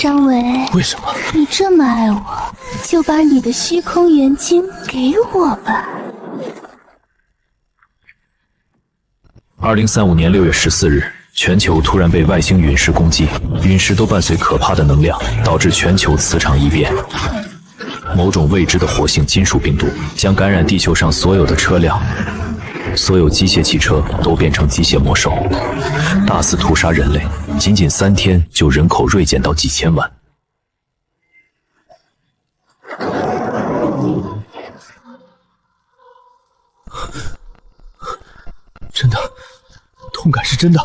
张伟，为什么？你这么爱我，就把你的虚空元晶给我吧。2035年6月14日，全球突然被外星陨石攻击，陨石都伴随可怕的能量，导致全球磁场异变。某种未知的火星金属病毒将感染地球上所有的车辆，所有机械汽车都变成机械魔兽，大肆屠杀人类。仅仅3天，就人口锐减到几千万。真的，痛感是真的。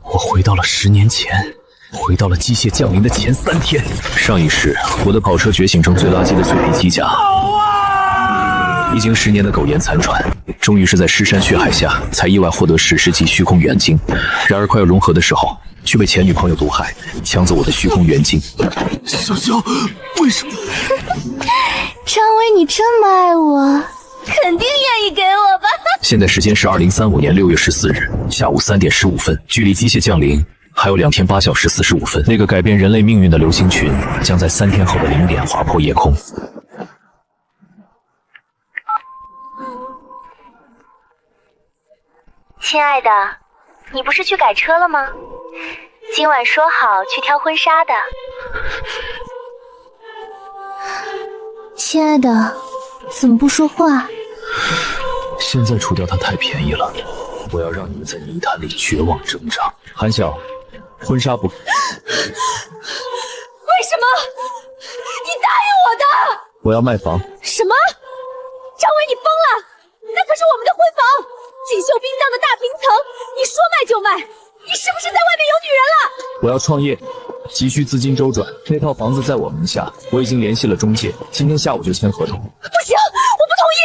我回到了10年前，回到了机械降临的前3天。上一世，我的跑车觉醒成最垃圾的脆皮机甲。历经10年的苟延残喘，终于是在尸山血海下，才意外获得史诗级虚空元晶。然而快要融合的时候，却被前女朋友毒害，抢走我的虚空元晶。小肖，为什么？张伟，你这么爱我，肯定愿意给我吧？现在时间是2035年6月14日下午3点15分，距离机械降临还有2天8小时45分。那个改变人类命运的流星群，将在3天后的0点划破夜空。亲爱的，你不是去改车了吗？今晚说好去挑婚纱的。亲爱的，怎么不说话？现在除掉它太便宜了，我要让你们在泥潭里绝望挣扎。韩晓，婚纱不……为什么？你答应我的！我要卖房。什么？张伟，你疯了？那可是我们的婚房，锦绣冰当的大平层，你说卖就卖，你是不是在外面有女人了？我要创业，急需资金周转，那套房子在我名下，我已经联系了中介，今天下午就签合同。不行，我不同意！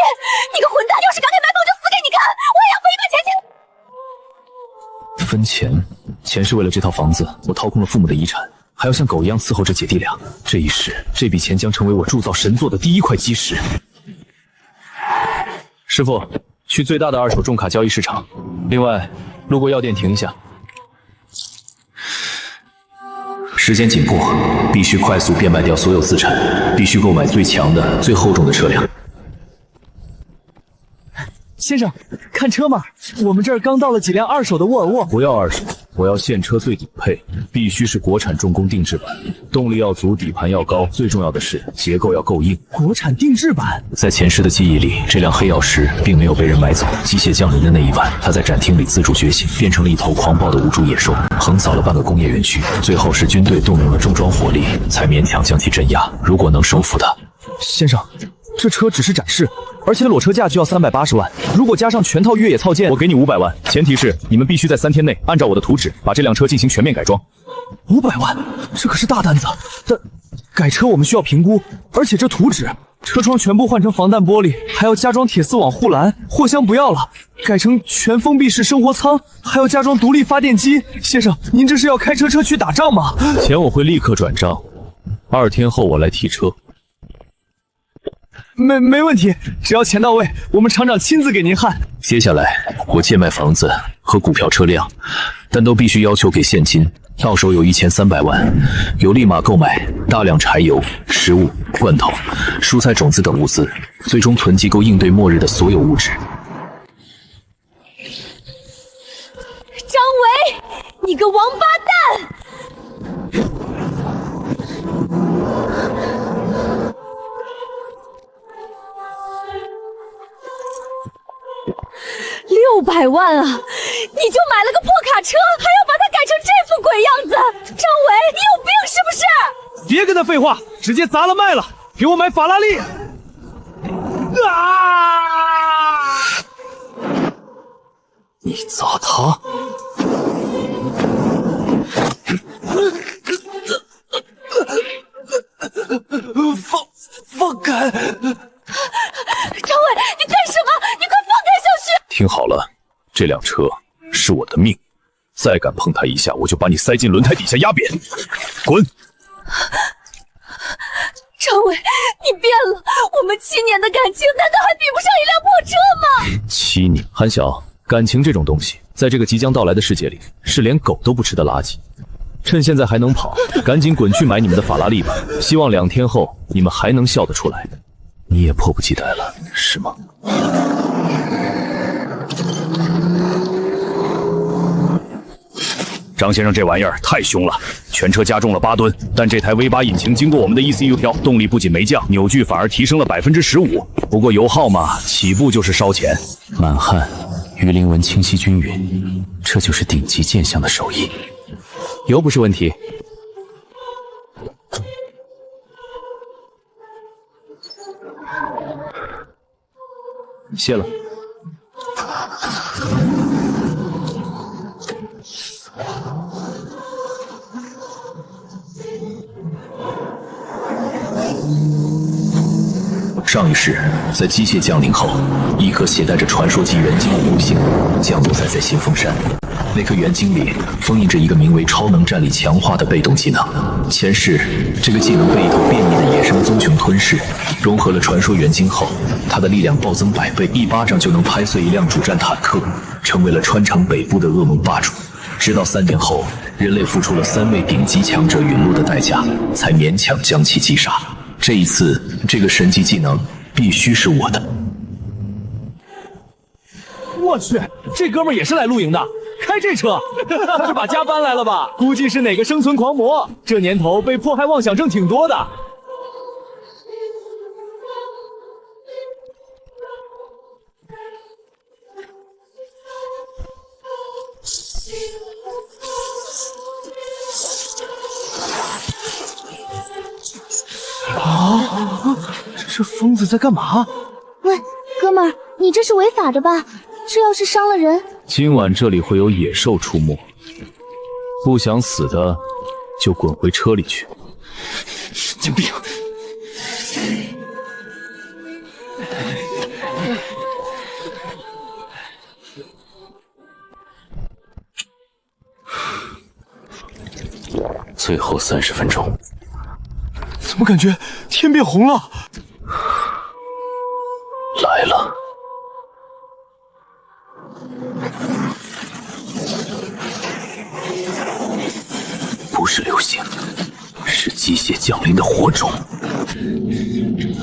你个混蛋，要是敢给买房就死给你看，我也要分一半钱钱。分钱是为了这套房子，我掏空了父母的遗产，还要像狗一样伺候着姐弟俩。这一世，这笔钱将成为我铸造神作的第1块基石。师傅，去最大的2手重卡交易市场。另外，路过药店停一下。时间紧迫，必须快速变卖掉所有资产，必须购买最强的、最厚重的车辆。先生，看车吗？我们这儿刚到了几辆2手的沃尔沃。不要2手，我要现车最顶配，必须是国产重工定制版，动力要足，底盘要高，最重要的是结构要够硬。国产定制版。在前世的记忆里，这辆黑曜石并没有被人买走。机械降临的那一晚，它在展厅里自主觉醒，变成了一头狂暴的无助野兽，横扫了半个工业园区。最后是军队动用了重装火力，才勉强将其镇压。如果能收服它，先生，这车只是展示，而且裸车价就要380万，如果加上全套越野套件，我给你500万，前提是你们必须在3天内按照我的图纸把这辆车进行全面改装。500万，这可是大单子。但改车我们需要评估，而且这图纸，车窗全部换成防弹玻璃，还要加装铁丝网护栏，货箱不要了，改成全封闭式生活舱，还要加装独立发电机。先生，您这是要开车去打仗吗？钱我会立刻转账，2天后我来提车。没问题，只要钱到位，我们厂长亲自给您焊。接下来我贱卖房子和股票车辆，但都必须要求给现金，到手有1300万，有立马购买大量柴油、食物、罐头、蔬菜、种子等物资，最终囤积够应对末日的所有物质。张伟，你个王八蛋！600万啊！你就买了个破卡车，还要把它改成这副鬼样子！张伟，你有病是不是？别跟他废话，直接砸了卖了，给我买法拉利！你砸他？放开！张伟，你干什么？你快放开小旭！听好了，这辆车是我的命，再敢碰它一下，我就把你塞进轮胎底下压扁！滚！张伟，你变了！我们7年的感情，难道还比不上一辆破车吗？7年，韩晓，感情这种东西，在这个即将到来的世界里，是连狗都不吃的垃圾。趁现在还能跑，赶紧滚去买你们的法拉利吧！希望2天后你们还能笑得出来。你也迫不及待了，是吗？张先生，这玩意儿太凶了，全车加重了8吨，但这台 V8 引擎经过我们的 ECU 挑，动力不仅没降，扭矩反而提升了15%。不过油耗嘛，起步就是烧钱。满汉鱼鳞纹清晰均匀，这就是顶级剑象的手艺。油不是问题。谢了。上一世，在机械降临后，一颗携带着传说级元晶的流星降落在新凤山。那颗元晶里封印着一个名为超能战力强化的被动技能。前世，这个技能被一头变异的野生棕熊吞噬，融合了传说元晶后，它的力量暴增100倍，一巴掌就能拍碎一辆主战坦克，成为了川城北部的噩梦霸主。直到3年后，人类付出了3位顶级强者陨落的代价，才勉强将其击杀。这一次，这个神级技能必须是我的。我去，这哥们儿也是来露营的，开这车，是把家搬来了吧？估计是哪个生存狂魔。这年头被迫害妄想症挺多的。这疯子在干嘛？喂，哥们儿，你这是违法的吧？这要是伤了人，今晚这里会有野兽出没，不想死的就滚回车里去。神经病！最后30分钟。怎么感觉天变红了？来了。不是流星，是机械降临的火种。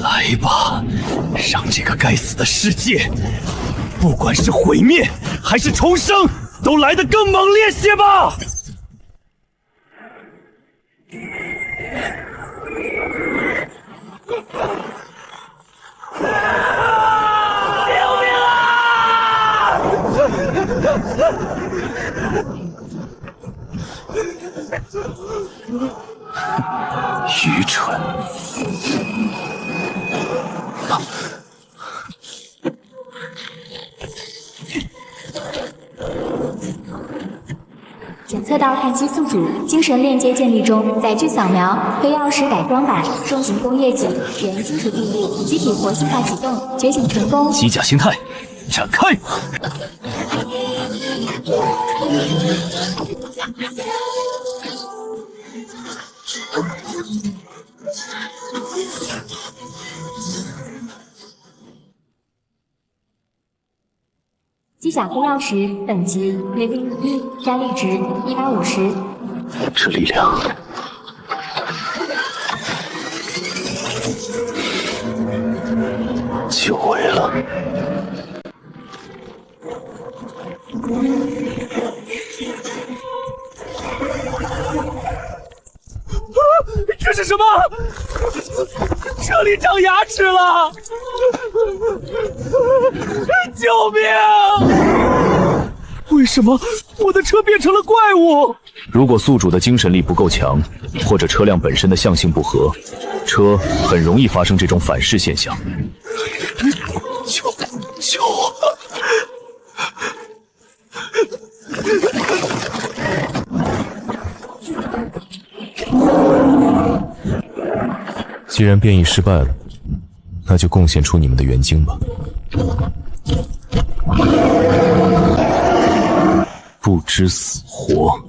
来吧，让这个该死的世界，不管是毁灭还是重生，都来得更猛烈些吧！愚蠢！检测到碳基宿主，精神链接建立中，载具扫描，黑曜石改装版，重型工业级，原金属定律，机体活性化启动，觉醒成功。机甲形态展开！机甲黑曜石等级101，战力值150。这力量，久违了。这是什么？这里长牙齿了！救命！为什么我的车变成了怪物？如果宿主的精神力不够强，或者车辆本身的象性不合，车很容易发生这种反噬现象。救我！既然变异失败了，那就贡献出你们的元晶吧。不知死活。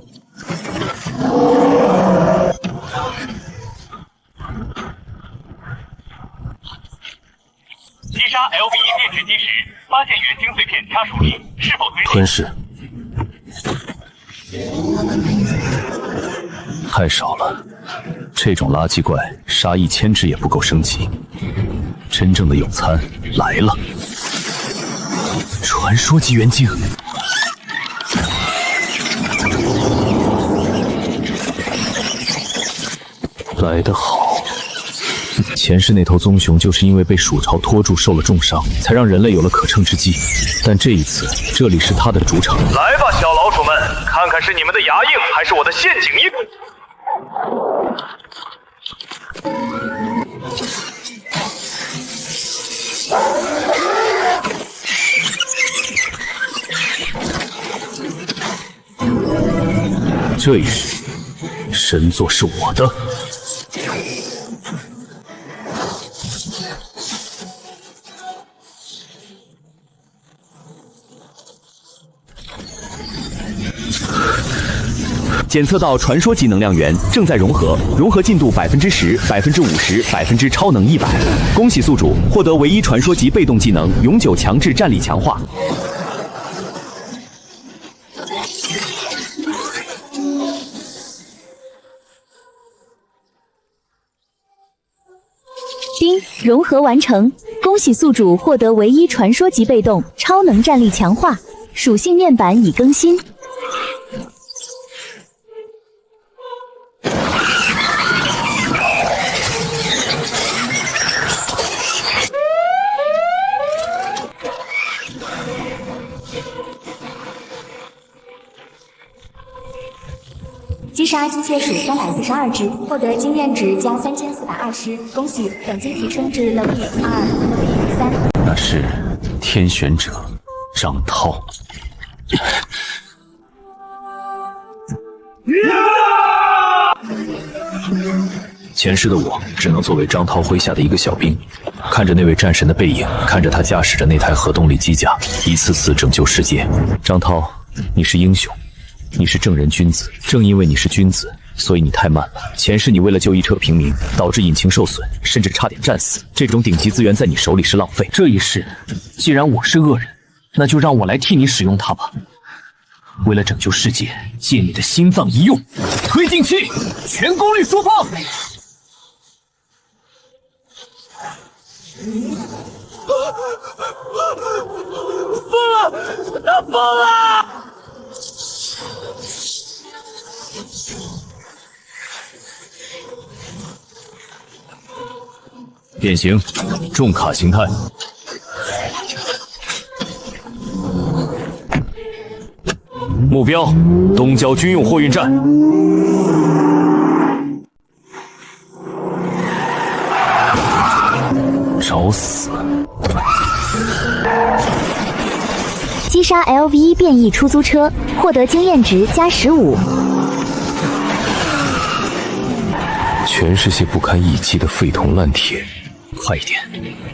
击杀 LB1 电池机时，发现元晶碎片掐属力，是否推理？吞噬。太少了，这种垃圾怪杀1000只也不够升级。真正的用餐来了，传说级元晶。来得好。前世那头棕熊就是因为被鼠潮拖住受了重伤，才让人类有了可乘之机。但这一次，这里是他的主场。来吧，小老鼠们，看看是你们的牙硬，还是我的陷阱硬。这一世，神座是我的。检测到传说级能量源，正在融合，融合进度10%、50%、超能100%。恭喜宿主获得唯一传说级被动技能永久强制战力强化。丁，融合完成，恭喜宿主获得唯一传说级被动超能战力强化，属性面板已更新。击杀机械鼠342只，获得经验值加3420。恭喜，等级提升至 Level 2、Level 3。那是天选者张涛。前世的我只能作为张涛麾下的一个小兵，看着那位战神的背影，看着他驾驶着那台核动力机甲，一次次拯救世界。张涛，你是英雄。你是正人君子，正因为你是君子，所以你太慢了。前世你为了救一车平民，导致引擎受损，甚至差点战死。这种顶级资源在你手里是浪费。这一世，既然我是恶人，那就让我来替你使用它吧。为了拯救世界，借你的心脏一用，推进器，全功率输放。疯了！他疯了！变形，重卡形态。目标：东郊军用货运站。找死！击杀 LV 变异出租车，获得经验值加15。全是些不堪一击的废铜烂铁。快一点，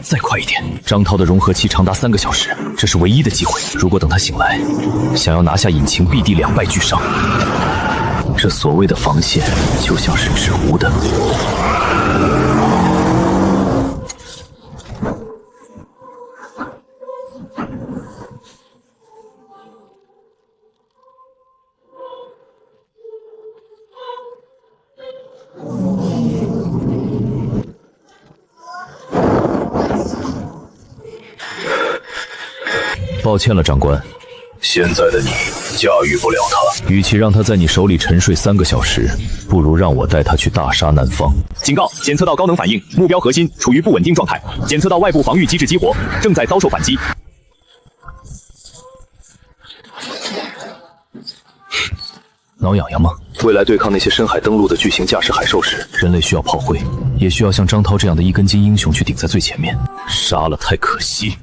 再快一点！张涛的融合期长达3个小时，这是唯一的机会。如果等他醒来，想要拿下引擎，必定2败俱伤。这所谓的防线，就像是纸糊的。抱歉了，长官。现在的你驾驭不了他，与其让他在你手里沉睡3个小时，不如让我带他去大杀南方。警告：检测到高能反应，目标核心处于不稳定状态。检测到外部防御机制激活，正在遭受反击。挠痒痒吗？未来对抗那些深海登陆的巨型驾驶海兽时，人类需要炮灰，也需要像张涛这样的一根筋英雄去顶在最前面。杀了太可惜。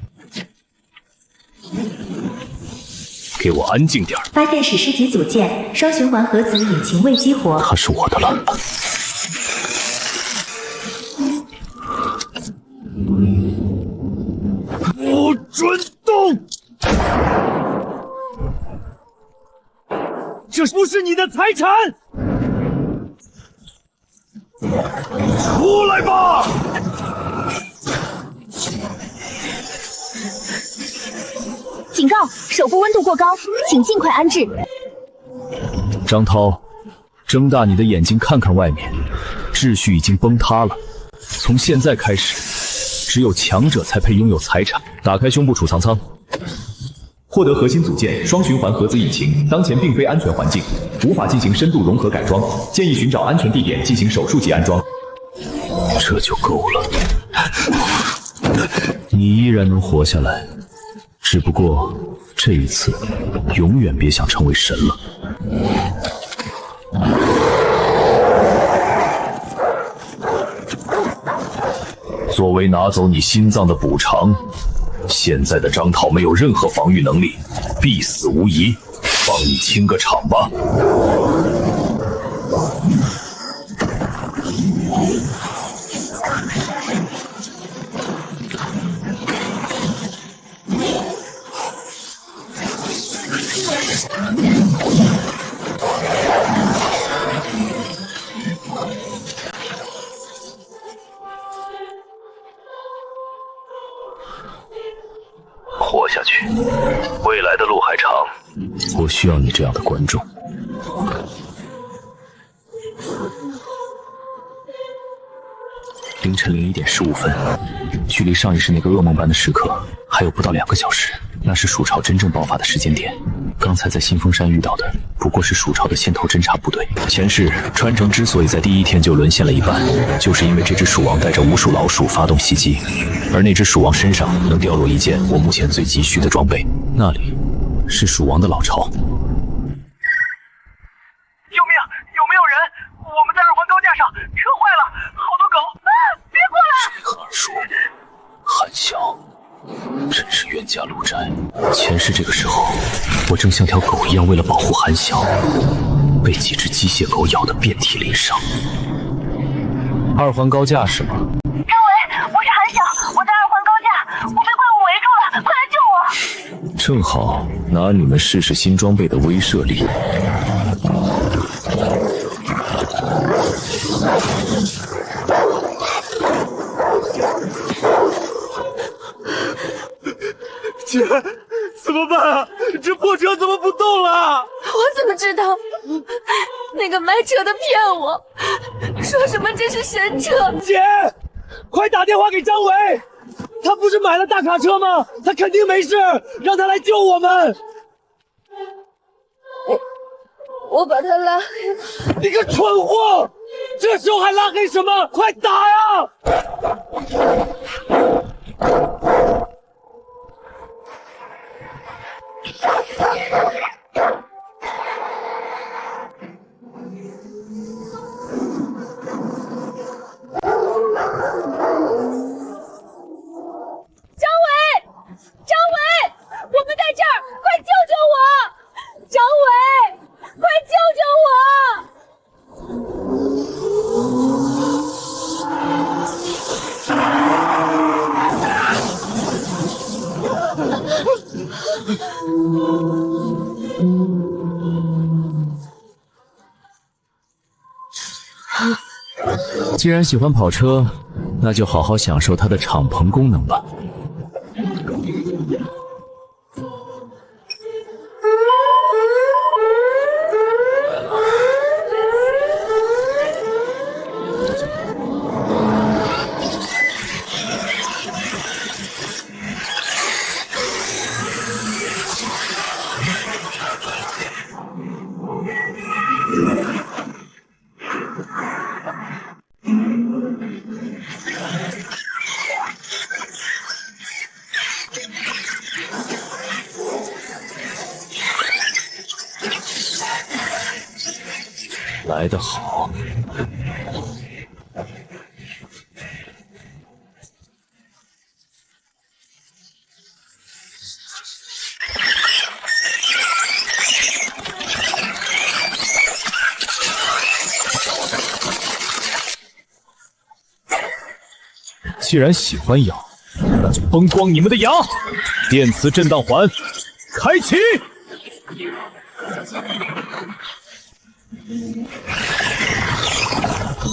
给我安静点儿！发现史诗级组件，双循环核子引擎未激活。它是我的了。不准动！这不是你的财产！出来吧！警告：手部温度过高，请尽快安置。张涛，睁大你的眼睛看看外面，秩序已经崩塌了。从现在开始，只有强者才配拥有财产。打开胸部储藏舱，获得核心组件双循环核子引擎。当前并非安全环境，无法进行深度融合改装，建议寻找安全地点进行手术级安装。这就够了。你依然能活下来，只不过这一次，永远别想成为神了。作为拿走你心脏的补偿，现在的张涛没有任何防御能力，必死无疑。帮你清个场吧。活下去，未来的路还长。我需要你这样的观众。凌晨01点15分，距离上一世那个噩梦般的时刻还有不到2个小时，那是蜀朝真正爆发的时间点。刚才在新丰山遇到的不过是蜀朝的先头侦察部队。前世川城之所以在第一天就沦陷了一半，就是因为这只蜀王带着无数老鼠发动袭击，而那只蜀王身上能掉落一件我目前最急需的装备，那里是蜀王的老巢。救命！有没有人？我们在2环高架上，车坏了，好多狗！啊！别过来！水和耳熟，韩晓，真是冤家路窄。前世这个时候，我正像条狗一样，为了保护韩晓，被几只机械狗咬得遍体鳞伤。2环高架是吗？张伟，我是韩晓，我在2环高架，我被怪物围住了，快来救我！正好拿你们试试新装备的威慑力。姐，怎么办啊？这破车怎么不动了？我怎么知道？那个卖车的骗我，说什么这是神车。姐，快打电话给张伟，他不是买了大卡车吗？他肯定没事，让他来救我们。我把他拉黑。你个蠢货！这时候还拉黑什么？快打呀！张伟，我们在这儿，快救救我！张伟，快救救我！既然喜欢跑车，那就好好享受它的敞篷功能吧。来得好。既然喜欢痒，那就崩光你们的痒！电磁震荡环，开启！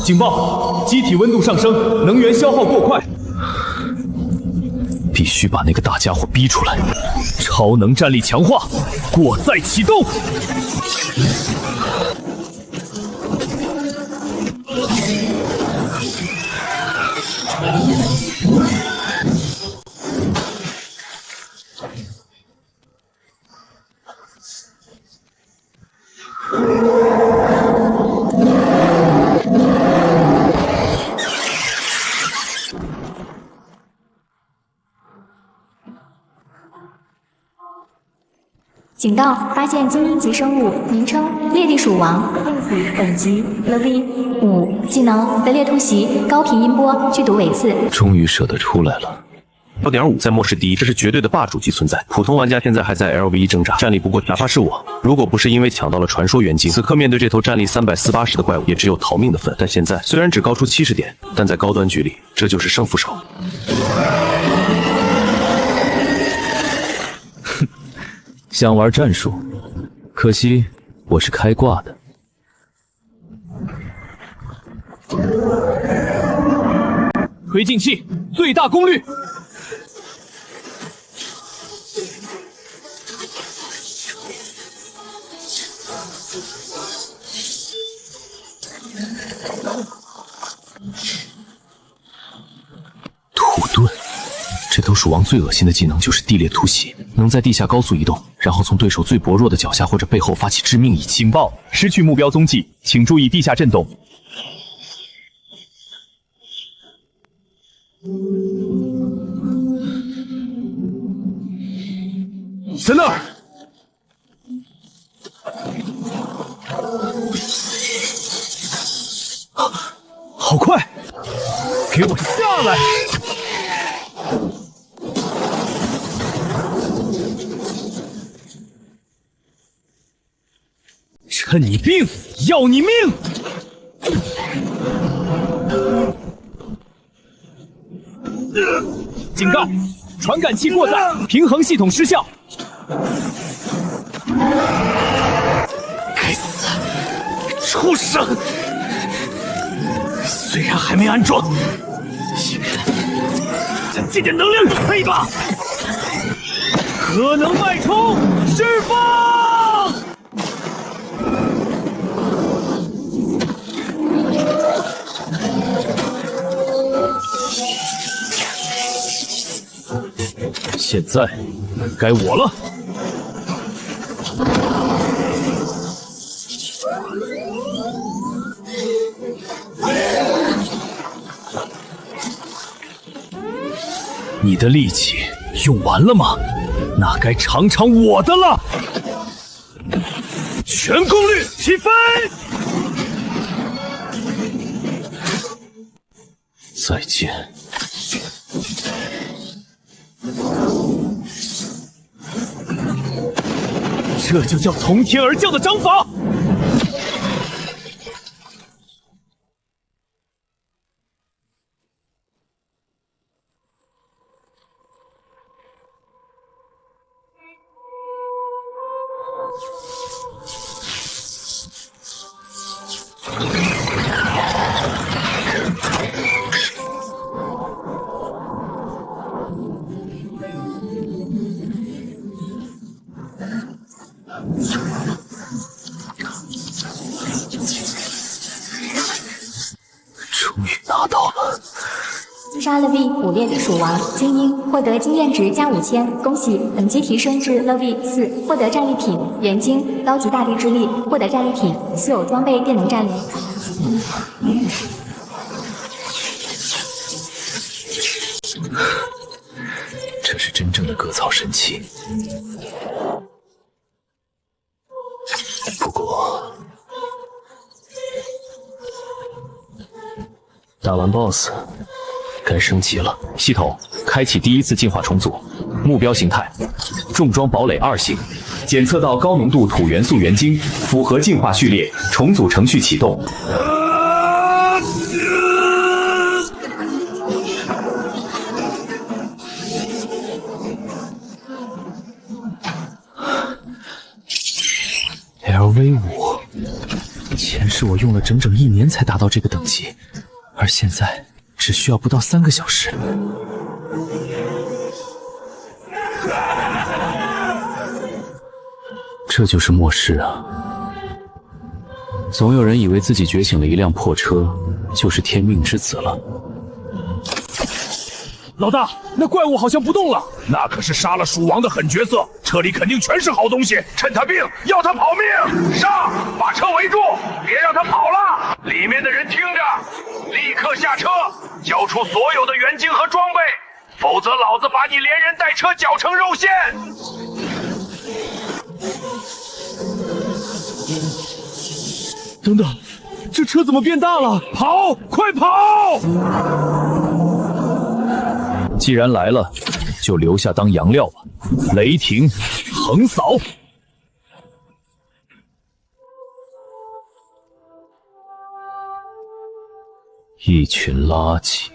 警报！机体温度上升，能源消耗过快，必须把那个大家伙逼出来。超能战力强化，过载启动。警告：发现精英级生物，名称：裂地鼠王，位子：等级 LV5，技能：分裂突袭，高频音波，剧毒尾刺。终于射得出来了。1.5在末世第一，这是绝对的霸主级存在。普通玩家现在还在 LV1 挣扎，战力不过，哪怕是我，如果不是因为抢到了传说元晶，此刻面对这头战力340-380的怪物，也只有逃命的份。但现在虽然只高出70点，但在高端局里，这就是胜负手。哼，想玩战术，可惜我是开挂的。推进器最大功率。土遁，这头鼠王最恶心的技能就是地裂突袭，能在地下高速移动，然后从对手最薄弱的脚下或者背后发起致命一击。警报！失去目标踪迹，请注意地下震动。在那儿！好快！给我下来！趁你病，要你命！警告！传感器过载，平衡系统失效。该死，畜生！虽然还没安装，再借点能量给配吧。核能脉冲，释放！现在该我了。你的力气用完了吗？那该尝尝我的了！全功率起飞！再见。这就叫从天而降的掌法！终于拿到了。击杀了 V5裂地鼠王精英，获得经验值加5000，恭喜！等级提升至 LV4，获得战利品元晶高级大地之力，获得战利品稀有装备电能战联。这是真正的割草神器。不过，打完 BOSS， 该升级了。系统开启第一次进化重组，目标形态：重装堡垒2型，检测到高浓度土元素元晶，符合进化序列，重组程序启动。LV5，前世我用了整整1年才达到这个等级，而现在只需要不到3个小时。这就是末世啊！总有人以为自己觉醒了一辆破车，就是天命之子了。老大，那怪物好像不动了，那可是杀了鼠王的狠角色，车里肯定全是好东西，趁他病要他跑命，上，把车围住，别让他跑了。里面的人听着，立刻下车，交出所有的元晶和装备，否则老子把你连人带车绞成肉馅。等等，这车怎么变大了？跑，快跑！既然来了，就留下当洋料吧。雷霆横扫，一群垃圾。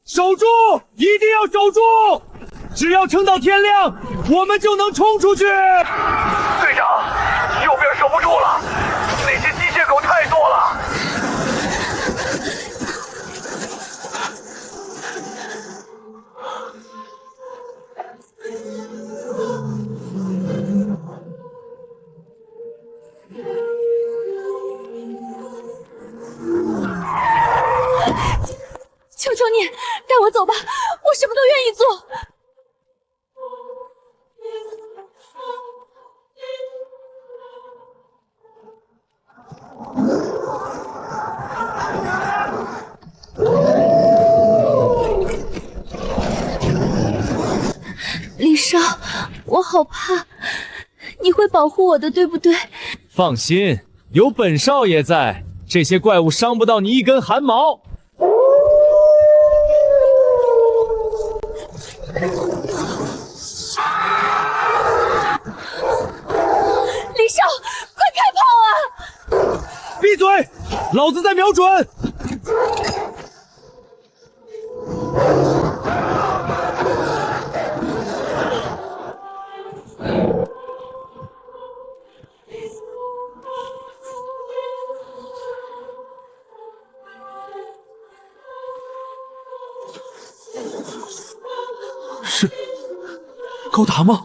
守住，一定要守住！只要撑到天亮，我们就能冲出去。队长，右边守不住了，那些机械狗太多了。求求你带我走吧，我什么都愿意做。李少，我好怕，你会保护我的，对不对？放心，有本少爷在，这些怪物伤不到你一根汗毛。李少，快开跑啊！闭嘴，老子在瞄准。是高达吗？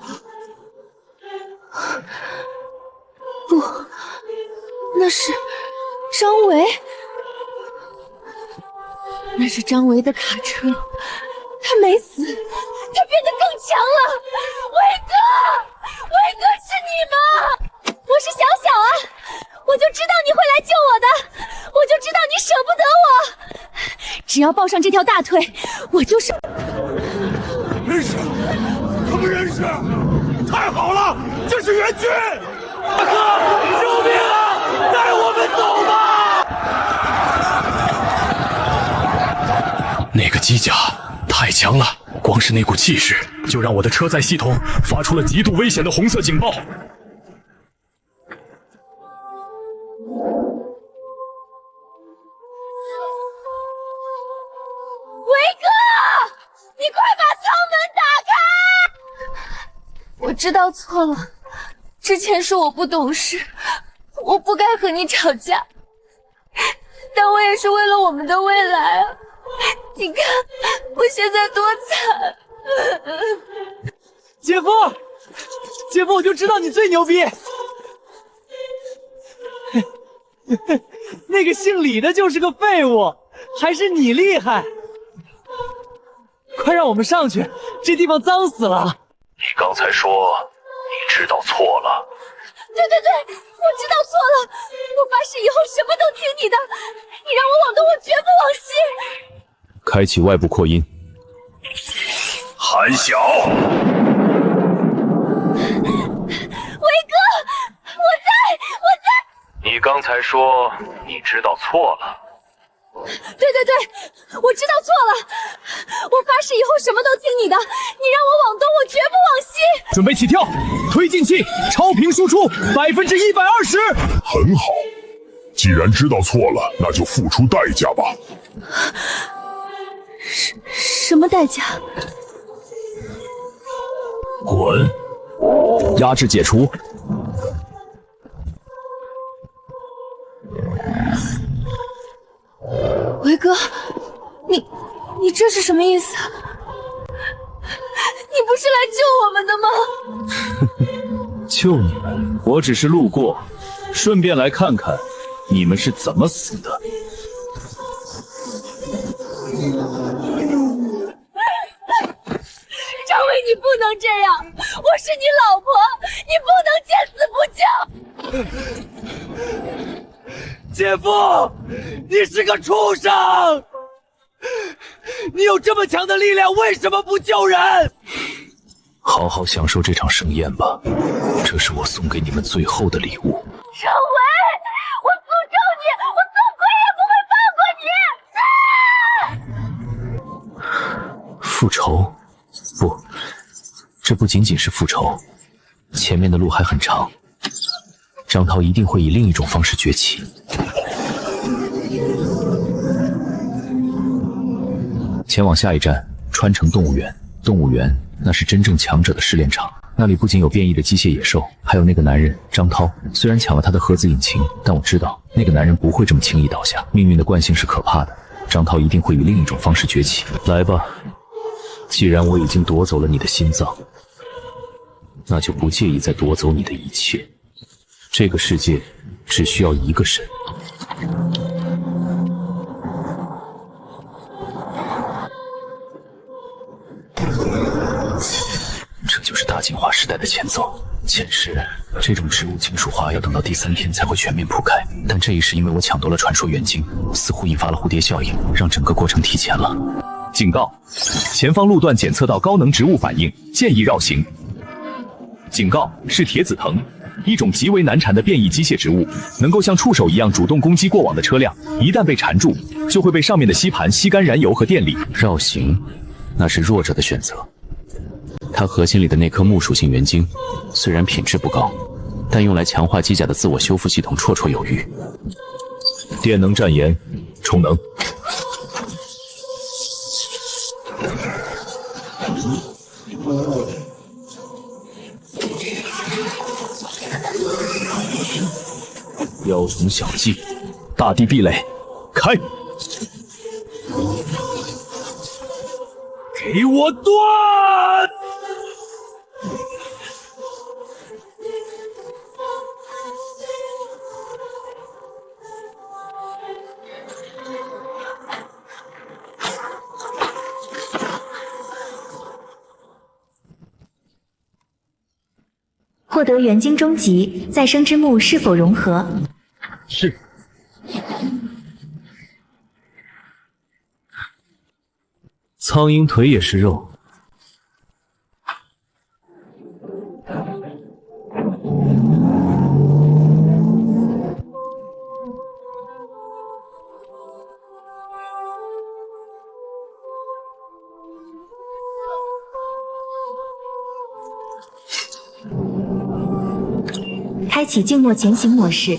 不，那是张维，那是张维的卡车，他没死，他变得更强了。维哥，维哥是你吗？我是小小啊，我就知道你会来救我的，我就知道你舍不得我。只要抱上这条大腿，我就是认识，他们认识，太好了，这是援军！大哥，救命啊！带我们走吧！那个机甲太强了，光是那股气势就让我的车载系统发出了极度危险的红色警报。我知道错了，之前是我不懂事，我不该和你吵架，但我也是为了我们的未来啊！你看我现在多惨！姐夫，姐夫，我就知道你最牛逼。那个姓李的就是个废物，还是你厉害。快让我们上去，这地方脏死了。你刚才说你知道错了。对，我知道错了，我发誓以后什么都听你的，你让我往东，我绝不往西。开启外部扩音。韩晓，维哥，我在。你刚才说你知道错了。对，我知道错了，我发誓以后什么都听你的，你让我往东，我绝不往西。准备起跳，推进器超频输出120%。很好，既然知道错了，那就付出代价吧。什么代价？滚！压制解除。维哥，你这是什么意思？你不是来救我们的吗？救你们？我只是路过，顺便来看看你们是怎么死的。张伟，你不能这样，我是你老婆，你不能见死不救。姐夫，你是个畜生！你有这么强的力量，为什么不救人？好好享受这场盛宴吧，这是我送给你们最后的礼物。张伟，我诅咒你，我做鬼也不会放过你！复仇？不，这不仅仅是复仇，前面的路还很长。张涛一定会以另一种方式崛起。前往下一站，川城动物园。动物园那是真正强者的试炼场，那里不仅有变异的机械野兽，还有那个男人张涛。虽然抢了他的核子引擎，但我知道那个男人不会这么轻易倒下。命运的惯性是可怕的，张涛一定会以另一种方式崛起。来吧，既然我已经夺走了你的心脏，那就不介意再夺走你的一切。这个世界只需要一个神。这就是大进化时代的前奏。前世，这种植物金属化要等到第3天才会全面铺开，但这一世因为我抢夺了传说元晶，似乎引发了蝴蝶效应，让整个过程提前了。警告：前方路段检测到高能植物反应，建议绕行。警告：是铁紫藤，一种极为难缠的变异机械植物，能够像触手一样主动攻击过往的车辆，一旦被缠住，就会被上面的吸盘吸干燃油和电力。绕行，那是弱者的选择。它核心里的那颗木属性元晶，虽然品质不高，但用来强化机甲的自我修复系统绰绰有余。电能战炎，充能。雕虫小技，大地壁垒，开！给我断！获得元晶终极，再生之木是否融合？是。苍鹰腿也是肉。开启静默前行模式。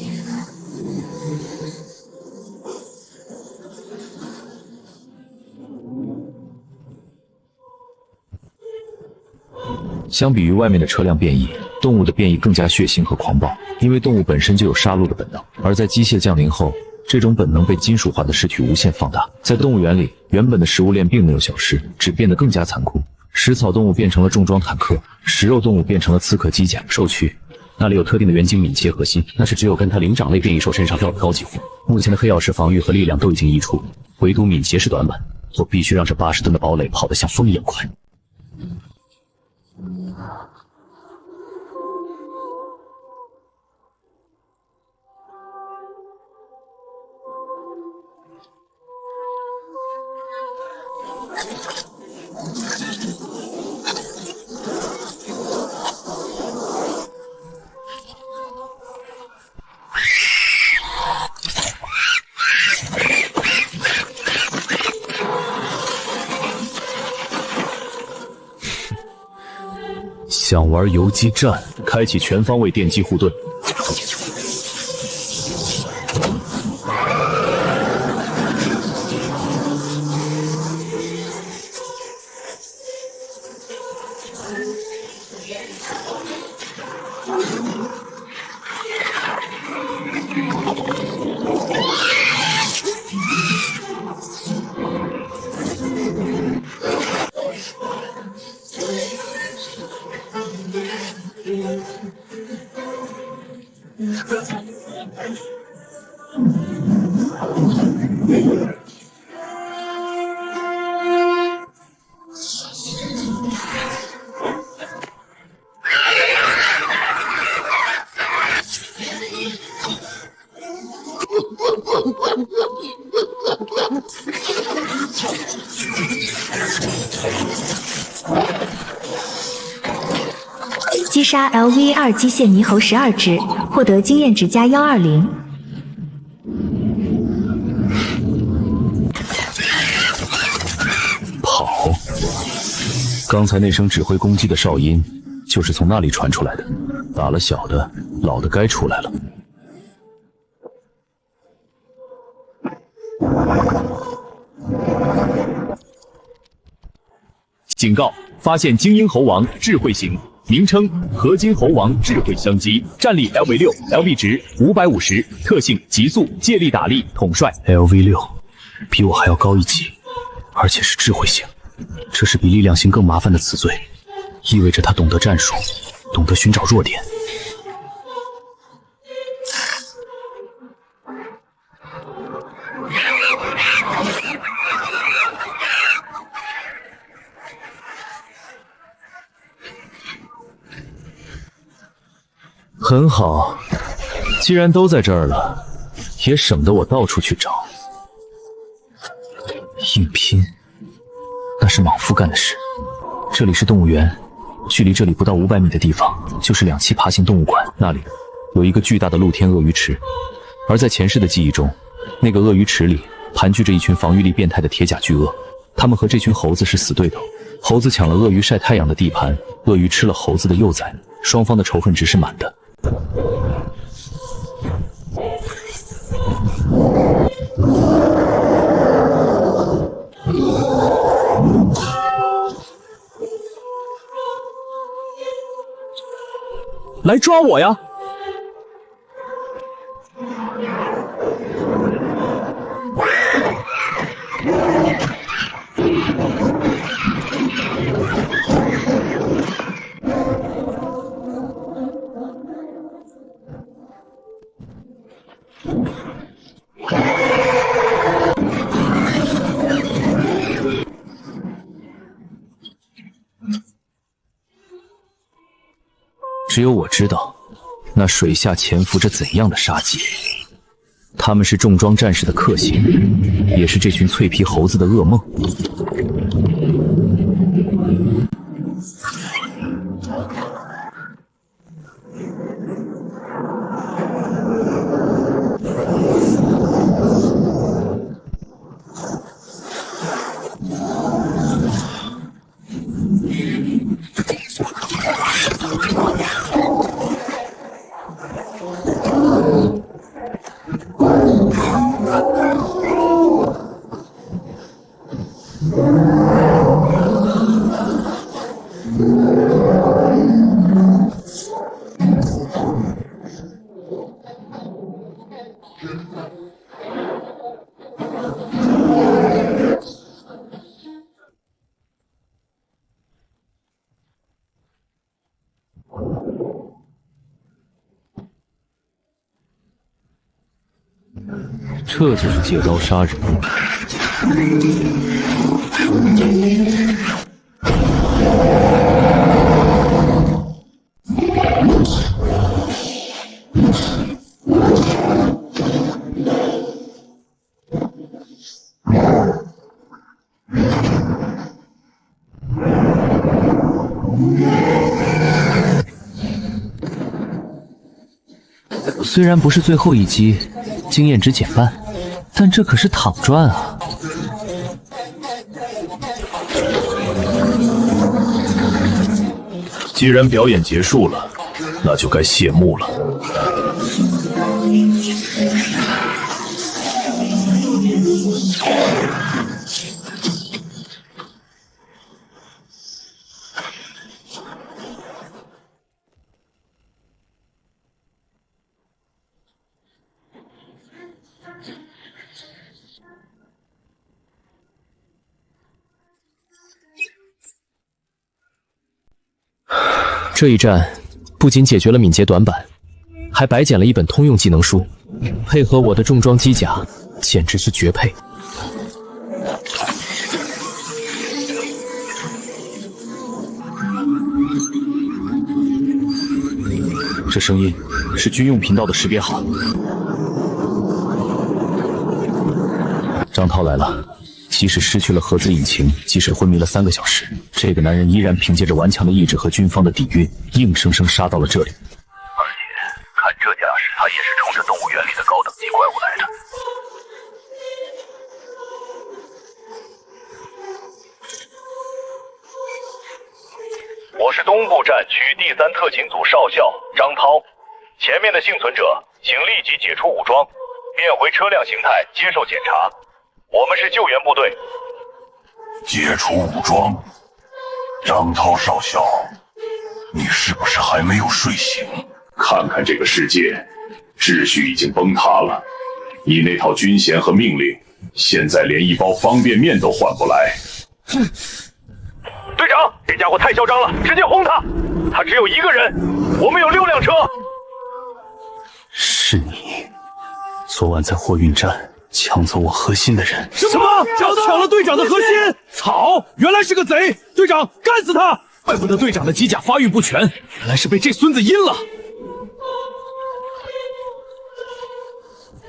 相比于外面的车辆变异，动物的变异更加血腥和狂暴，因为动物本身就有杀戮的本能，而在机械降临后，这种本能被金属化的尸体无限放大。在动物园里，原本的食物链并没有消失，只变得更加残酷。食草动物变成了重装坦克，食肉动物变成了刺客机甲。兽区那里有特定的元晶敏捷核心，那是只有跟它灵长类变异兽身上掉的高级货。目前的黑曜石防御和力量都已经移除，唯独敏捷是短板，我必须让这80吨的堡垒跑得像风一样快。想玩游击战？开启全方位电击护盾。击杀 LV2 机械猕猴12只，获得经验值加120。跑！刚才那声指挥攻击的哨音，就是从那里传出来的。打了小的，老的该出来了。警告！发现精英猴王智慧型，名称合金猴王智慧相机，战力 LV6 ，LV 值550，特性急速、借力打力、统帅。LV6 比我还要高一级，而且是智慧型，这是比力量型更麻烦的词缀，意味着他懂得战术，懂得寻找弱点。很好，既然都在这儿了，也省得我到处去找。硬拼，那是莽夫干的事。这里是动物园，距离这里不到500米的地方就是2栖爬行动物馆，那里有一个巨大的露天鳄鱼池。而在前世的记忆中，那个鳄鱼池里盘踞着一群防御力变态的铁甲巨鳄，他们和这群猴子是死对头。猴子抢了鳄鱼晒太阳的地盘，鳄鱼吃了猴子的幼崽，双方的仇恨值是满的。来抓我呀！只有我知道，那水下潜伏着怎样的杀机。他们是重装战士的克星，也是这群脆皮猴子的噩梦。这就是借刀杀人。虽然不是最后一击，经验值减半，但这可是躺赚啊！既然表演结束了，那就该谢幕了。这一战不仅解决了敏捷短板，还白捡了一本通用技能书，配合我的重装机甲，简直是绝配。这声音是军用频道的识别好。张涛来了，即使失去了核子引擎，即使昏迷了3个小时，这个男人依然凭借着顽强的意志和军方的底蕴，硬生生杀到了这里。而且看这架势，他也是冲着动物园里的高等级怪物来的。我是东部战区第3特勤组少校张涛，前面的幸存者请立即解除武装，变回车辆形态接受检查。我们是救援部队。解除武装，张涛少校，你是不是还没有睡醒？看看这个世界，秩序已经崩塌了。你那套军衔和命令，现在连一包方便面都换不来。队长，这家伙太嚣张了，直接轰他！他只有1个人，我们有6辆车。是你，昨晚在货运站抢走我核心的人。什么？抢了队长的核心？操！原来是个贼！队长，干死他！怪不得队长的机甲发育不全，原来是被这孙子阴了。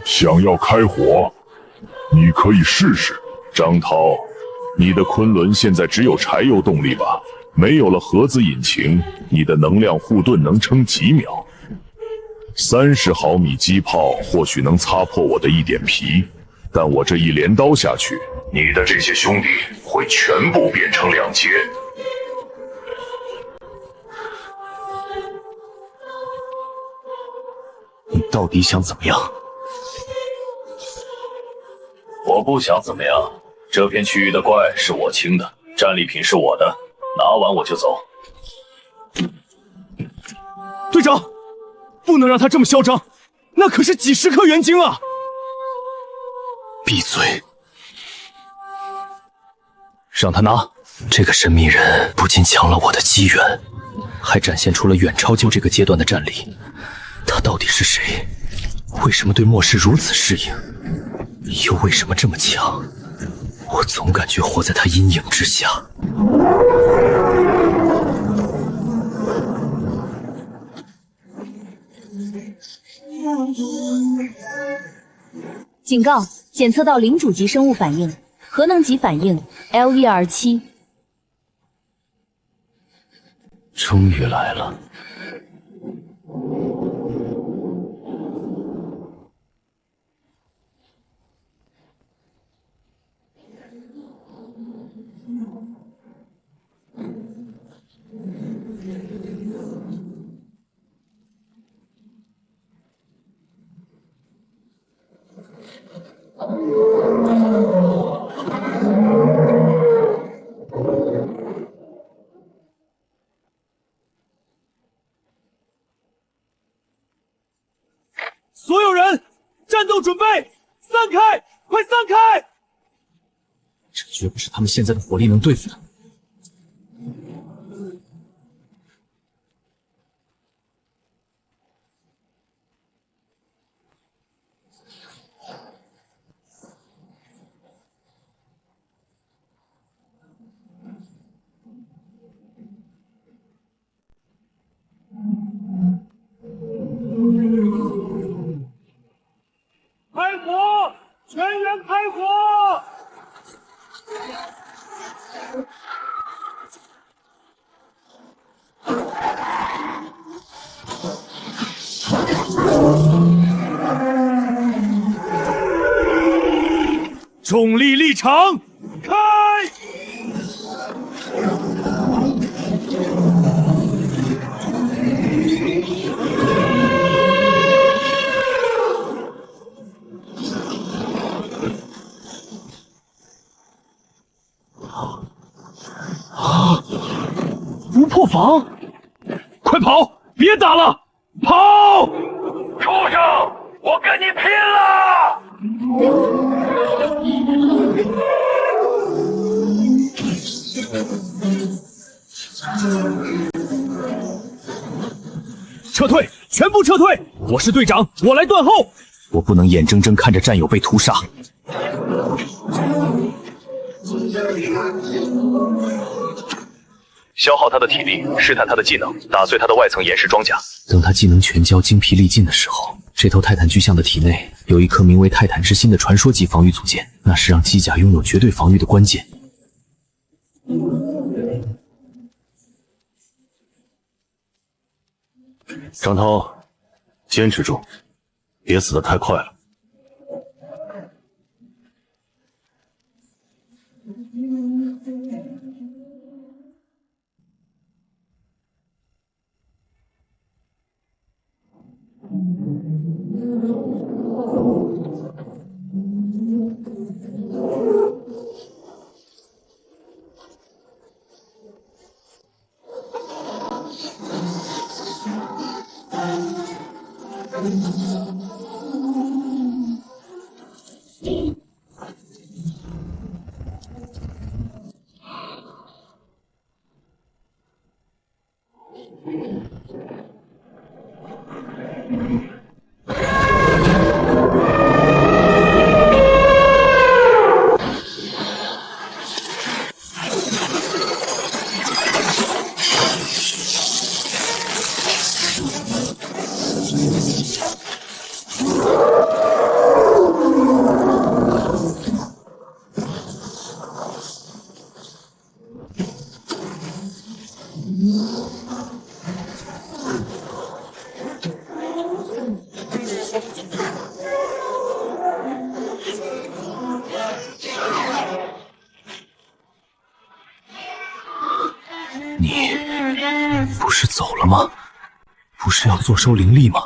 想要开火，你可以试试。张涛，你的昆仑现在只有柴油动力吧？没有了核子引擎，你的能量护盾能撑几秒？30毫米机炮或许能擦破我的一点皮，但我这一连刀下去，你的这些兄弟会全部变成2截。你到底想怎么样？我不想怎么样，这片区域的怪是我清的，战利品是我的，拿完我就走。队长，不能让他这么嚣张，那可是几10颗元晶啊！闭嘴，让他拿。这个神秘人不仅抢了我的机缘，还展现出了远超就这个阶段的战力。他到底是谁？为什么对末世如此适应？又为什么这么强？我总感觉活在他阴影之下。警告：检测到领主级生物反应，核能级反应 LVR7。终于来了。所有人，战斗准备，散开，快散开！这绝不是他们现在的火力能对付的。开火！全员开火！重力立场，开！不破防，快跑！别打了，跑！畜生，我跟你拼了！撤退，全部撤退！我是队长，我来断后。我不能眼睁睁看着战友被屠杀。消耗他的体力，试探他的技能，打碎他的外层岩石装甲。等他技能全交、精疲力尽的时候，这头泰坦巨象的体内有一颗名为泰坦之心的传说级防御组件，那是让机甲拥有绝对防御的关键。张涛，坚持住，别死得太快了。你不是走了吗？不是要坐收灵力吗？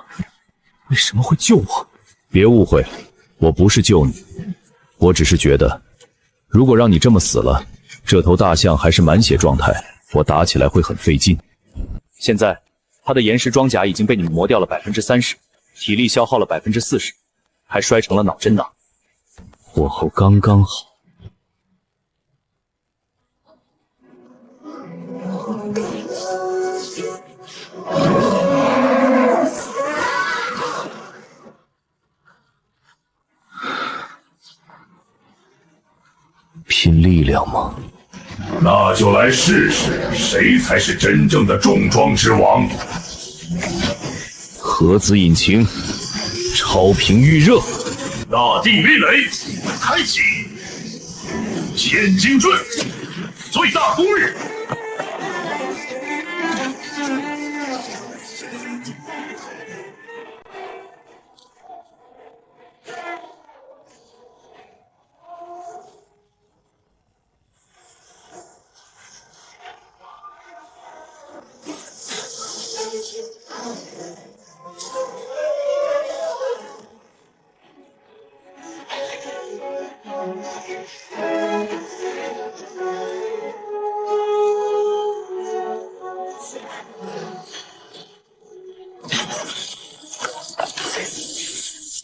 为什么会救我？别误会，我不是救你，我只是觉得，如果让你这么死了，这头大象还是满血状态，我打起来会很费劲。现在他的岩石装甲已经被你们磨掉了30%，体力消耗了40%，还摔成了脑震荡。火候刚刚好。拼力量吗？那就来试试谁才是真正的重装之王。核子引擎，超频预热，大地雷雷开启，千斤坠，最大功率。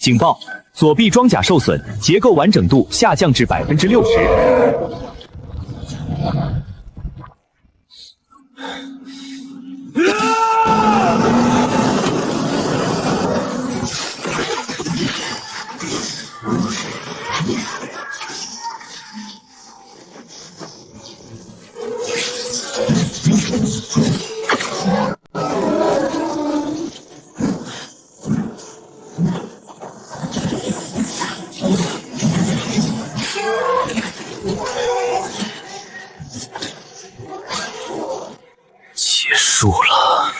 警报！左臂装甲受损，结构完整度下降至60%。结束了。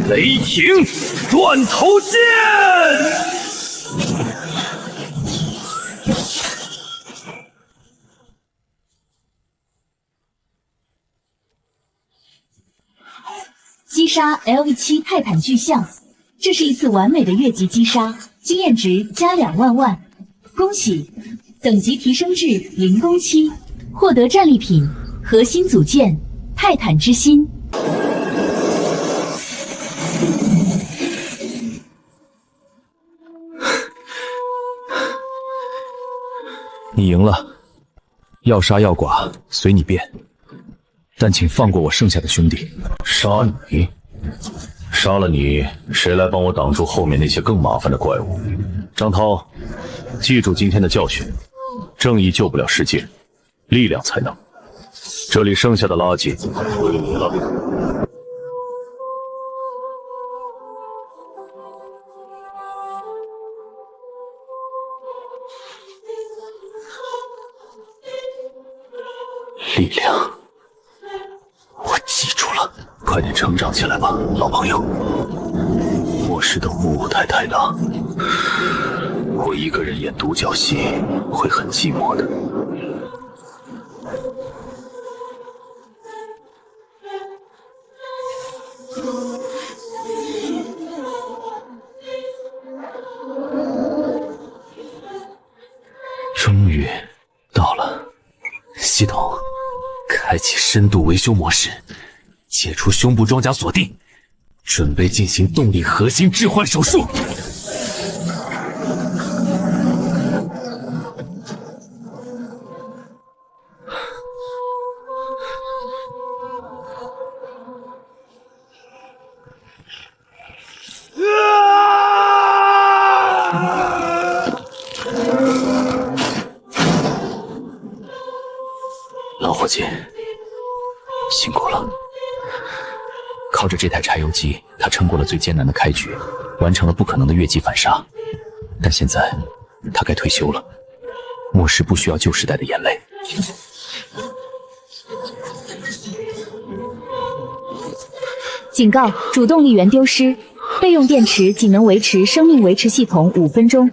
雷霆断头剑！击杀 LV7 泰坦巨象，这是一次完美的越级击杀，经验值加2万万。恭喜，等级提升至0攻7，获得战利品核心组件泰坦之心。你赢了，要杀要剐随你便，但请放过我剩下的兄弟。杀你？杀了你，谁来帮我挡住后面那些更麻烦的怪物？张涛，记住今天的教训，正义救不了世界，力量才能。这里剩下的垃圾归你了。力量，我记住了。快点成长起来吧，老朋友。末世的木偶太太呢？我一个人演独角戏会很寂寞的。终于到了，系统开启深度维修模式，解除胸部装甲锁定，准备进行动力核心置换手术。老伙计，辛苦了。靠着这台柴油机，他撑过了最艰难的开局，完成了不可能的越级反杀。但现在，他该退休了。末世不需要旧时代的眼泪。警告：主动力源丢失，备用电池仅能维持生命维持系统5分钟，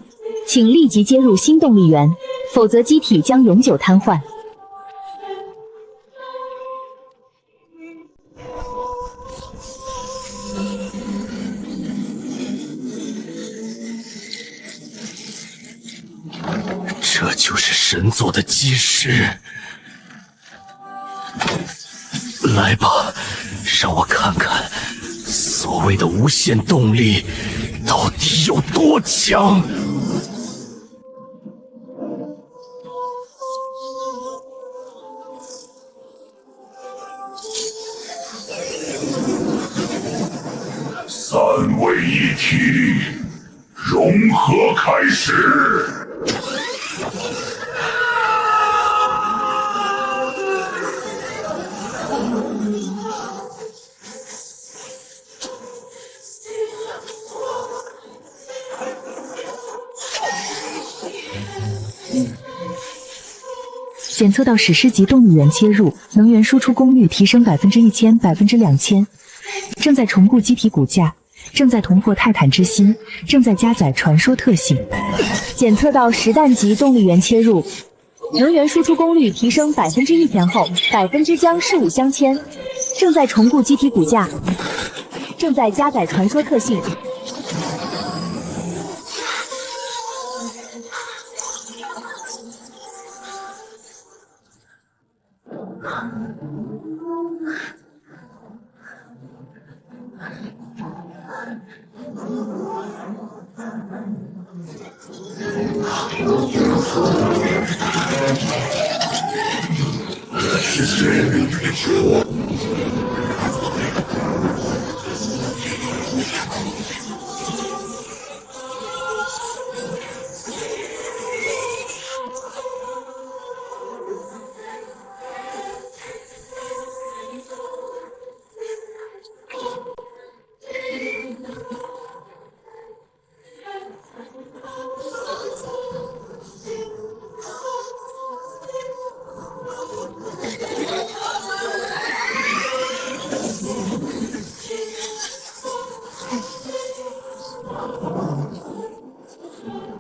请立即接入新动力源，否则机体将永久瘫痪。这就是神作的基石。来吧，让我看看所谓的无限动力到底有多强。三位一体，融合开始。检测到史诗级动力源切入，能源输出功率提升1000%、2000%，正在重构机体骨架，正在捅破泰坦之心，正在加载传说特性。检测到实弹级动力源切入，能源输出功率提升1000%后，将事物镶嵌，正在重构机体骨架，正在加载传说特性。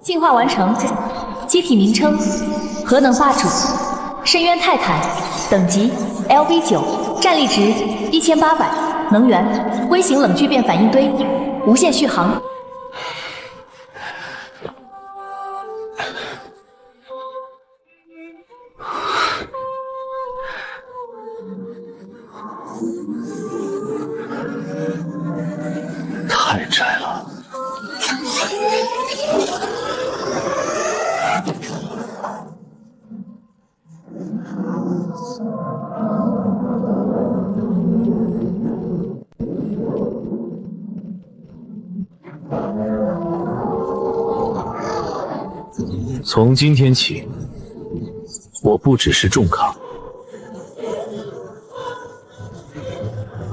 进化完成，机体名称：核能霸主，深渊泰坦，等级 LV9，战力值1800，能源微型冷聚变反应堆，无限续航。太窄了。从今天起，我不只是重卡，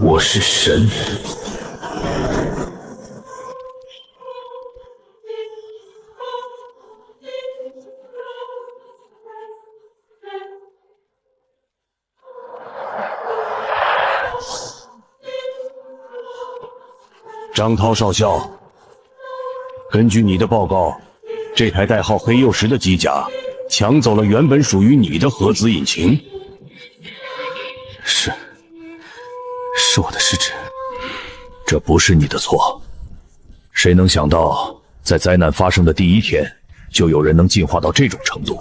我是神。张涛少校，根据你的报告，这台代号黑曜石的机甲抢走了原本属于你的核子引擎。是我的失职。这不是你的错。谁能想到，在灾难发生的第一天，就有人能进化到这种程度？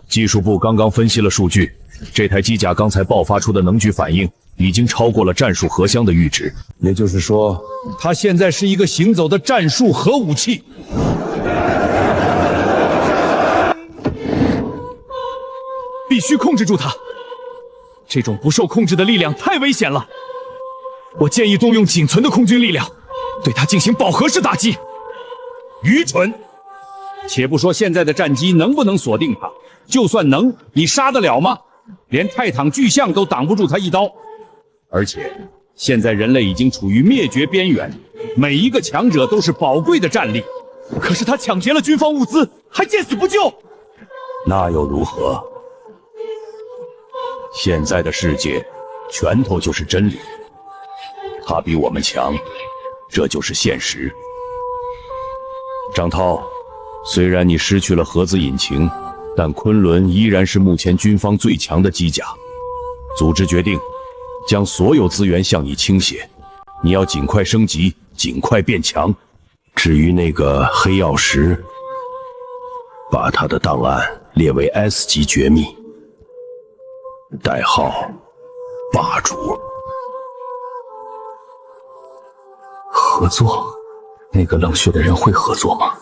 技术部刚刚分析了数据，这台机甲刚才爆发出的能距反应已经超过了战术核箱的阈值。也就是说，它现在是一个行走的战术核武器。必须控制住它！这种不受控制的力量太危险了。我建议动用仅存的空军力量，对它进行饱和式打击。愚蠢！且不说现在的战机能不能锁定它，就算能，你杀得了吗？连泰坦巨象都挡不住它一刀。而且，现在人类已经处于灭绝边缘，每一个强者都是宝贵的战力。可是他抢劫了军方物资，还见死不救。那又如何？现在的世界，拳头就是真理。他比我们强，这就是现实。张涛，虽然你失去了核子引擎，但昆仑依然是目前军方最强的机甲。组织决定，将所有资源向你倾斜，你要尽快升级，尽快变强。至于那个黑曜石，把他的档案列为 S 级绝密，代号霸主。合作？那个冷血的人会合作吗？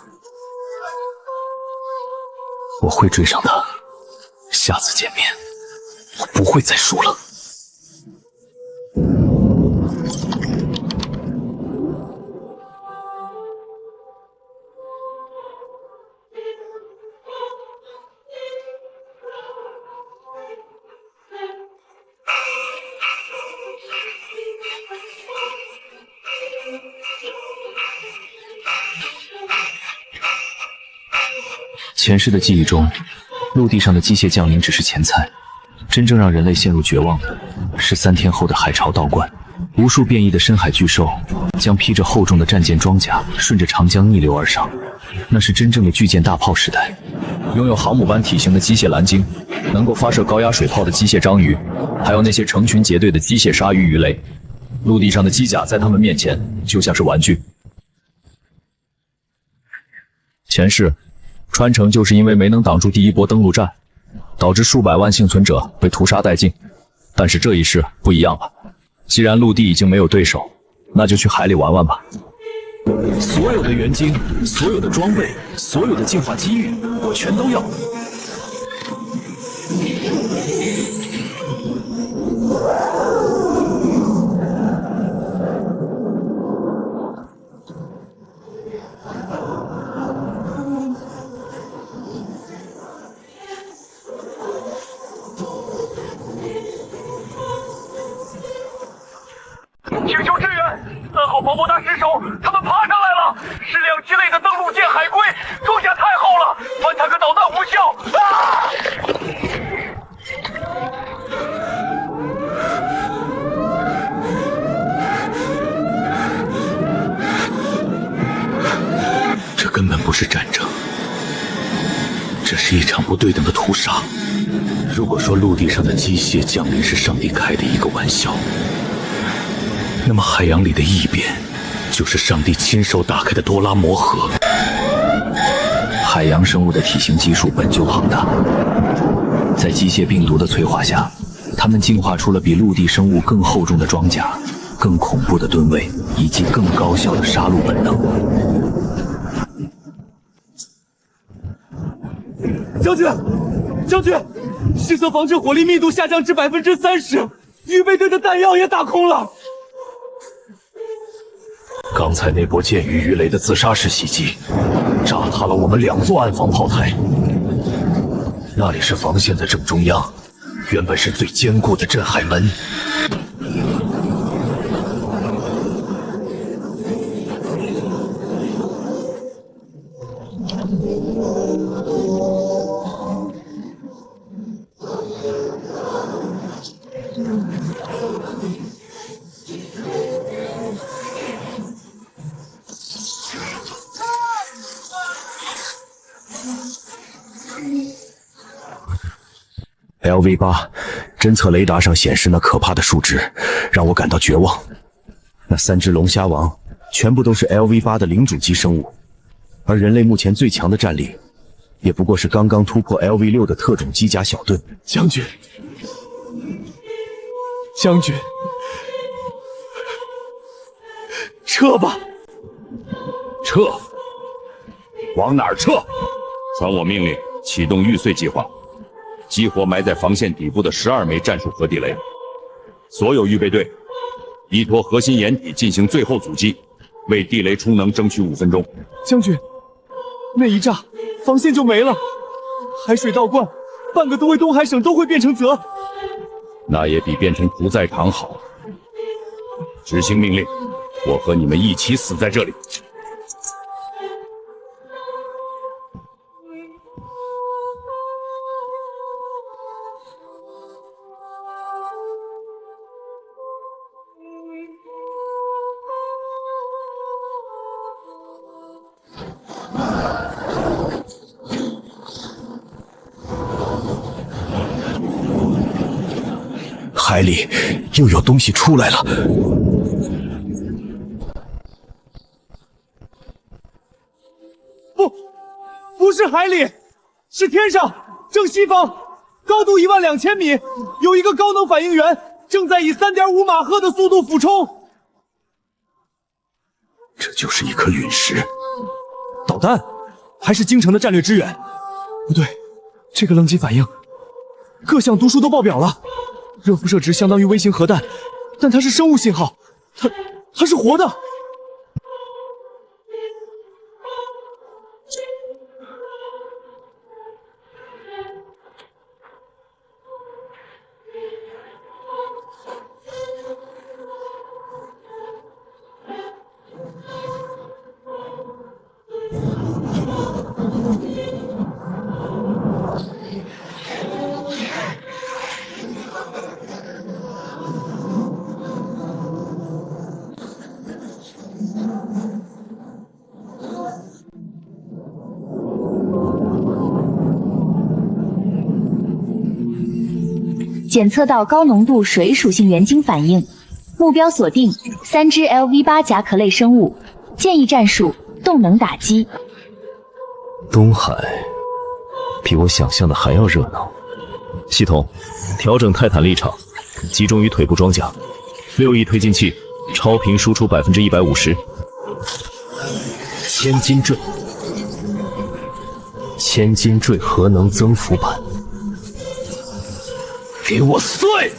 我会追上他，下次见面，我不会再输了。前世的记忆中，陆地上的机械降临只是前菜，真正让人类陷入绝望的是3天后的海潮倒灌。无数变异的深海巨兽将披着厚重的战舰装甲顺着长江逆流而上，那是真正的巨舰大炮时代。拥有航母般体型的机械蓝鲸，能够发射高压水炮的机械章鱼，还有那些成群结队的机械鲨鱼鱼雷，陆地上的机甲在他们面前就像是玩具。前世川城就是因为没能挡住第一波登陆战，导致数百万幸存者被屠杀殆尽。但是这一世不一样了，既然陆地已经没有对手，那就去海里玩玩吧。所有的元晶，所有的装备，所有的进化机遇，我全都要。请求支援！3号防波塔失守，他们爬上来了！矢量机类的登陆舰海龟装甲太厚了，反坦克导弹无效！啊！这根本不是战争，这是一场不对等的屠杀。如果说陆地上的机械降临是上帝开的一个玩笑，那么海洋里的异变，就是上帝亲手打开的多拉摩河。海洋生物的体型基数本就庞大，在机械病毒的催化下，它们进化出了比陆地生物更厚重的装甲、更恐怖的吨位以及更高效的杀戮本能。将军，将军，试测防震火力密度下降至30%，预备队的弹药也打空了。刚才那波剑鱼鱼雷的自杀式袭击，炸塌了我们2座岸防炮台。那里是防线的正中央，原本是最坚固的镇海门。LV8，侦测雷达上显示那可怕的数值，让我感到绝望。那3只龙虾王全部都是 LV8的领主级生物，而人类目前最强的战力，也不过是刚刚突破 LV6的特种机甲小盾。将军，将军，撤吧！撤！往哪儿撤？传我命令，启动玉碎计划，激活埋在防线底部的12枚战术核地雷。所有预备队，依托核心掩体进行最后阻击，为地雷充能争取5分钟。将军，那一炸，防线就没了，海水倒灌，半个东海省都会变成泽。那也比变成屠宰场好。执行命令，我和你们一起死在这里。海里又有东西出来了。不是海里，是天上，正西方，高度12000米，有一个高能反应员正在以3.5马赫的速度俯冲。这就是一颗陨石。导弹，还是京城的战略支援？不对，这个冷级反应，各项读数都爆表了。热辐射值相当于微型核弹，但它是生物信号，它是活的。检测到高浓度水属性原晶反应，目标锁定3只 LV8甲壳类生物，建议战术动能打击。东海比我想象的还要热闹。系统调整泰坦立场，集中于腿部装甲，6亿推进器超频输出150%。千斤坠，千斤坠核能增幅版。给我碎！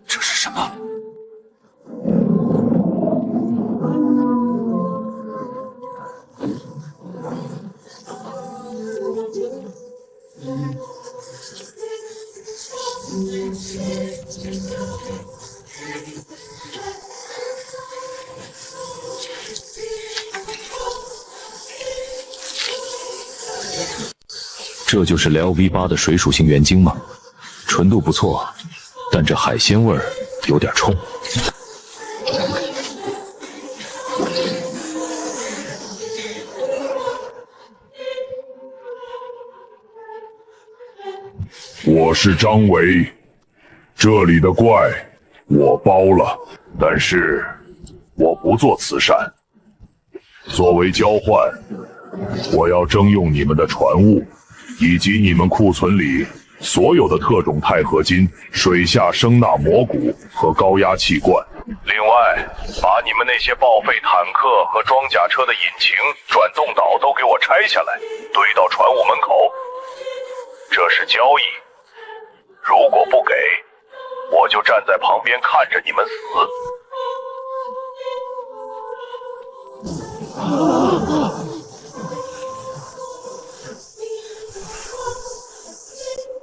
这是什么？这就是 LV8的水属性原晶吗？纯度不错，但这海鲜味儿有点冲。我是张维，这里的怪我包了，但是我不做慈善。作为交换，我要征用你们的船物，以及你们库存里所有的特种钛合金、水下声纳模骨和高压气罐。另外，把你们那些报废坦克和装甲车的引擎、转动岛都给我拆下来，堆到船坞门口。这是交易，如果不给，我就站在旁边看着你们死。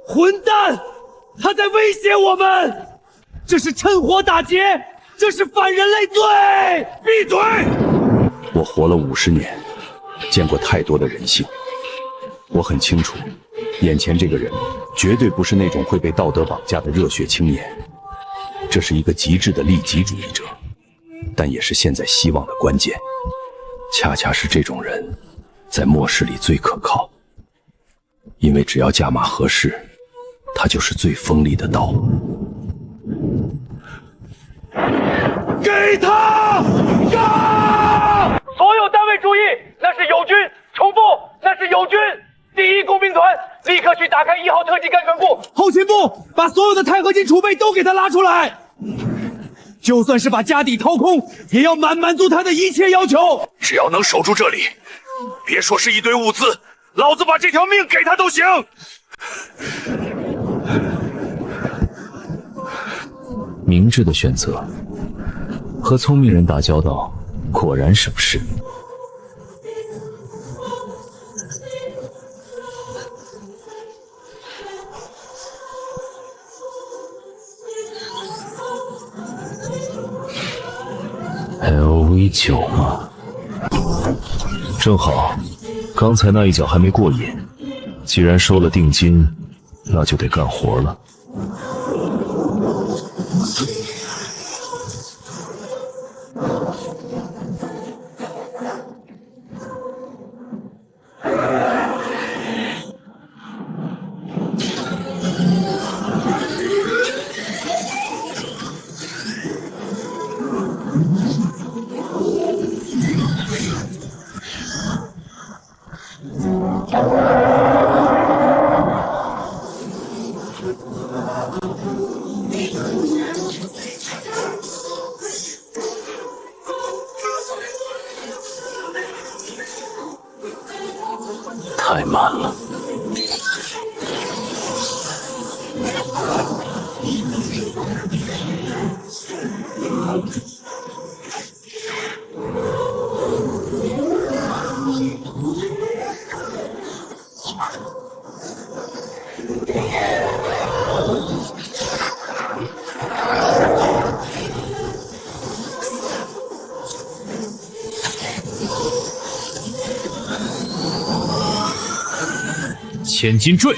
混蛋！他在威胁我们！这是趁火打劫！这是反人类罪！闭嘴！我活了50年，见过太多的人性。我很清楚，眼前这个人绝对不是那种会被道德绑架的热血青年，这是一个极致的利己主义者，但也是现在希望的关键。恰恰是这种人，在末世里最可靠，因为只要价码合适，他就是最锋利的刀。给他！杀！所有单位注意，那是友军！重复，那是友军！第1工兵团，立刻去打开1号特技干船部。后勤部，把所有的钛合金储备都给他拉出来。就算是把家底掏空，也要满足他的一切要求。只要能守住这里，别说是一堆物资，老子把这条命给他都行。明智的选择，和聪明人打交道，果然省事。LV9吗？正好，刚才那一脚还没过瘾。既然收了定金，那就得干活了。太慢了。千斤坠，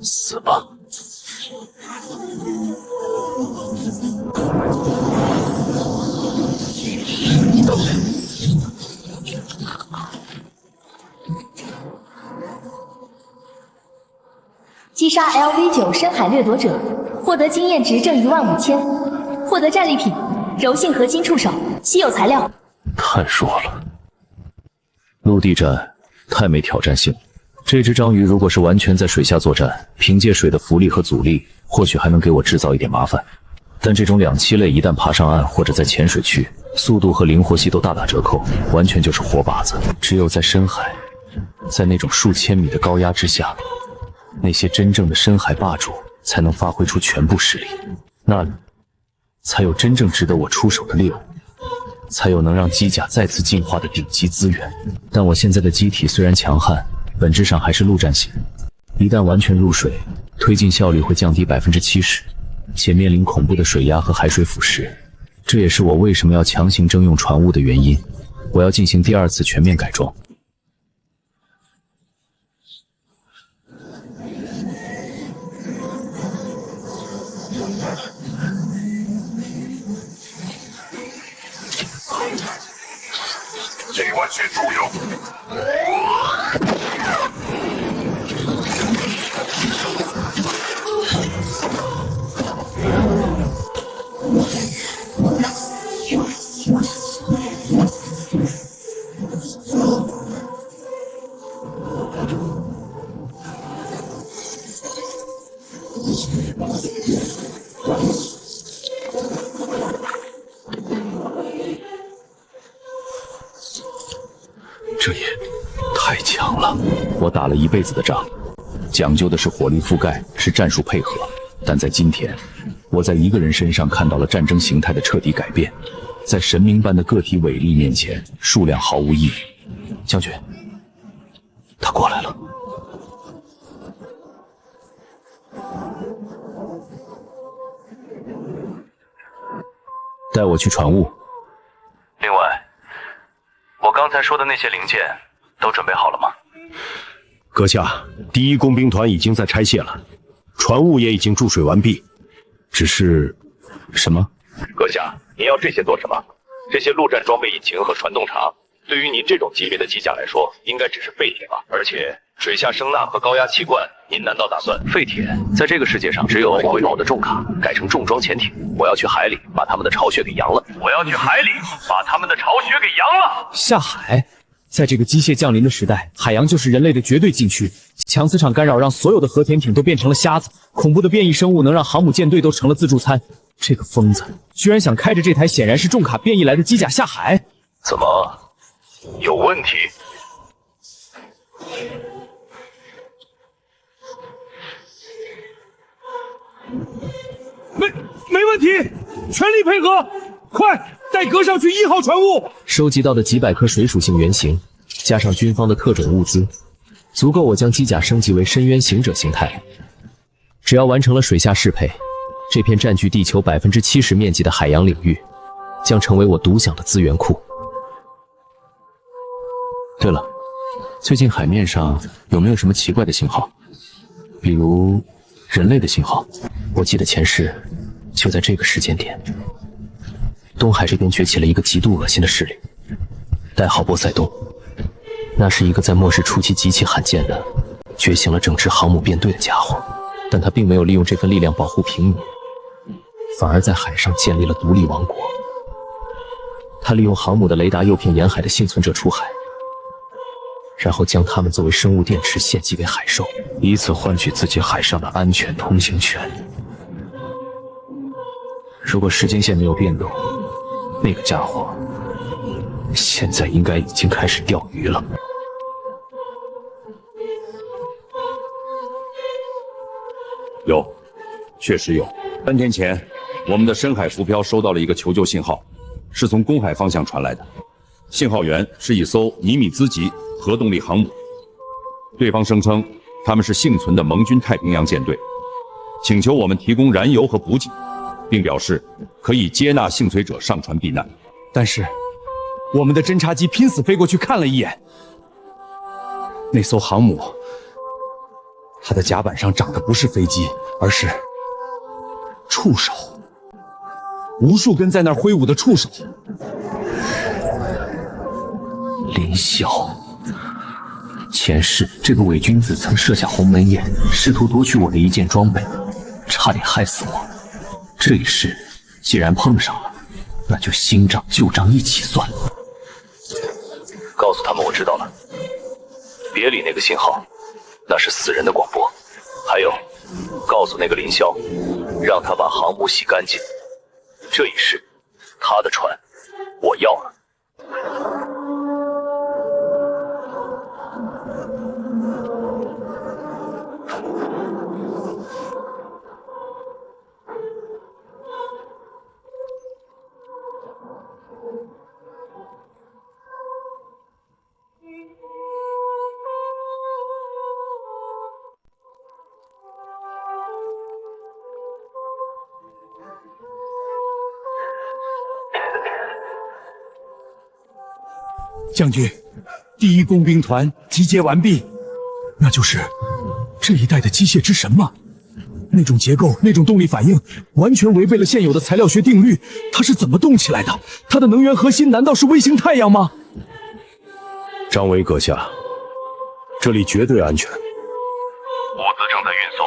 死吧！击杀 LV9 深海掠夺者，获得经验值正15000，获得战利品柔性合金触手，稀有材料。太弱了，陆地战太没挑战性。这只章鱼如果是完全在水下作战，凭借水的浮力和阻力，或许还能给我制造一点麻烦。但这种两栖类一旦爬上岸或者在浅水区，速度和灵活性都大打折扣，完全就是活靶子。只有在深海，在那种数千米的高压之下，那些真正的深海霸主才能发挥出全部实力，那里才有真正值得我出手的猎物，才有能让机甲再次进化的顶级资源。但我现在的机体虽然强悍，本质上还是陆战型，一旦完全入水，推进效率会降低70%，且面临恐怖的水压和海水腐蚀。这也是我为什么要强行征用船坞的原因。我要进行第2次全面改装。这碗血猪油。这也太强了！我打了一辈子的仗，讲究的是火力覆盖，是战术配合。但在今天，我在一个人身上看到了战争形态的彻底改变。在神明般的个体伟力面前，数量毫无意义。将军，他过来了。带我去船坞。另外，我刚才说的那些零件都准备好了吗？阁下，第一工兵团已经在拆卸了，船坞也已经注水完毕，只是什么？阁下，您要这些做什么？这些陆战装备引擎和传动场，对于您这种级别的机甲来说，应该只是废铁吧？而且水下声呐和高压气罐，您难道打算废铁？在这个世界上，只有我会把我的重卡改成重装潜艇。我要去海里把他们的巢穴给扬了。下海，在这个机械降临的时代，海洋就是人类的绝对禁区。强磁场干扰让所有的核潜艇都变成了瞎子，恐怖的变异生物能让航母舰队都成了自助餐。这个疯子居然想开着这台显然是重卡变异来的机甲下海，怎么有问题？没问题，全力配合，快带阁上去1号船坞。收集到的几百颗水属性原型，加上军方的特种物资，足够我将机甲升级为深渊行者形态。只要完成了水下适配，这片占据地球70%面积的海洋领域，将成为我独享的资源库。对了，最近海面上有没有什么奇怪的信号？比如人类的信号？我记得前世就在这个时间点，东海这边崛起了一个极度恶心的势力，代号波塞冬。那是一个在末世初期极其罕见的觉醒了整支航母编队的家伙，但他并没有利用这份力量保护平民，反而在海上建立了独立王国。他利用航母的雷达诱骗沿海的幸存者出海，然后将他们作为生物电池献祭给海兽，以此换取自己海上的安全通行权。如果时间线没有变动，那个家伙现在应该已经开始钓鱼了。有，确实有。3天前，我们的深海浮漂收到了一个求救信号，是从公海方向传来的。信号源是一艘尼米兹级核动力航母，对方声称他们是幸存的盟军太平洋舰队，请求我们提供燃油和补给，并表示可以接纳幸存者上船避难。但是我们的侦察机拼死飞过去看了一眼，那艘航母，它的甲板上长的不是飞机，而是触手，无数根在那儿挥舞的触手。林霄，前世这个伪君子曾设下鸿门宴，试图夺取我的一件装备，差点害死我。这一世既然碰上了，那就新账旧账一起算。告诉他们我知道了，别理那个信号，那是死人的广播。还有，告诉那个林霄，让他把航母洗干净。这一世，他的船我要了。将军，第一工兵团集结完毕，那就是这一代的机械之神吗？那种结构，那种动力反应，完全违背了现有的材料学定律。它是怎么动起来的？它的能源核心难道是卫星太阳吗？张维阁下，这里绝对安全。物资正在运送，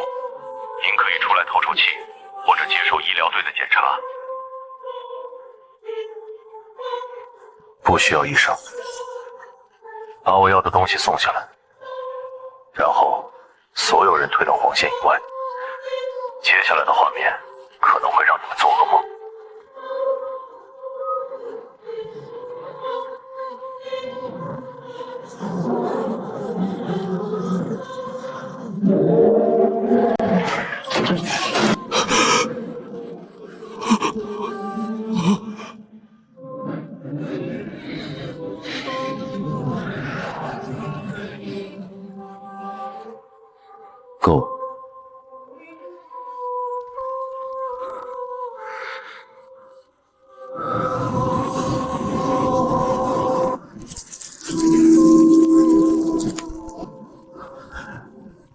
您可以出来透透气，或者接受医疗队的检查。不需要医生，把我要的东西送下来，然后所有人退到黄线以外。接下来的画面可能会让你们做噩梦。够。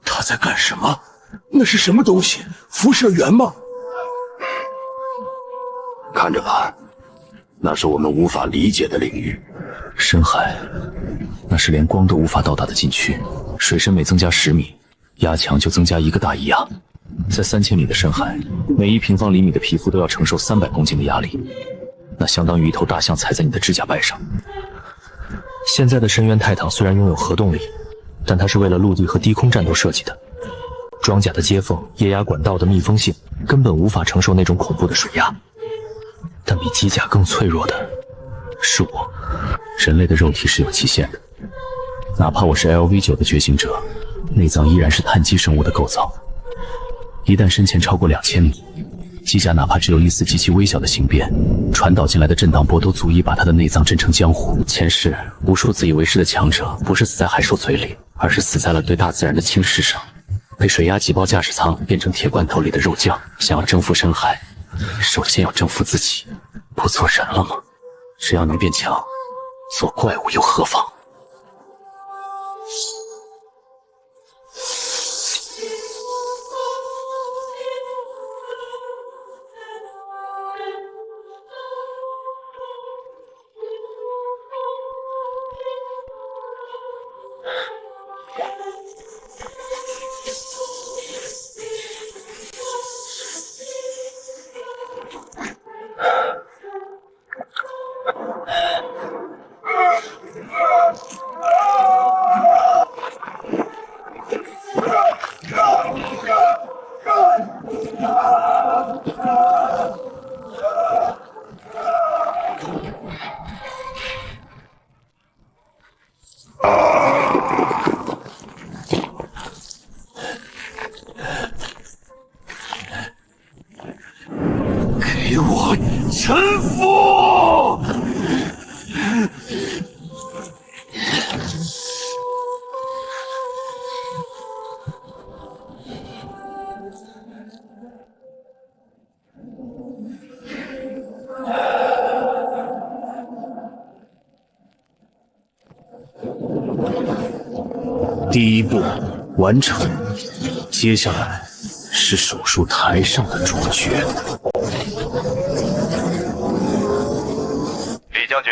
他在干什么？那是什么东西？辐射源吗？看着吧，那是我们无法理解的领域。深海，那是连光都无法到达的禁区。水深每增加10米，压强就增加1个大液压。在3000米的深海，每1平方厘米的皮肤都要承受300公斤的压力，那相当于一头大象踩在你的指甲盖上。现在的深渊泰坦虽然拥有核动力，但它是为了陆地和低空战斗设计的。装甲的接缝、液压管道的密封性根本无法承受那种恐怖的水压。但比机甲更脆弱的是我。人类的肉体是有极限的，哪怕我是 LV9 的觉醒者，内脏依然是碳基生物的构造。一旦深潜超过2000米，机甲哪怕只有一丝极其微小的形变，传导进来的震荡波都足以把它的内脏震成浆糊。前世无数自以为是的强者，不是死在海兽嘴里，而是死在了对大自然的轻视上，被水压挤爆驾驶舱，变成铁罐头里的肉酱。想要征服深海，首先要征服自己。不做人了吗？只要能变强，做怪物又何妨？给我臣服！第一步完成，接下来是手术台上的主角。李将军，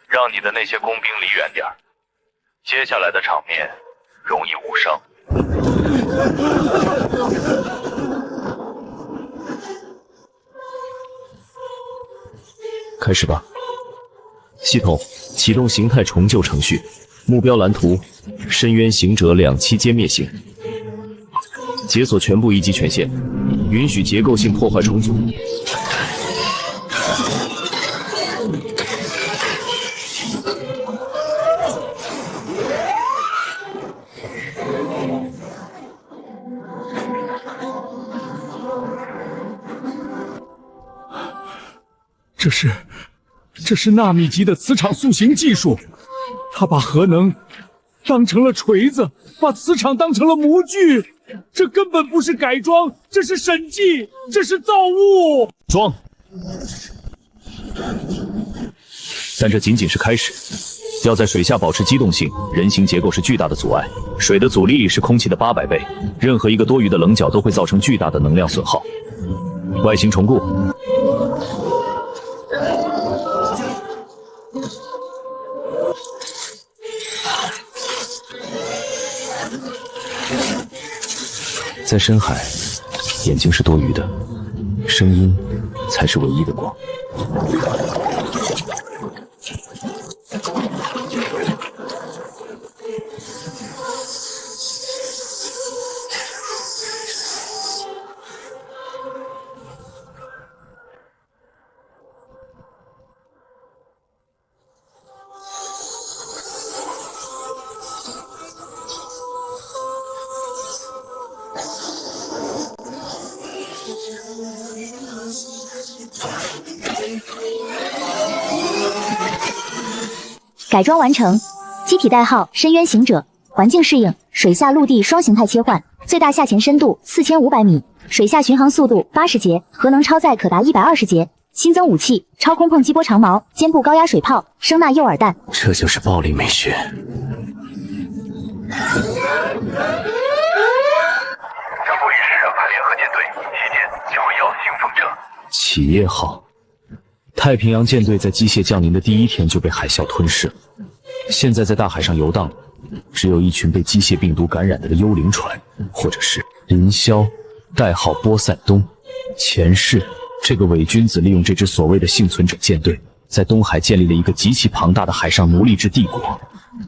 让你的那些工兵离远点，接下来的场面容易误伤。开始吧。系统启动形态重旧程序，目标蓝图：深渊行者2期歼灭型。解锁全部1级权限，允许结构性破坏重组。这是纳米级的磁场塑形技术，他把核能当成了锤子，把磁场当成了模具，这根本不是改装，这是审计，这是造物。装，但这仅仅是开始。要在水下保持机动性，人形结构是巨大的阻碍，水的阻力是空气的800倍，任何一个多余的棱角都会造成巨大的能量损耗。外形重构。在深海，眼睛是多余的，声音才是唯一的光。改装完成，机体代号深渊行者，环境适应，水下陆地双形态切换，最大下潜深度4500米，水下巡航速度80节，核能超载可达120节。新增武器：超空碰击波长矛、肩部高压水炮、声纳诱饵弹。这就是暴力美学。将会与市上派联合舰队，期间将会邀兴奋者。企业号，太平洋舰队在机械降临的第一天就被海啸吞噬了，现在在大海上游荡，只有一群被机械病毒感染的幽灵船，或者是林霄，代号波塞冬。前世，这个伪君子利用这支所谓的幸存者舰队，在东海建立了一个极其庞大的海上奴隶制帝国。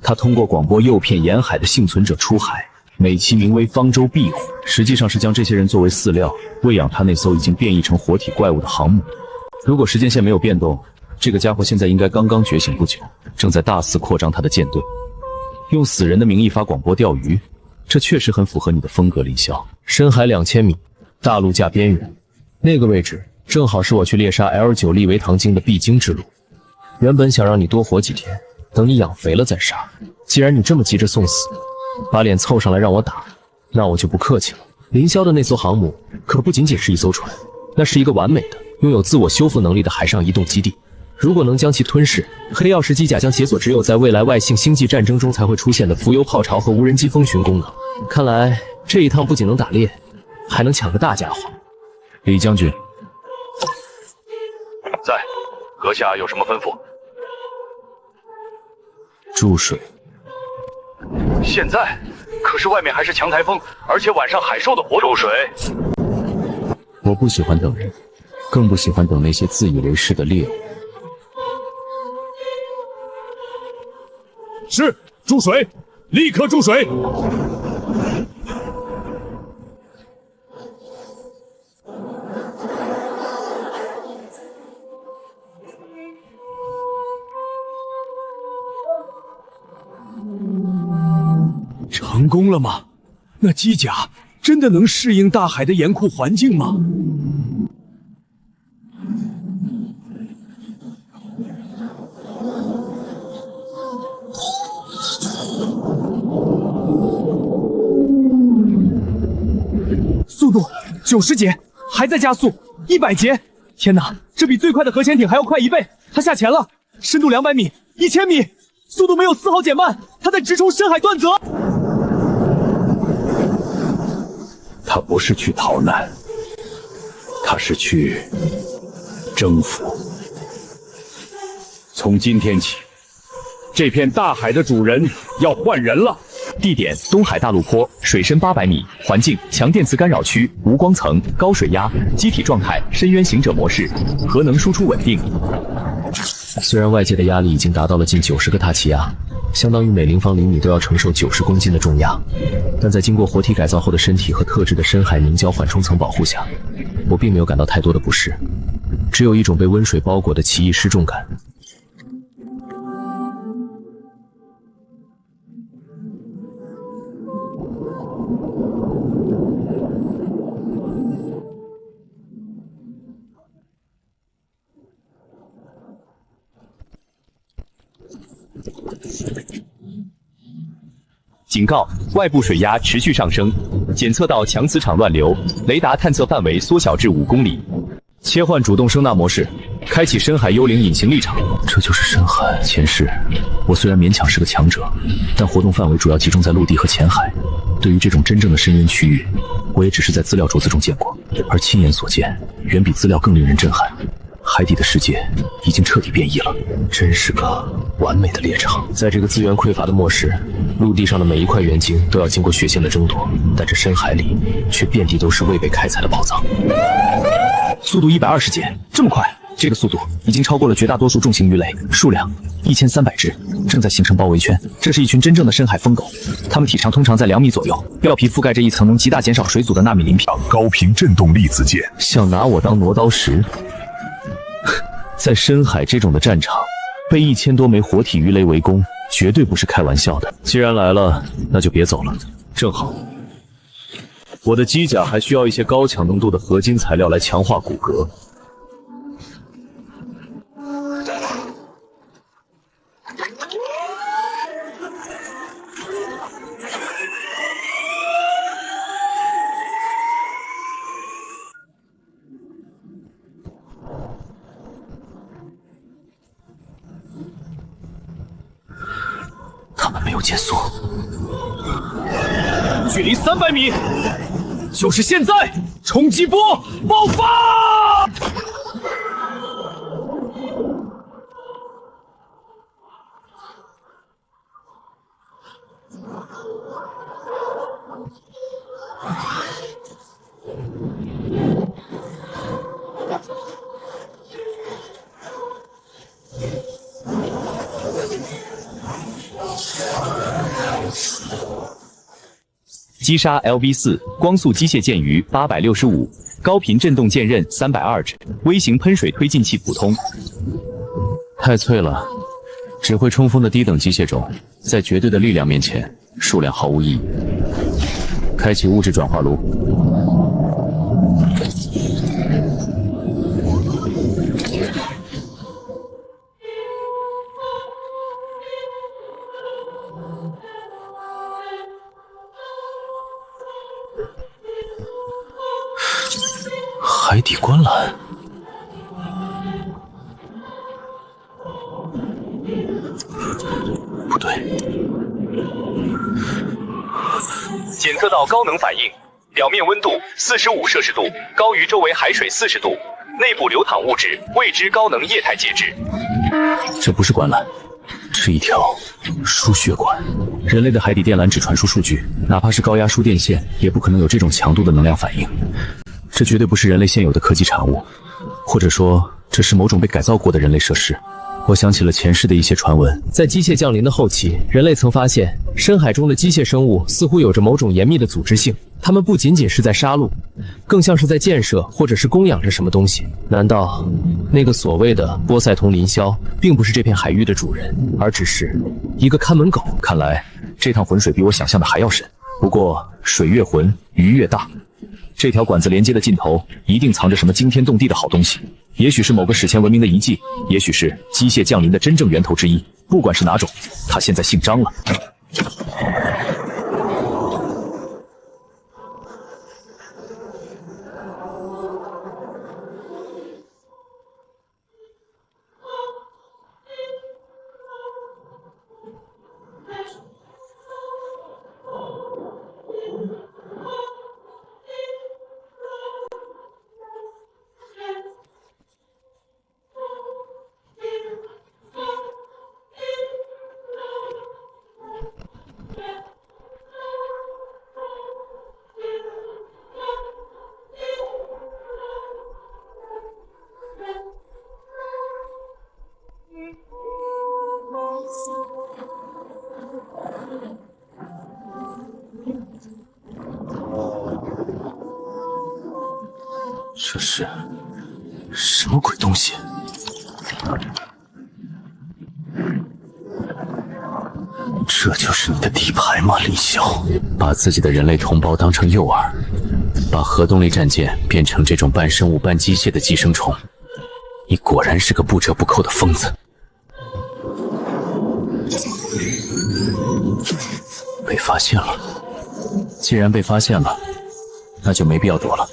他通过广播诱骗沿海的幸存者出海，美其名为方舟庇护，实际上是将这些人作为饲料，喂养他那艘已经变异成活体怪物的航母。如果时间线没有变动，这个家伙现在应该刚刚觉醒不久，正在大肆扩张他的舰队，用死人的名义发广播钓鱼，这确实很符合你的风格，林霄。深海2000米，大陆架边缘，那个位置正好是我去猎杀 L9 利维唐鲸的必经之路。原本想让你多活几天，等你养肥了再杀。既然你这么急着送死，把脸凑上来让我打，那我就不客气了。林霄的那艘航母可不仅仅是一艘船，那是一个完美的拥有自我修复能力的海上移动基地。如果能将其吞噬，黑曜石机甲将解锁只有在未来外星星际战争中才会出现的浮游炮巢和无人机蜂群功能。看来这一趟不仅能打猎，还能抢个大家伙。李将军，在，阁下有什么吩咐？注水。现在？可是外面还是强台风，而且晚上海兽的活动。注水。我不喜欢等人，更不喜欢等那些自以为是的猎物。是，注水，立刻注水。成功了吗？那机甲真的能适应大海的严酷环境吗？速度90节，还在加速，100节！天哪，这比最快的核潜艇还要快1倍！它下潜了，深度200米、1000米，速度没有丝毫减慢，它在直冲深海断泽。他不是去逃难，他是去征服。从今天起，这片大海的主人要换人了。地点：东海大陆坡，水深800米，环境：强电磁干扰区，无光层，高水压，机体状态：深渊行者模式，核能输出稳定。虽然外界的压力已经达到了近90个大气压，相当于每立方厘米都要承受90公斤的重压，但在经过活体改造后的身体和特制的深海凝胶缓冲层保护下，我并没有感到太多的不适，只有一种被温水包裹的奇异失重感。警告：外部水压持续上升，检测到强磁场乱流，雷达探测范围缩小至5公里。切换主动声纳模式，开启深海幽灵隐形立场。这就是深海。前世，我虽然勉强是个强者，但活动范围主要集中在陆地和浅海。对于这种真正的深渊区域，我也只是在资料逐字中见过，而亲眼所见，远比资料更令人震撼。海底的世界已经彻底变异了，真是个完美的猎场。在这个资源匮乏的末世，陆地上的每一块原晶都要经过血腥的争夺，但这深海里却遍地都是未被开采的宝藏。速度120节，这么快！这个速度已经超过了绝大多数重型鱼雷，数量1300只，正在形成包围圈。这是一群真正的深海疯狗，它们体长通常在2米左右，表皮覆盖着一层能极大减少水阻的纳米鳞片。高频振动粒子剑，想拿我当磨刀石？在深海这种的战场，被1000多枚活体鱼雷围攻，绝对不是开玩笑的。既然来了，那就别走了。正好，我的机甲还需要一些高强浓度的合金材料来强化骨骼。他们没有减速，距离300米，就是现在！冲击波爆发！击杀 LV4 光速机械剑鱼865，高频振动剑刃320指，微型喷水推进器普通。太脆了，只会冲锋的低等机械种，在绝对的力量面前，数量毫无意义。开启物质转化炉。海底观澜，不对，检测到高能反应，表面温度45摄氏度，高于周围海水40度，内部流淌物质未知高能液态介质。这不是观澜，是一条输血管。人类的海底电缆只传输数据，哪怕是高压输电线，也不可能有这种强度的能量反应。这绝对不是人类现有的科技产物，或者说，这是某种被改造过的人类设施。我想起了前世的一些传闻，在机械降临的后期，人类曾发现深海中的机械生物似乎有着某种严密的组织性，它们不仅仅是在杀戮，更像是在建设或者是供养着什么东西。难道那个所谓的波塞冬林霄并不是这片海域的主人，而只是一个看门狗？看来这趟浑水比我想象的还要深。不过水越浑，鱼越大。这条管子连接的尽头一定藏着什么惊天动地的好东西，也许是某个史前文明的遗迹，也许是机械降临的真正源头之一。不管是哪种，他现在姓张了。这是什么鬼东西？这就是你的底牌吗，林霄？把自己的人类同胞当成诱饵，把核动力战舰变成这种半生物半机械的寄生虫，你果然是个不折不扣的疯子。被发现了，既然被发现了，那就没必要躲了。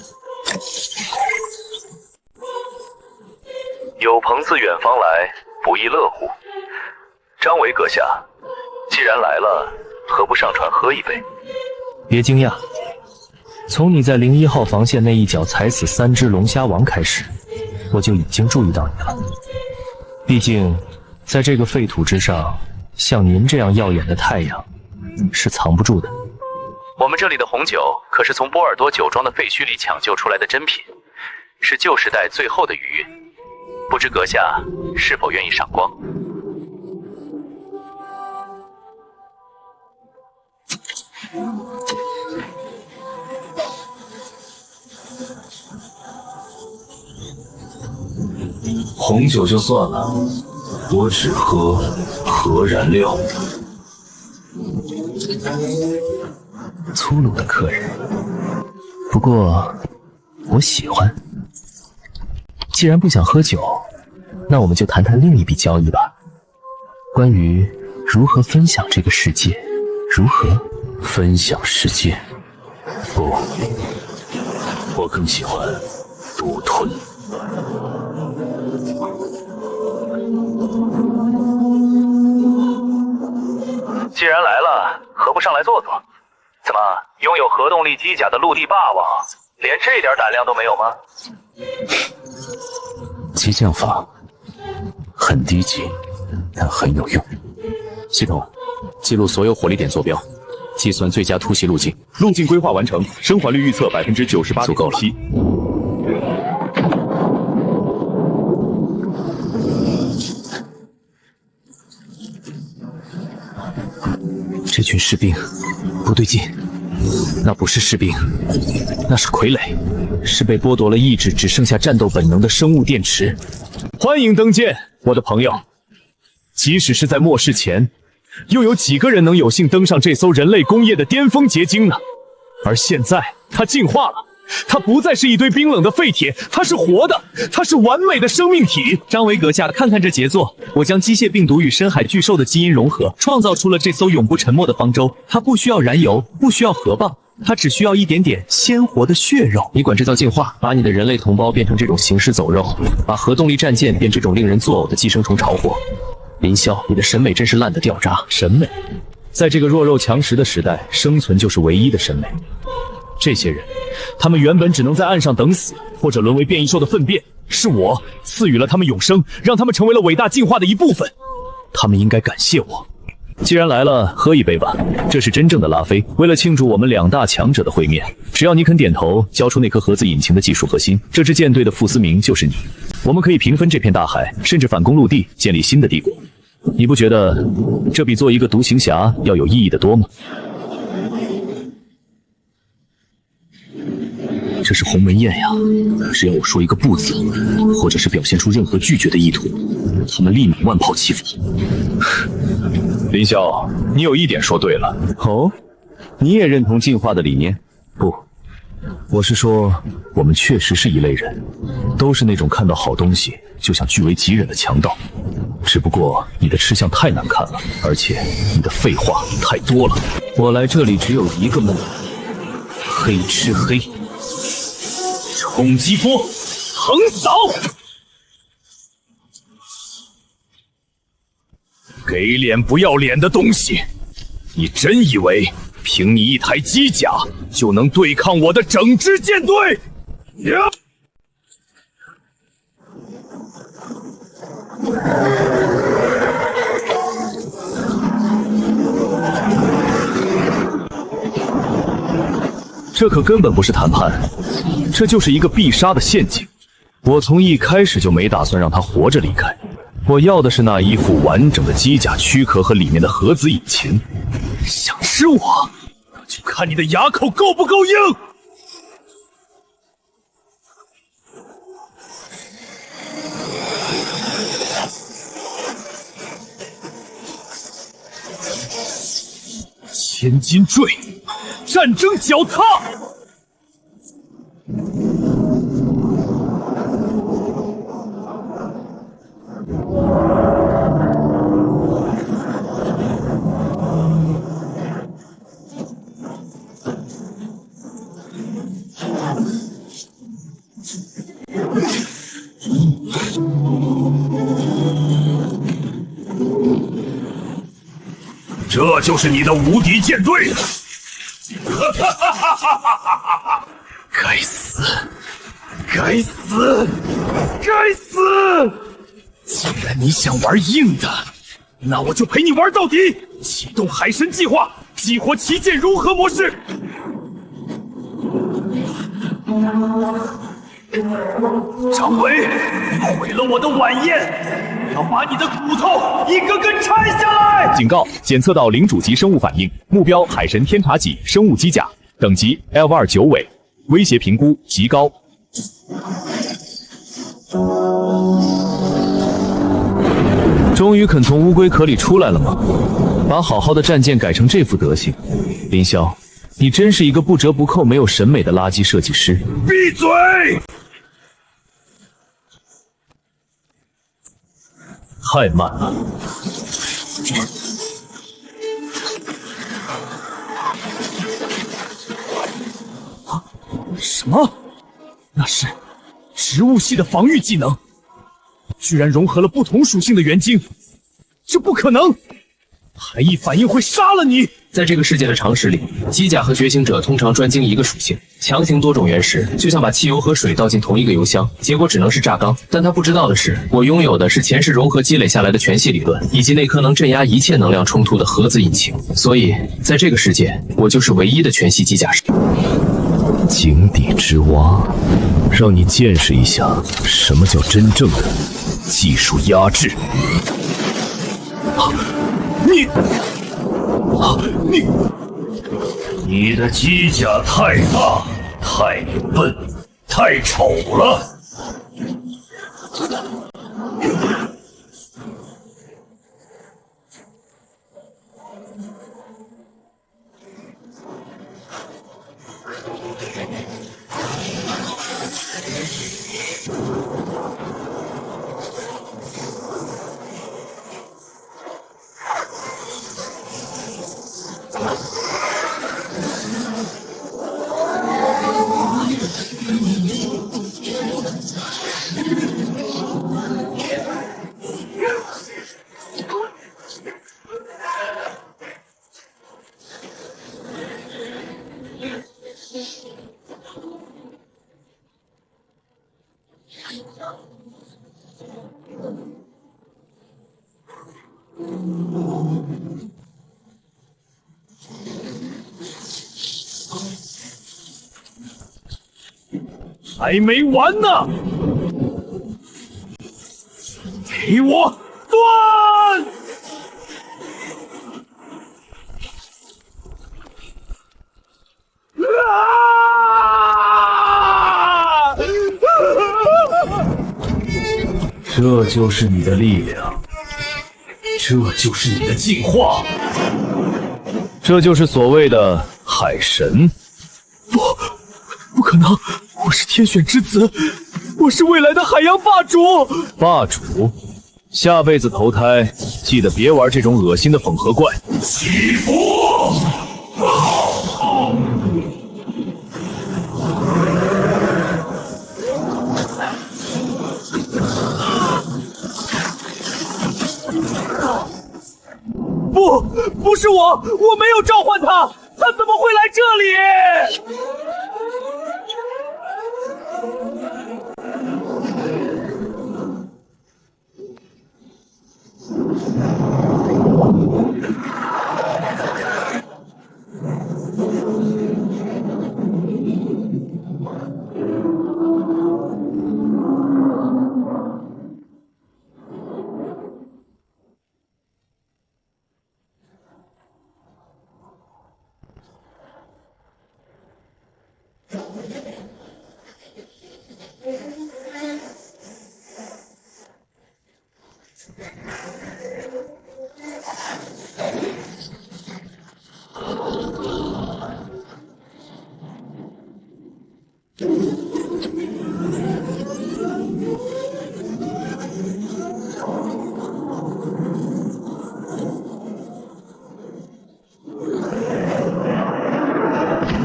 有朋自远方来，不亦乐乎？张维阁下，既然来了，何不上船喝一杯？别惊讶，从你在01号防线那一脚踩死3只龙虾王开始，我就已经注意到你了。毕竟，在这个废土之上，像您这样耀眼的太阳，是藏不住的。我们这里的红酒可是从波尔多酒庄的废墟里抢救出来的珍品，是旧时代最后的余韵。不知阁下是否愿意赏光？红酒就算了，我只喝核燃料。粗鲁的客人，不过我喜欢。既然不想喝酒，那我们就谈谈另一笔交易吧。关于如何分享这个世界，如何分享世界？不，我更喜欢独吞。既然来了，何不上来坐坐？怎么，拥有核动力机甲的陆地霸王，连这点胆量都没有吗？激将法很低级，但很有用。系统，记录所有火力点坐标，计算最佳突袭路径。路径规划完成，生还率预测98%，足够了。这群士兵不对劲，那不是士兵，那是傀儡，是被剥夺了意志，只剩下战斗本能的生物电池。欢迎登舰，我的朋友。即使是在末世前，又有几个人能有幸登上这艘人类工业的巅峰结晶呢？而现在，它进化了，它不再是一堆冰冷的废铁，它是活的，它是完美的生命体。张维阁下，看看这杰作！我将机械病毒与深海巨兽的基因融合，创造出了这艘永不沉没的方舟。它不需要燃油，不需要核棒，它只需要一点点鲜活的血肉。你管这叫进化？把你的人类同胞变成这种行尸走肉，把核动力战舰变这种令人作呕的寄生虫炒火。林霄，你的审美真是烂得掉渣。审美，在这个弱肉强食的时代，生存就是唯一的审美。这些人，他们原本只能在岸上等死，或者沦为变异兽的粪便。是我赐予了他们永生，让他们成为了伟大进化的一部分。他们应该感谢我。既然来了，喝一杯吧。这是真正的拉菲。为了庆祝我们两大强者的会面，只要你肯点头，交出那颗核子引擎的技术核心，这支舰队的副司明就是你。我们可以平分这片大海，甚至反攻陆地，建立新的帝国。你不觉得这比做一个独行侠要有意义的多吗？这是鸿门宴呀！只要我说一个不字，或者是表现出任何拒绝的意图，他们立马万炮齐发。林霄，你有一点说对了。哦，你也认同进化的理念？不，我是说，我们确实是一类人，都是那种看到好东西就想据为己任的强盗。只不过你的吃相太难看了，而且你的废话太多了。我来这里只有一个目的：黑吃黑。冲击波，横扫！给脸不要脸的东西！你真以为凭你一台机甲就能对抗我的整支舰队？呀！这可根本不是谈判，这就是一个必杀的陷阱。我从一开始就没打算让他活着离开，我要的是那一副完整的机甲躯壳和里面的核子引擎。想吃我，那就看你的牙口够不够硬！千斤坠，战争脚踏。这就是你的无敌舰队了！该死！该死！该死！既然你想玩硬的，那我就陪你玩到底！启动海神计划，激活旗舰融合模式。张伟，毁了我的晚宴，要把你的骨头一个个拆下来！警告：检测到领主级生物反应，目标海神天茶级生物机甲，等级 L29尾，威胁评估极高。终于肯从乌龟壳里出来了吗？把好好的战舰改成这副德行，林霄，你真是一个不折不扣、没有审美的垃圾设计师。闭嘴！太慢了。什么？那是植物系的防御技能，居然融合了不同属性的元晶，这不可能！海翼反应会杀了你。在这个世界的常识里，机甲和觉醒者通常专精一个属性，强行多种原石，就像把汽油和水倒进同一个油箱，结果只能是榨缸。但他不知道的是，我拥有的是前世融合积累下来的全系理论，以及那颗能镇压一切能量冲突的核子引擎。所以，在这个世界，我就是唯一的全系机甲师。井底之蛙，让你见识一下什么叫真正的技术压制。你的机甲太大、太笨、太丑了。还没完呢！给我断！这就是你的力量，这就是你的进化，这就是所谓的海神。不可能！我是天选之子，我是未来的海洋霸主！霸主，下辈子投胎记得别玩这种恶心的缝合怪。起伏！不是我没有召唤他，他怎么会来这里？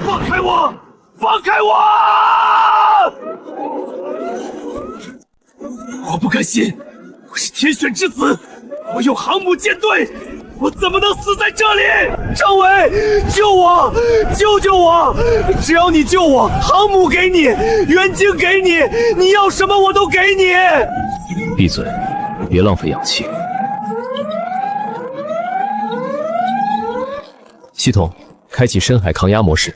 放开我！放开我！我不甘心，我是天选之子，我有航母舰队，我怎么能死在这里？张伟，救我！救救我！只要你救我，航母给你，元晶给你，你要什么我都给你。闭嘴，别浪费氧气。系统开启深海抗压模式，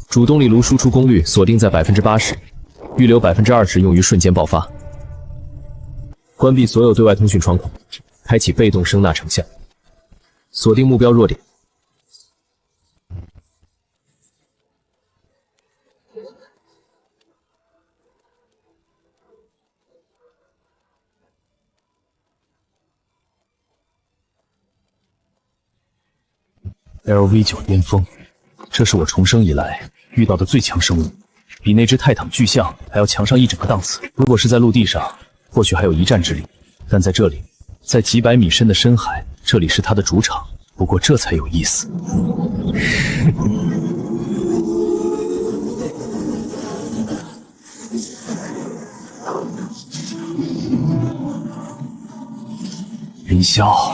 主动力炉输出功率锁定在80%，预留20%用于瞬间爆发。关闭所有对外通讯窗口，开启被动声纳成像，锁定目标弱点。LV9巅峰，这是我重生以来遇到的最强生物，比那只泰坦巨象还要强上一整个档次。如果是在陆地上，或许还有一战之力，但在这里，在几百米深的深海，这里是它的主场。不过这才有意思。林霄，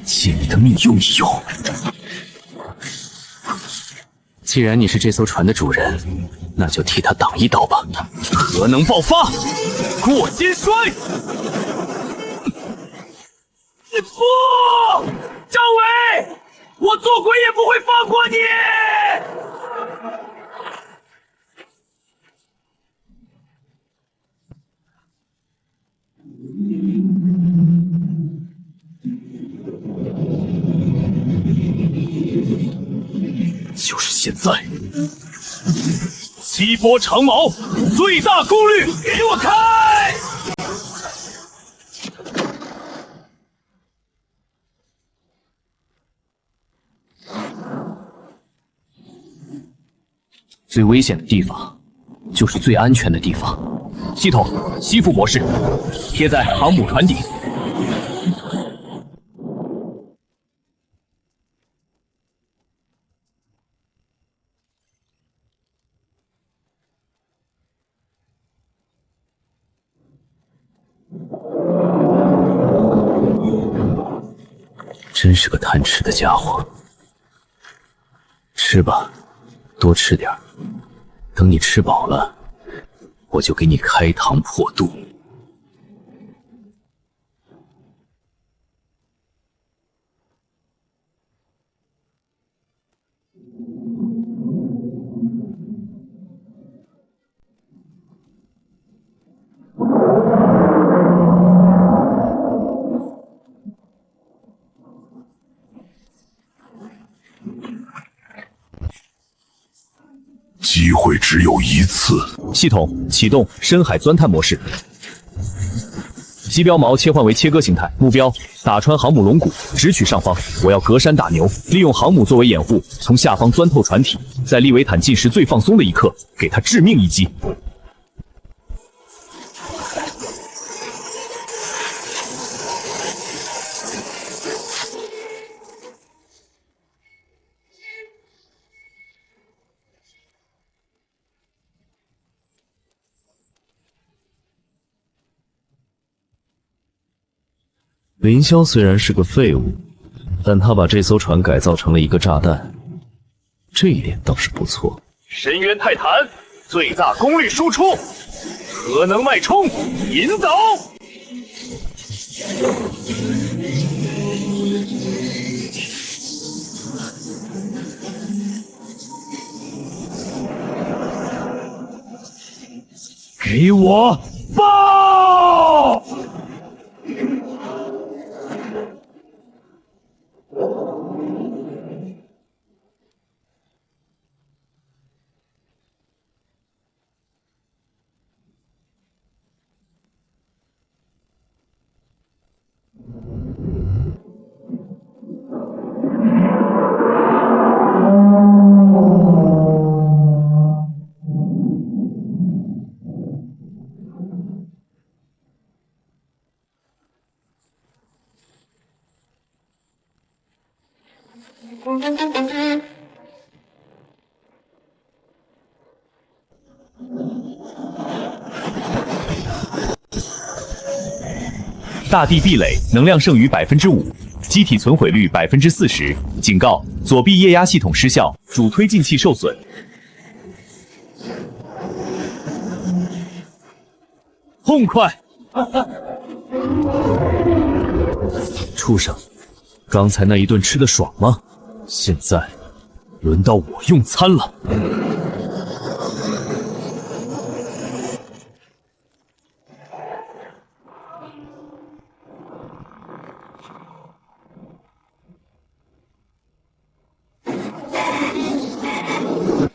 借你的命用一用。既然你是这艘船的主人，那就替他挡一刀吧。核能爆发，过肩摔。不，张伟，我做鬼也不会放过你！就是现在！7波长矛，最大功率，给我开！最危险的地方，就是最安全的地方。系统吸附模式，贴在航母船顶。真是个贪吃的家伙。吃吧，多吃点儿。等你吃饱了，我就给你开膛破肚。机会只有一次。系统启动深海钻探模式。机标锚切换为切割形态，目标打穿航母龙骨，直取上方。我要隔山打牛，利用航母作为掩护，从下方钻透船体，在利维坦进食最放松的一刻，给他致命一击。林霄虽然是个废物，但他把这艘船改造成了一个炸弹，这一点倒是不错。深渊泰坦，最大功率输出，核能脉冲，引走。给我爆！大地壁垒能量剩余5%，机体存毁率40%。警告：左臂液压系统失效，主推进器受损。痛快！畜生，刚才那一顿吃的爽吗？现在轮到我用餐了。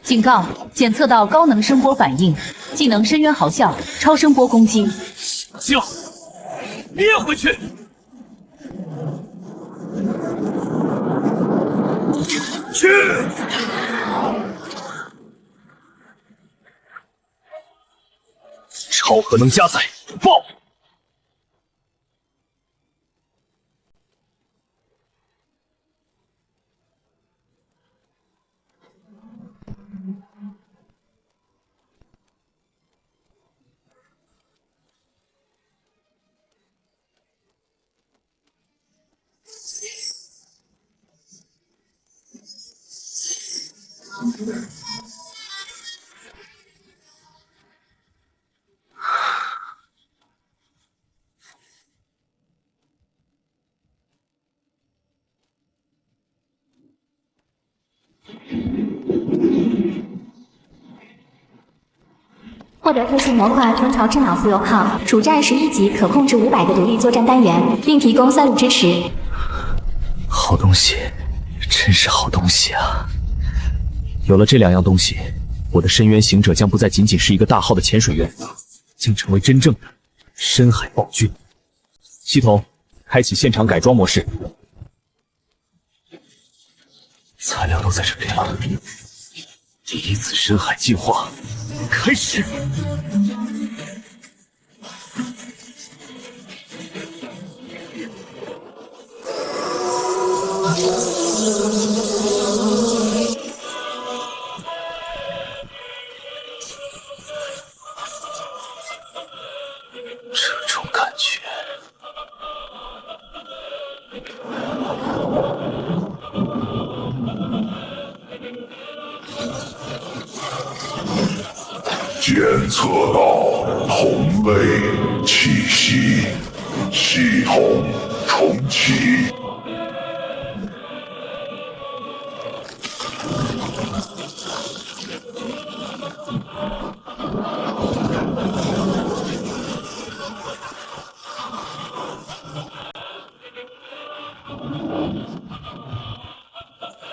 警告：检测到高能声波反应，技能深渊咆哮，超声波攻击。叫，憋回去！去！超核能加载，爆！获得特殊模块蜂巢智脑浮游号，主战11级可控制500个独立作战单元，并提供3路支持。好东西，真是好东西啊！有了这2样东西，我的深渊行者将不再仅仅是一个大号的潜水员，将成为真正的深海暴君。系统开启现场改装模式，材料都在这里了。第一次深海计划开始。这种感觉，检测到同类气息，系统重启。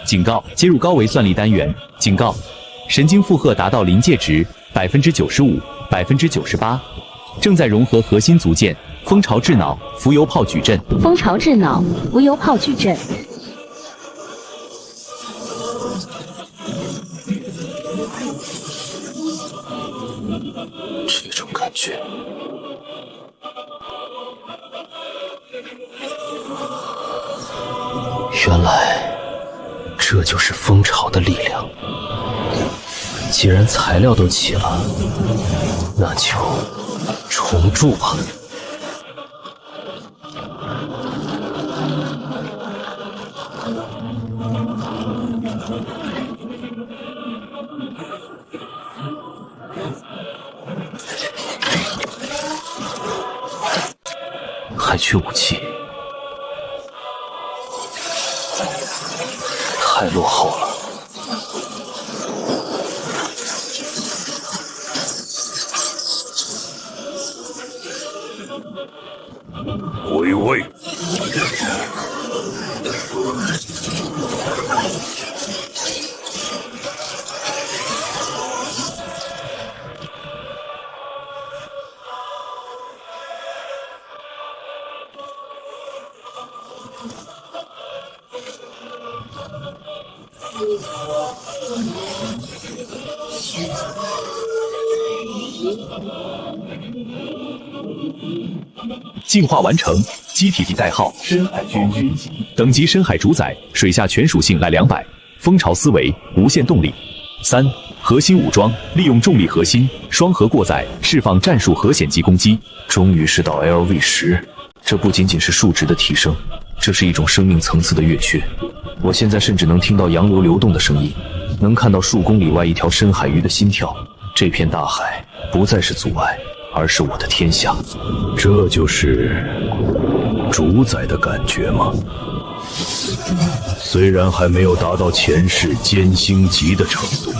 警告：接入高维算力单元。警告：神经负荷达到临界值95%、98%，正在融合核心组件蜂巢智脑浮游炮矩阵。蜂巢智脑浮游炮矩阵。这种感觉，原来这就是蜂巢的力量。既然材料都齐了，那就重铸吧。还缺武器，太落后了。回位。进化完成，机体地代号深海军军级，等级深海主宰，水下全属性赖200，蜂巢思维，无限动力。3. 核心武装，利用重力核心双核过载，释放战术核显级攻击。终于是到 LV10，这不仅仅是数值的提升，这是一种生命层次的跃跃。我现在甚至能听到洋流流动的声音，能看到数公里外一条深海鱼的心跳。这片大海不再是阻碍，而是我的天下。这就是主宰的感觉吗？虽然还没有达到前世歼星级的程度，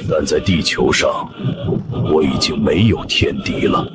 但在地球上，我已经没有天敌了。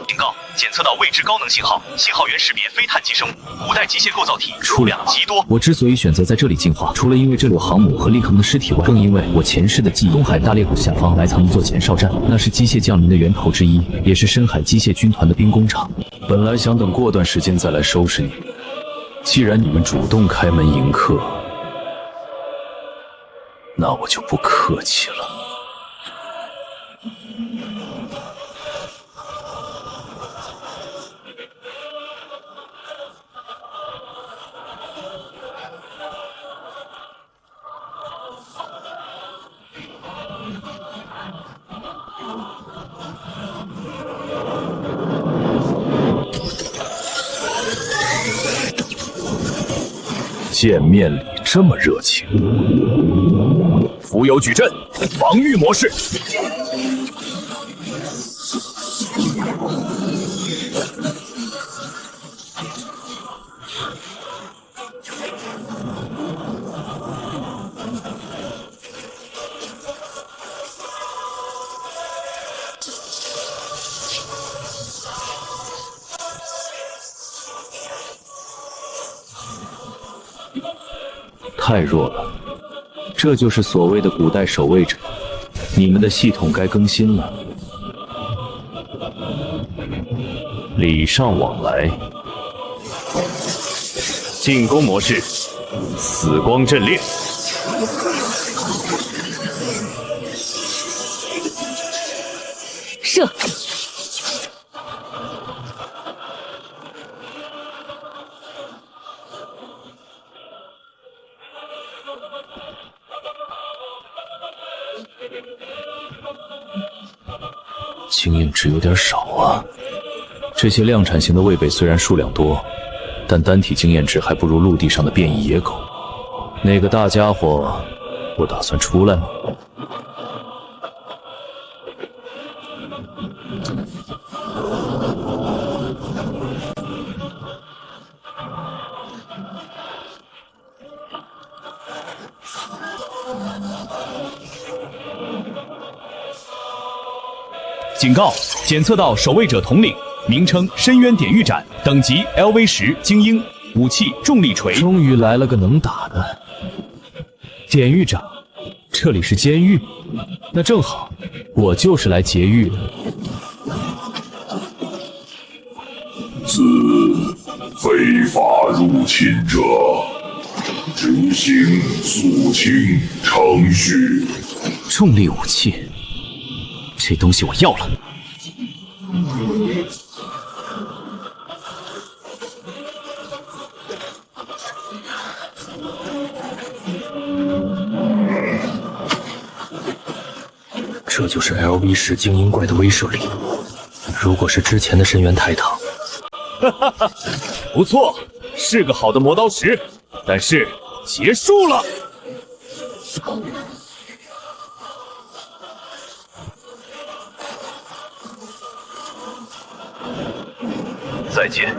警告：检测到未知高能信号，信号源识别非碳基生物，古代机械构造体，数量极多。我之所以选择在这里进化，除了因为这里有航母和利恒的尸体外，更因为我前世的记忆。东海大裂谷下方埋藏一座前哨站，那是机械降临的源头之一，也是深海机械军团的兵工厂。本来想等过段时间再来收拾你们，既然你们主动开门迎客，那我就不客气了。见面礼这么热情。浮游矩阵，防御模式。太弱了，这就是所谓的古代守卫者。你们的系统该更新了。礼尚往来，进攻模式，死光阵列。射！经验值有点少啊。这些量产型的卫北虽然数量多，但单体经验值还不如陆地上的变异野狗。那个大家伙，不打算出来吗？警告：检测到守卫者统领，名称深渊典狱斩，等级 LV10精英，武器重力锤。终于来了个能打的。典狱长，这里是监狱，那正好，我就是来劫狱的。自非法入侵者，执行肃清程序。重力武器，这东西我要了。这就是 LV10精英怪的威慑力。如果是之前的深渊泰坦，哈哈哈，不错，是个好的磨刀石，但是结束了。再见。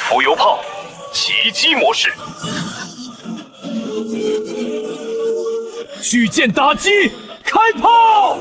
浮游炮，袭击模式，巨剑打击，开炮！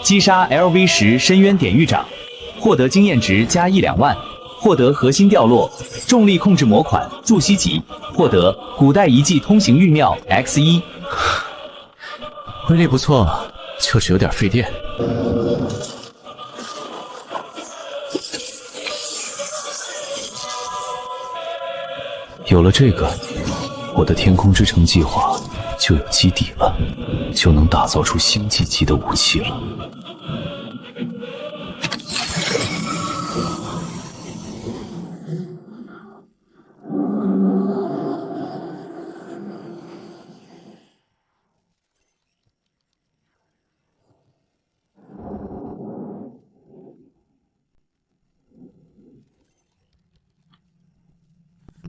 击杀 LV10深渊典狱长，获得经验值加1-2万，获得核心掉落，重力控制模款筑西级，获得古代遗迹通行玉妙 X1。威力不错，就是有点费电。有了这个，我的天空之城计划就有基底了，就能打造出星际级的武器了。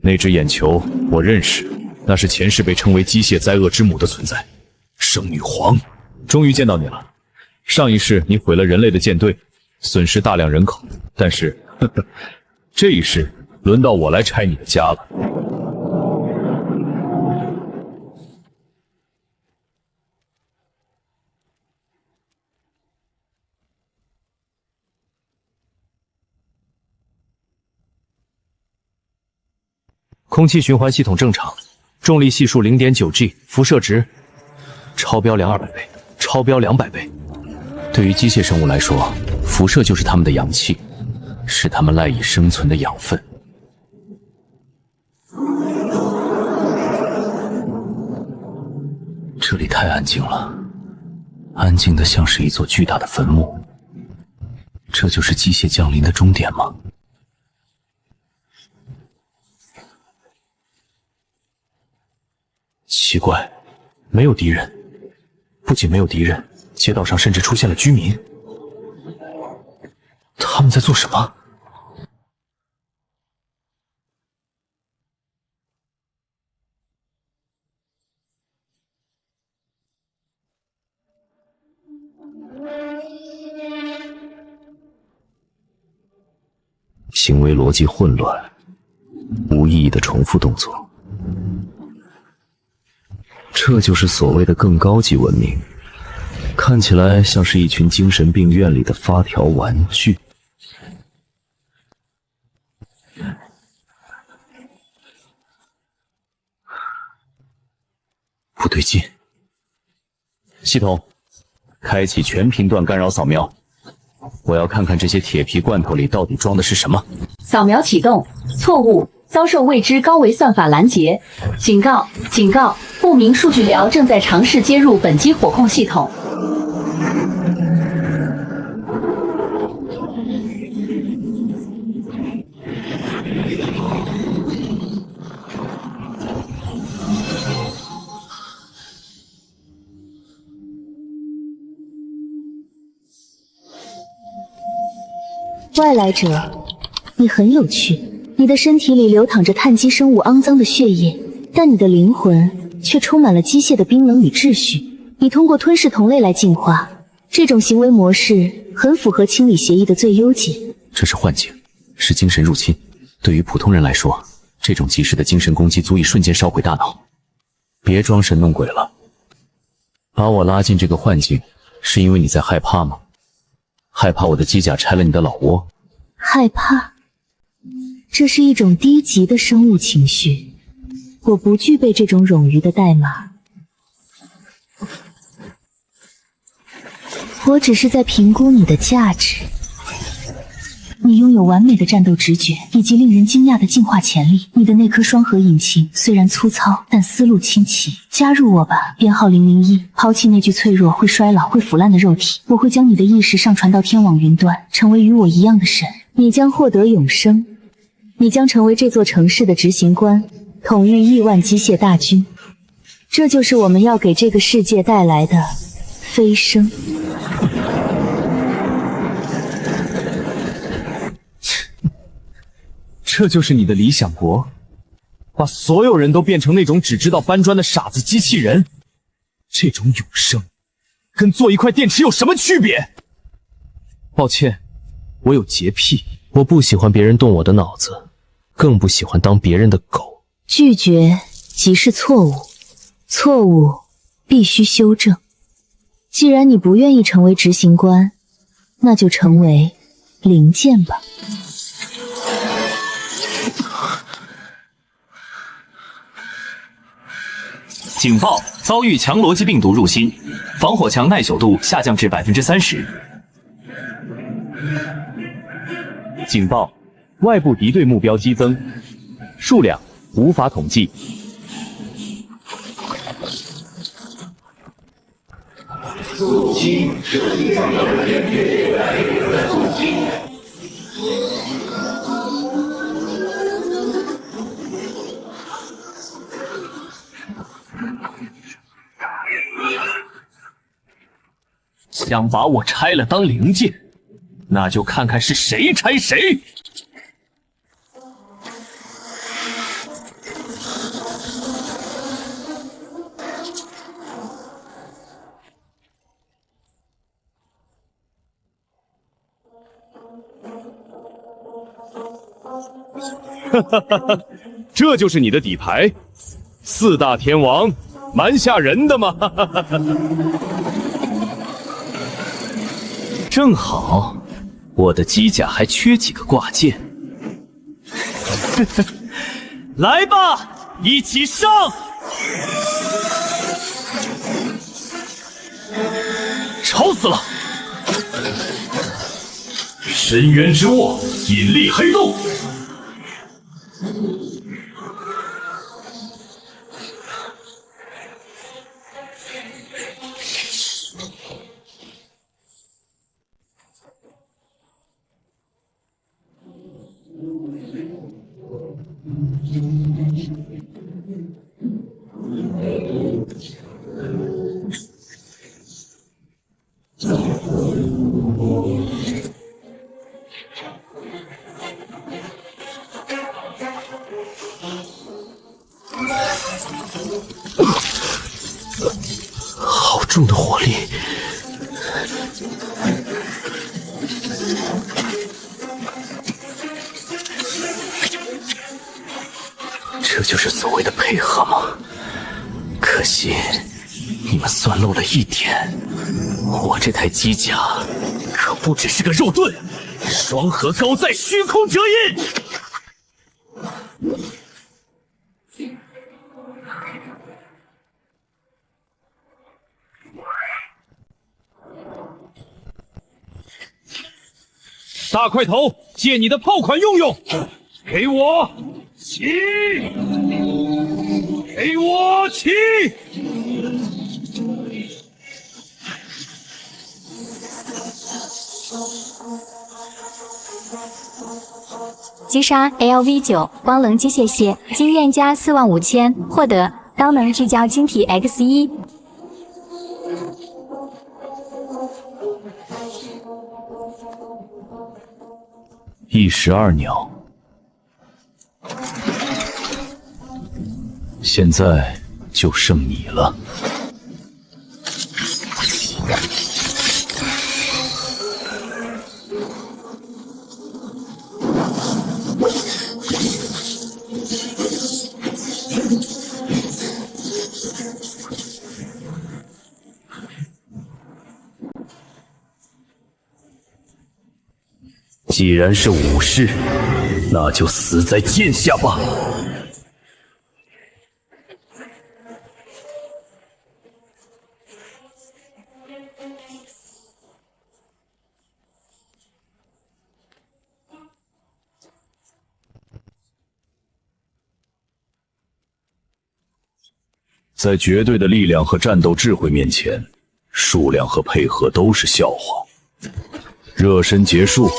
那只眼球我认识，那是前世被称为机械灾厄之母的存在，圣女皇。终于见到你了。上一世你毁了人类的舰队，损失大量人口，但是呵呵，这一世轮到我来拆你的家了。空气循环系统正常，重力系数 0.9G， 辐射值超标量200倍，超标200倍。对于机械生物来说，辐射就是它们的氧气，是它们赖以生存的养分。这里太安静了，安静的像是一座巨大的坟墓。这就是机械降临的终点吗？奇怪，没有敌人。不仅没有敌人，街道上甚至出现了居民。他们在做什么？行为逻辑混乱，无意义的重复动作。这就是所谓的更高级文明，看起来像是一群精神病院里的发条玩具。不对劲，系统，开启全频段干扰扫描。我要看看这些铁皮罐头里到底装的是什么。扫描启动，错误，遭受未知高维算法拦截。警告！警告！不明数据流正在尝试接入本机火控系统。外来者，你很有趣。你的身体里流淌着碳基生物肮脏的血液，但你的灵魂却充满了机械的冰冷与秩序。你通过吞噬同类来进化，这种行为模式很符合清理协议的最优解。这是幻境，是精神入侵。对于普通人来说，这种及时的精神攻击足以瞬间烧毁大脑。别装神弄鬼了，把我拉进这个幻境，是因为你在害怕吗？害怕我的机甲拆了你的老窝？害怕，这是一种低级的生物情绪，我不具备这种冗余的代码。我只是在评估你的价值。你拥有完美的战斗直觉以及令人惊讶的进化潜力。你的那颗双核引擎虽然粗糙，但思路清奇。加入我吧，编号001。抛弃那具脆弱、会衰老、会腐烂的肉体。我会将你的意识上传到天网云端，成为与我一样的神。你将获得永生。你将成为这座城市的执行官，统御亿万机械大军。这就是我们要给这个世界带来的飞升。这就是你的理想国，把所有人都变成那种只知道搬砖的傻子机器人。这种永生，跟做一块电池有什么区别？抱歉，我有洁癖，我不喜欢别人动我的脑子，更不喜欢当别人的狗。拒绝即是错误，错误必须修正。既然你不愿意成为执行官，那就成为零件吧。警报！遭遇强逻辑病毒入侵，防火墙耐久度下降至30%。警报！外部敌对目标激增，数量无法统计。入侵是地上的人越来越的入侵。想把我拆了当零件，那就看看是谁拆谁。哈哈哈哈，这就是你的底牌，四大天王，蛮吓人的嘛！哈哈哈哈。正好，我的机甲还缺几个挂件。来吧，一起上！吵死了！深渊之握，引力黑洞。好重的火力！这就是所谓的配合吗？可惜你们算漏了一点，我这台机甲可不只是个肉盾，双核高载虚空折印。大块头，借你的炮款用用，给我起！给我起！击杀 LV9 光棱机械械，经验加45000，获得高能聚焦晶体 X1。112鸟，现在就剩你了。既然是武士，那就死在剑下吧。在绝对的力量和战斗智慧面前，数量和配合都是笑话。热身结束。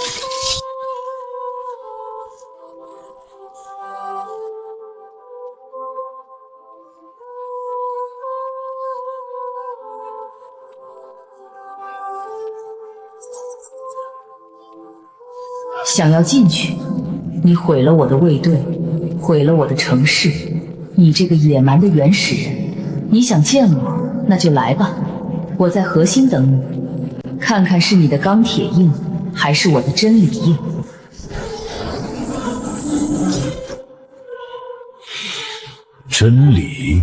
想要进去，你毁了我的卫队，毁了我的城市。你这个野蛮的原始人，你想见我，那就来吧，我在核心等你，看看是你的钢铁硬，还是我的真理硬。真理？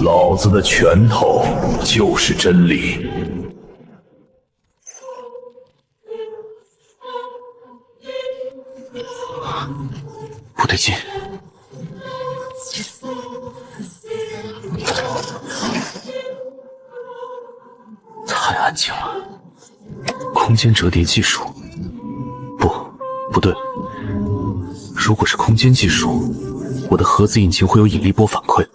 老子的拳头就是真理。不对劲，太安静了。空间折叠技术？不对，如果是空间技术，我的核子引擎会有引力波反馈。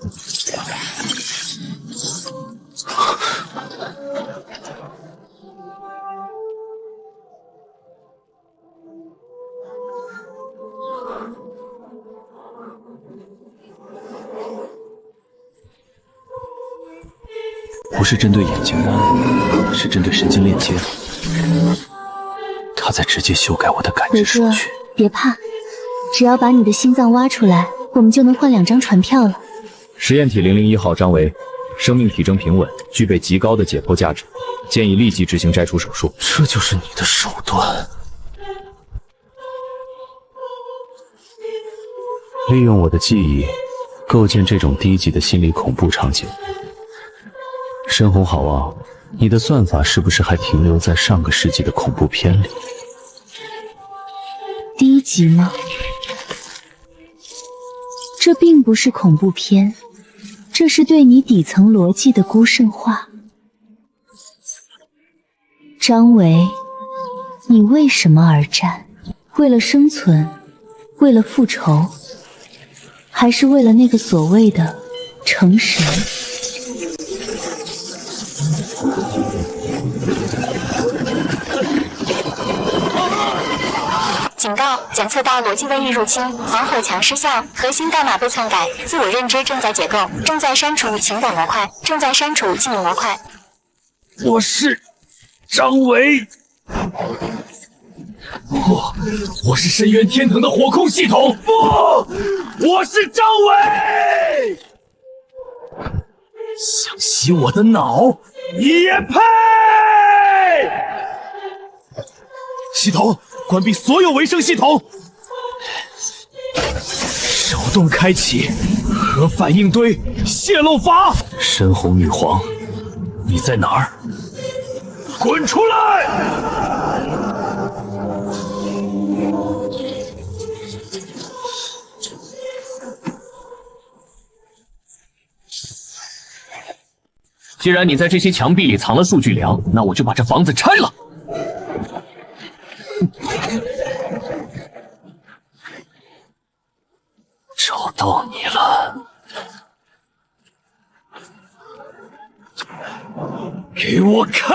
不是针对眼睛的，是针对神经链接的。它在直接修改我的感知数据。别怕，只要把你的心脏挖出来，我们就能换2张船票了。实验体001号张维，生命体征平稳，具备极高的解剖价值，建议立即执行摘除手术。这就是你的手段？利用我的记忆，构建这种低级的心理恐怖场景。深红好王，你的算法是不是还停留在上个世纪的恐怖片里？第书籍吗？这并不是恐怖片，这是对你底层逻辑的孤圣化。张维，你为什么而战？为了生存，为了复仇，还是为了那个所谓的成神？警告：检测到逻辑瘟疫入侵，防火墙失效，核心代码被篡改，自我认知正在解构，正在删除情感模块，正在删除技能模块。我是张维，我是深渊天腾的火控系统。不，我是张维。想洗我的脑，你也配？系统关闭所有维生系统，手动开启核反应堆泄漏阀。深红女皇，你在哪儿？滚出来！既然你在这些墙壁里藏了数据粮，那我就把这房子拆了。找到你了，给我开！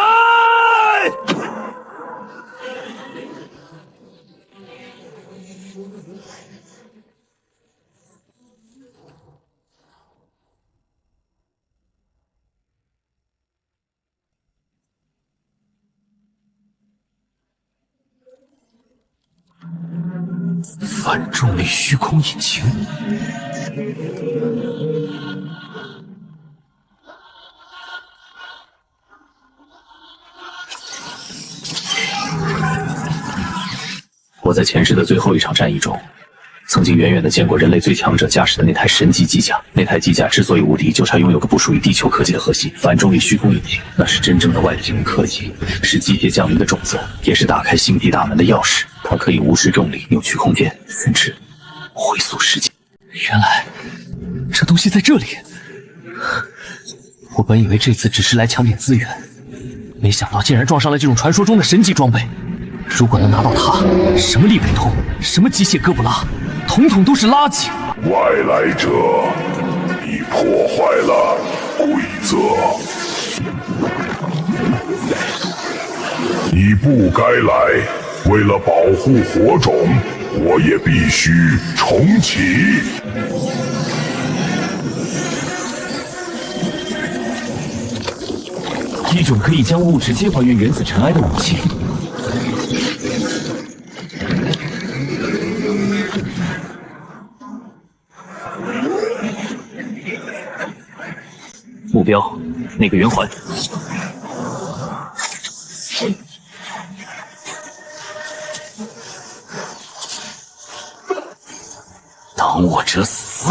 反重力虚空引擎。我在前世的最后一场战役中，曾经远远的见过人类最强者驾驶的那台神级机甲。那台机甲之所以无敌，就差拥有个不属于地球科技的核心——反重力虚空引擎。那是真正的外星科技，是机械降临的种子，也是打开星际大门的钥匙。它可以无视重力，扭曲空间，甚至回溯时间。原来这东西在这里。我本以为这次只是来抢点资源，没想到竟然撞上了这种传说中的神级装备。如果能拿到它，什么利贝通，什么机械哥布拉，统统都是垃圾。外来者，你破坏了规则，你不该来。为了保护火种，我也必须重启。一种可以将物质接还原原子尘埃的武器。目标，那个圆环。挡我者死！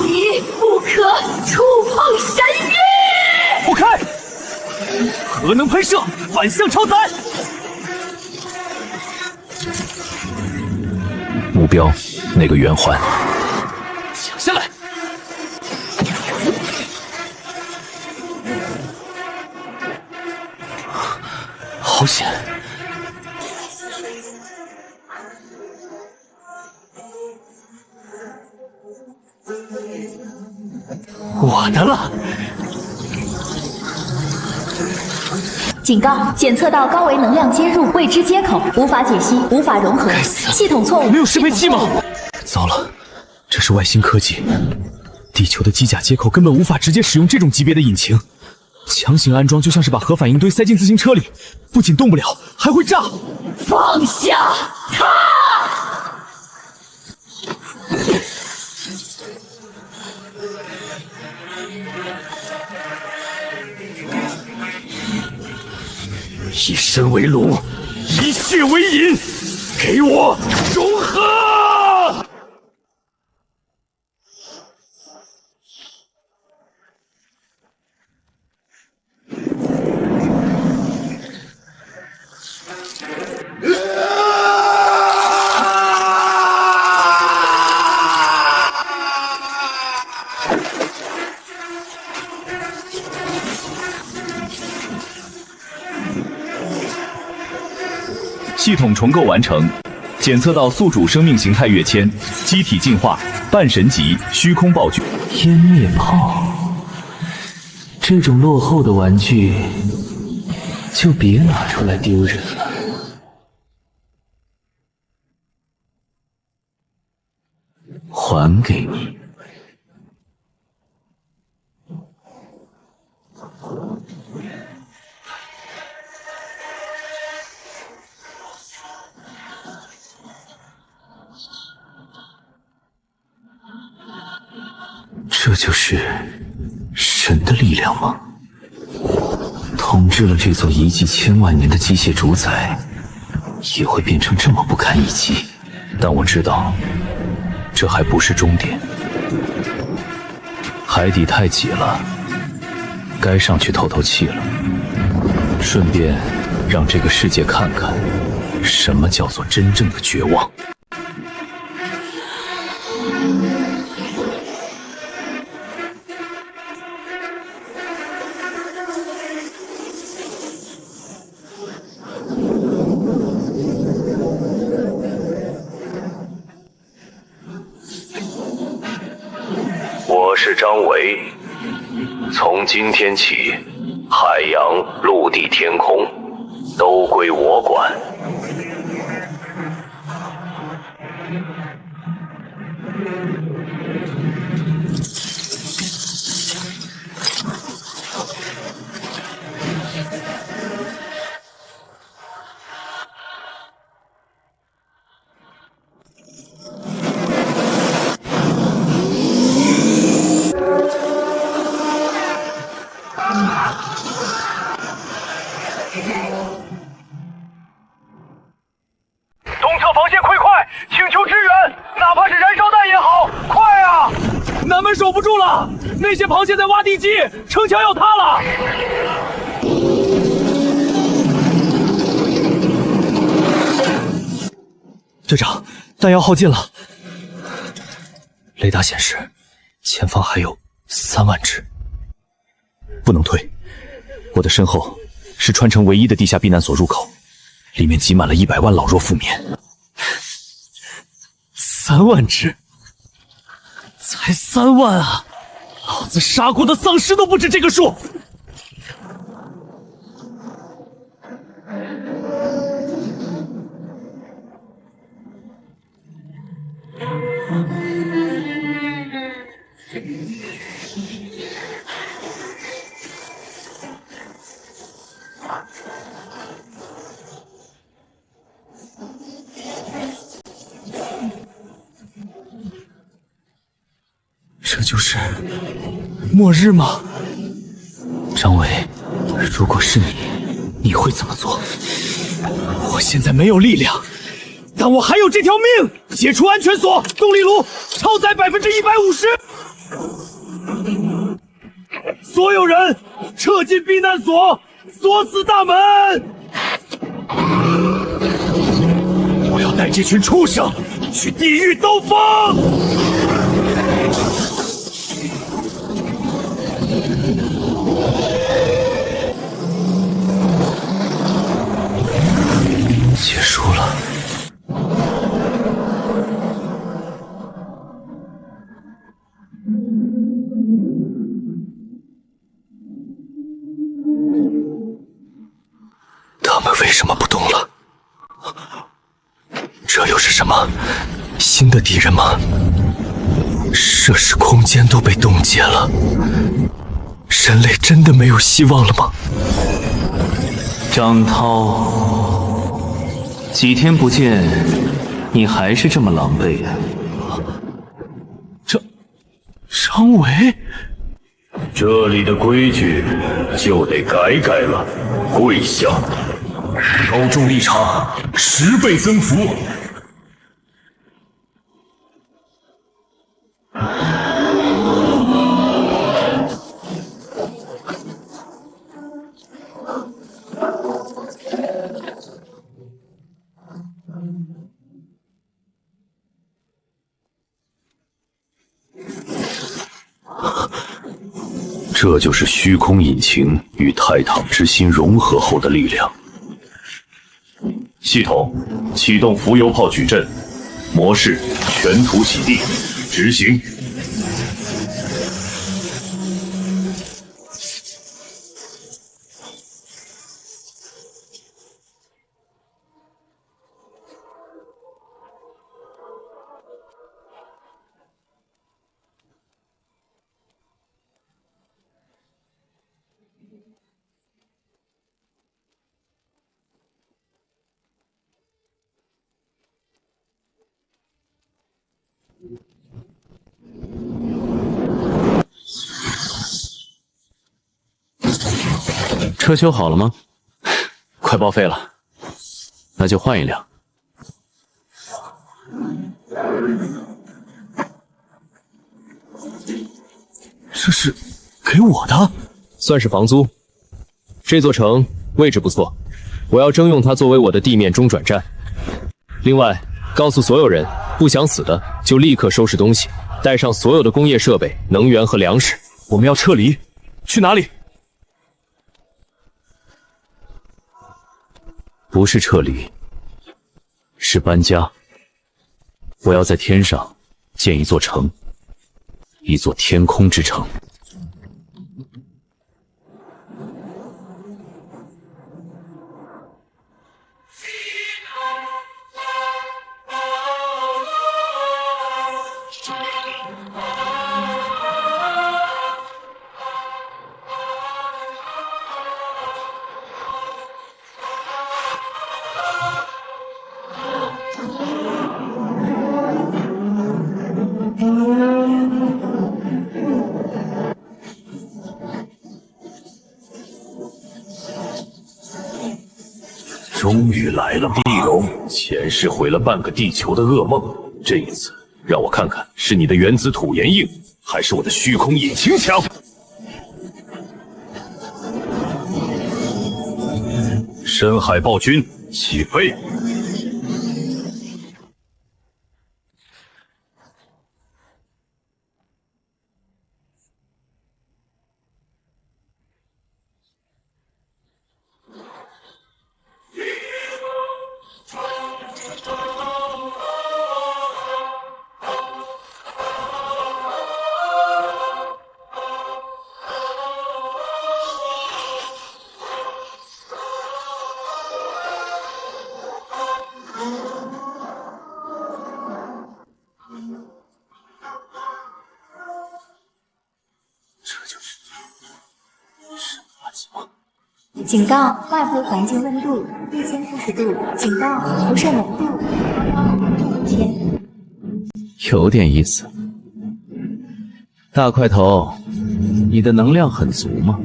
你不可触碰神域！不开！核能喷射，反向超载！目标，那个圆环。抢下来！好险！我的了！警告：检测到高维能量接入未知接口，无法解析，无法融合。系统错误。没有适配器吗？糟了，这是外星科技，地球的机甲接口根本无法直接使用这种级别的引擎。强行安装就像是把核反应堆塞进自行车里，不仅动不了，还会炸。放下他！以身为炉，以血为引，给我融合！系统重构完成，检测到宿主生命形态跃迁，机体进化，半神级，虚空暴君。湮灭炮，这种落后的玩具就别拿出来丢人了。还给你。这就是神的力量吗？统治了这座遗迹千万年的机械主宰，也会变成这么不堪一击。但我知道，这还不是终点。海底太挤了，该上去透透气了，顺便让这个世界看看什么叫做真正的绝望。我是张维，从今天起，海洋、陆地、天空都归我管。东侧防线溃坏，请求支援，哪怕是燃烧弹也好，快啊！南门守不住了，那些螃蟹在挖地基，城墙要塌了。队长，弹药耗尽了，雷达显示前方还有3万只，不能退。我的身后是川城唯一的地下避难所入口，里面挤满了100万老弱妇眠。3万只，才3万啊！老子杀过的丧尸都不止这个数。这就是末日吗？张伟，如果是你，你会怎么做？我现在没有力量，但我还有这条命。解除安全锁，动力炉超载150%。所有人撤进避难所，锁死大门。我要带这群畜生去地狱兜风。结束了。他们为什么不动了？这又是什么？新的敌人吗？摄氏空间都被冻结了，人类真的没有希望了吗？张涛，几天不见，你还是这么狼狈啊！张伟，这里的规矩就得改改了，跪下！高中立场10倍增幅。这就是虚空引擎与泰坦之心融合后的力量。系统启动浮游炮矩阵，模式全图洗地，执行。车修好了吗？快报废了，那就换一辆。这是给我的，算是房租。这座城位置不错，我要征用它作为我的地面中转站。另外，告诉所有人，不想死的就立刻收拾东西，带上所有的工业设备、能源和粮食。我们要撤离，去哪里？不是撤离，是搬家。我要在天上建一座城，一座天空之城。终于来了，地龙！前世毁了半个地球的噩梦，这一次让我看看是你的原子土岩硬，还是我的虚空引擎强。深海暴君起飞！警告：外部环境温度1040度。警告：辐射浓度。天，有点意思。大块头，你的能量很足吗？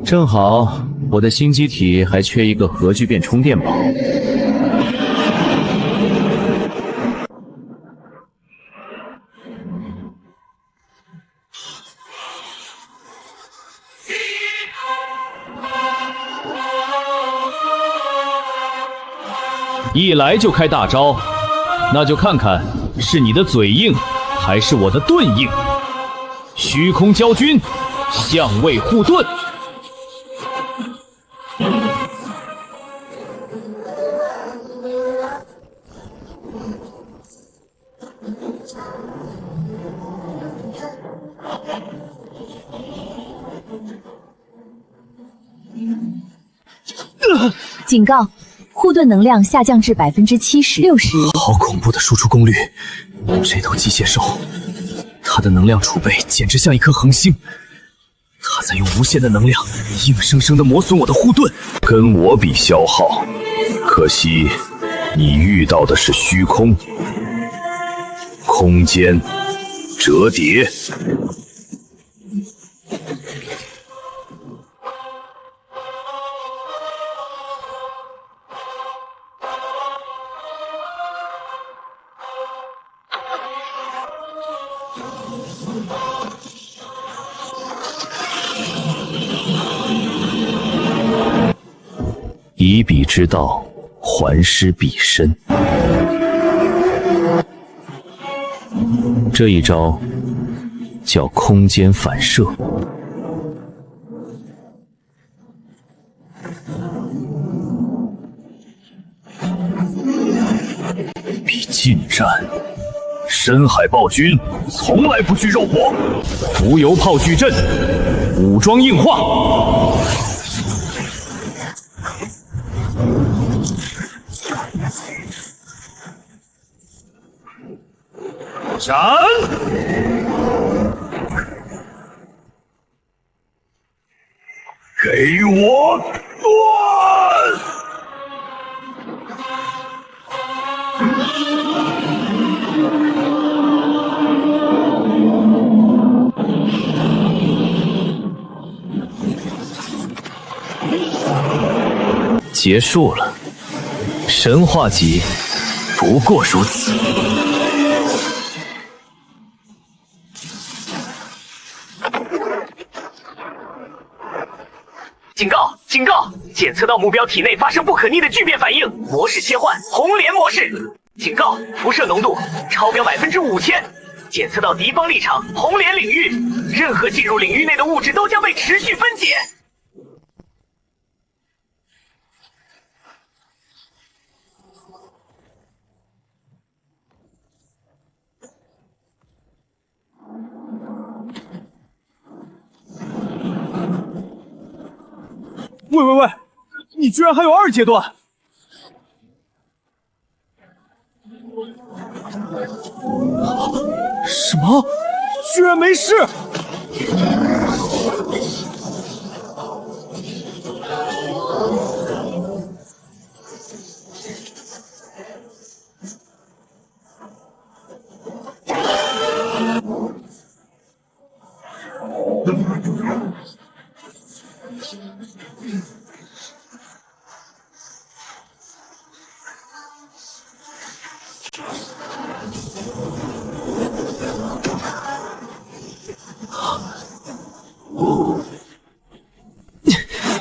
正好，我的新机体还缺一个核聚变充电宝。一来就开大招，那就看看是你的嘴硬，还是我的盾硬。虚空骄军，相位护盾。警告！护盾能量下降至70%、60%。好恐怖的输出功率！这头机械兽，它的能量储备简直像一颗恒星。它在用无限的能量，硬生生地磨损我的护盾。跟我比消耗，可惜你遇到的是虚空、空间、折叠。以彼之道还施彼身，这一招叫空间反射。战。深海暴君从来不惧肉搏，浮游炮矩阵，武装硬化。斩！给我断！结束了，神话级不过如此。警告！警告！检测到目标体内发生不可逆的巨变反应，模式切换红莲模式。警告！辐射浓度超标5000%，检测到敌方立场红莲领域，任何进入领域内的物质都将被持续分解。喂，你居然还有2阶段！什么？居然没事！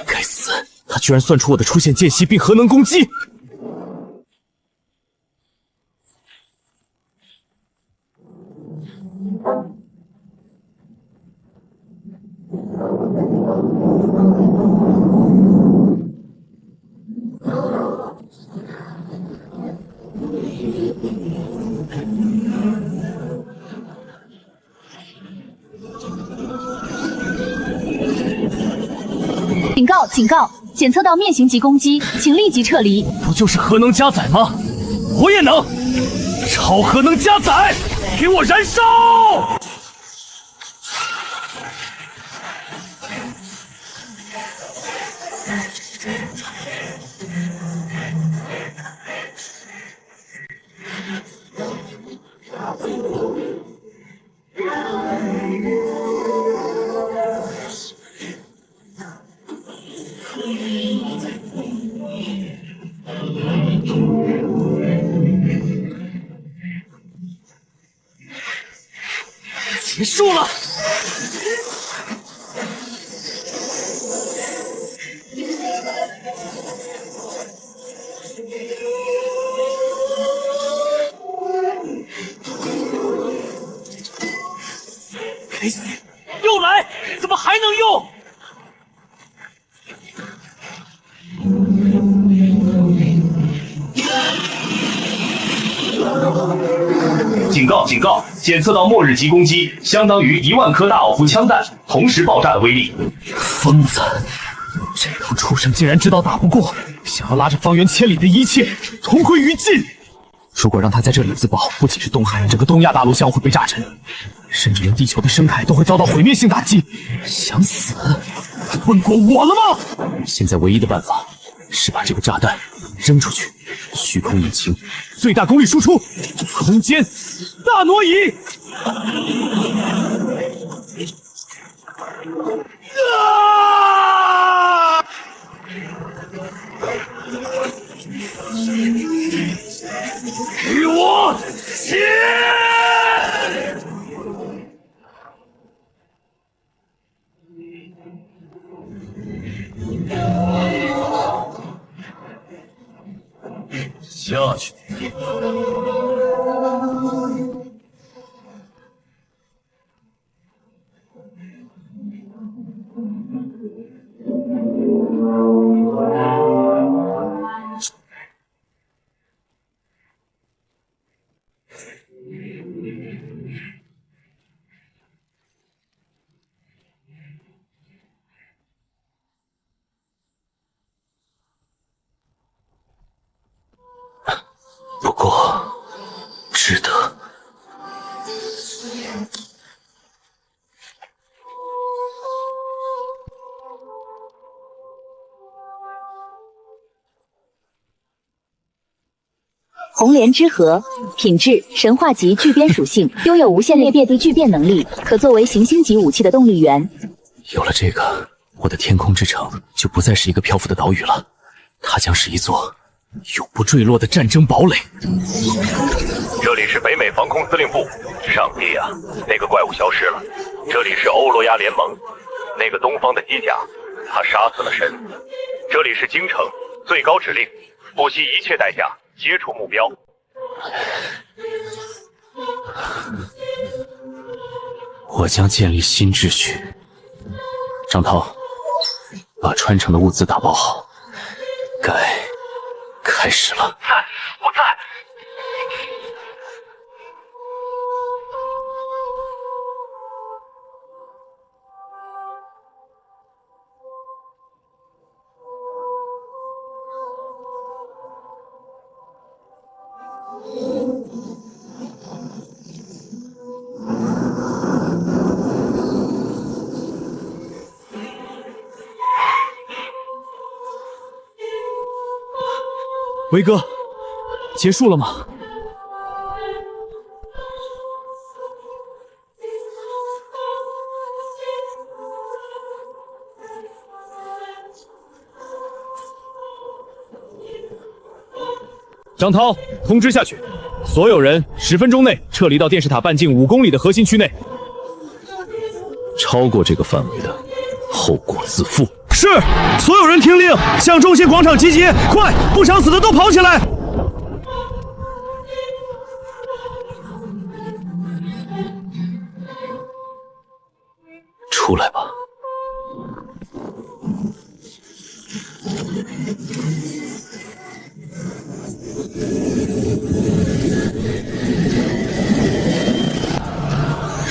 该死！他居然算出我的出现间隙并核能攻击！警告！警告！检测到面型级攻击，请立即撤离。不就是核能加载吗？我也能！超核能加载，给我燃烧！结束了。该死，又来！怎么还能用？警告！警告！检测到末日级攻击，相当于1万颗大奥夫枪弹同时爆炸的威力。疯子！这头畜生竟然知道打不过，想要拉着方圆千里的一切同归于尽。如果让他在这里自爆，不仅是东海，整个东亚大陆将会被炸沉，甚至连地球的生态都会遭到毁灭性打击。想死？问过我了吗？现在唯一的办法是把这个炸弹扔出去，虚空引擎，最大功率输出，空间大挪移。啊！给我切！下去。红莲之核，品质神话级巨变属性，拥有无限裂变地巨变能力，可作为行星级武器的动力源。有了这个，我的天空之城就不再是一个漂浮的岛屿了，它将是一座永不坠落的战争堡垒。这里是北美防空司令部。上帝啊，那个怪物消失了。这里是欧罗亚联盟，那个东方的机甲，他杀死了神。这里是京城，最高指令，不惜一切代价接触目标。我将建立新秩序。张涛，把川城的物资打包好，该开始了。在，我在。维哥，结束了吗？张涛，通知下去，所有人10分钟内撤离到电视塔半径5公里的核心区内。超过这个范围的，后果自负。是，所有人听令，向中心广场集结，快，不想死的都跑起来！出来吧。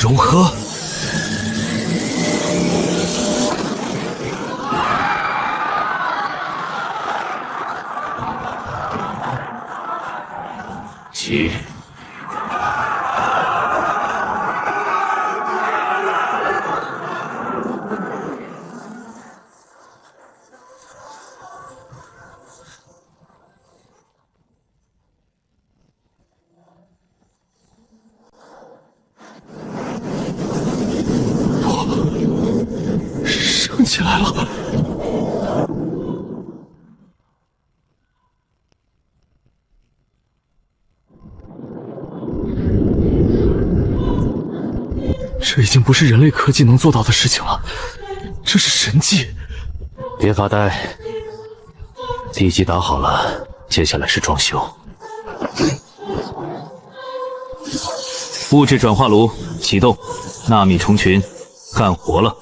融合。起。升起来了。这已经不是人类科技能做到的事情了，这是神迹。别发呆，地基打好了，接下来是装修。物质转化炉启动，纳米虫群干活了。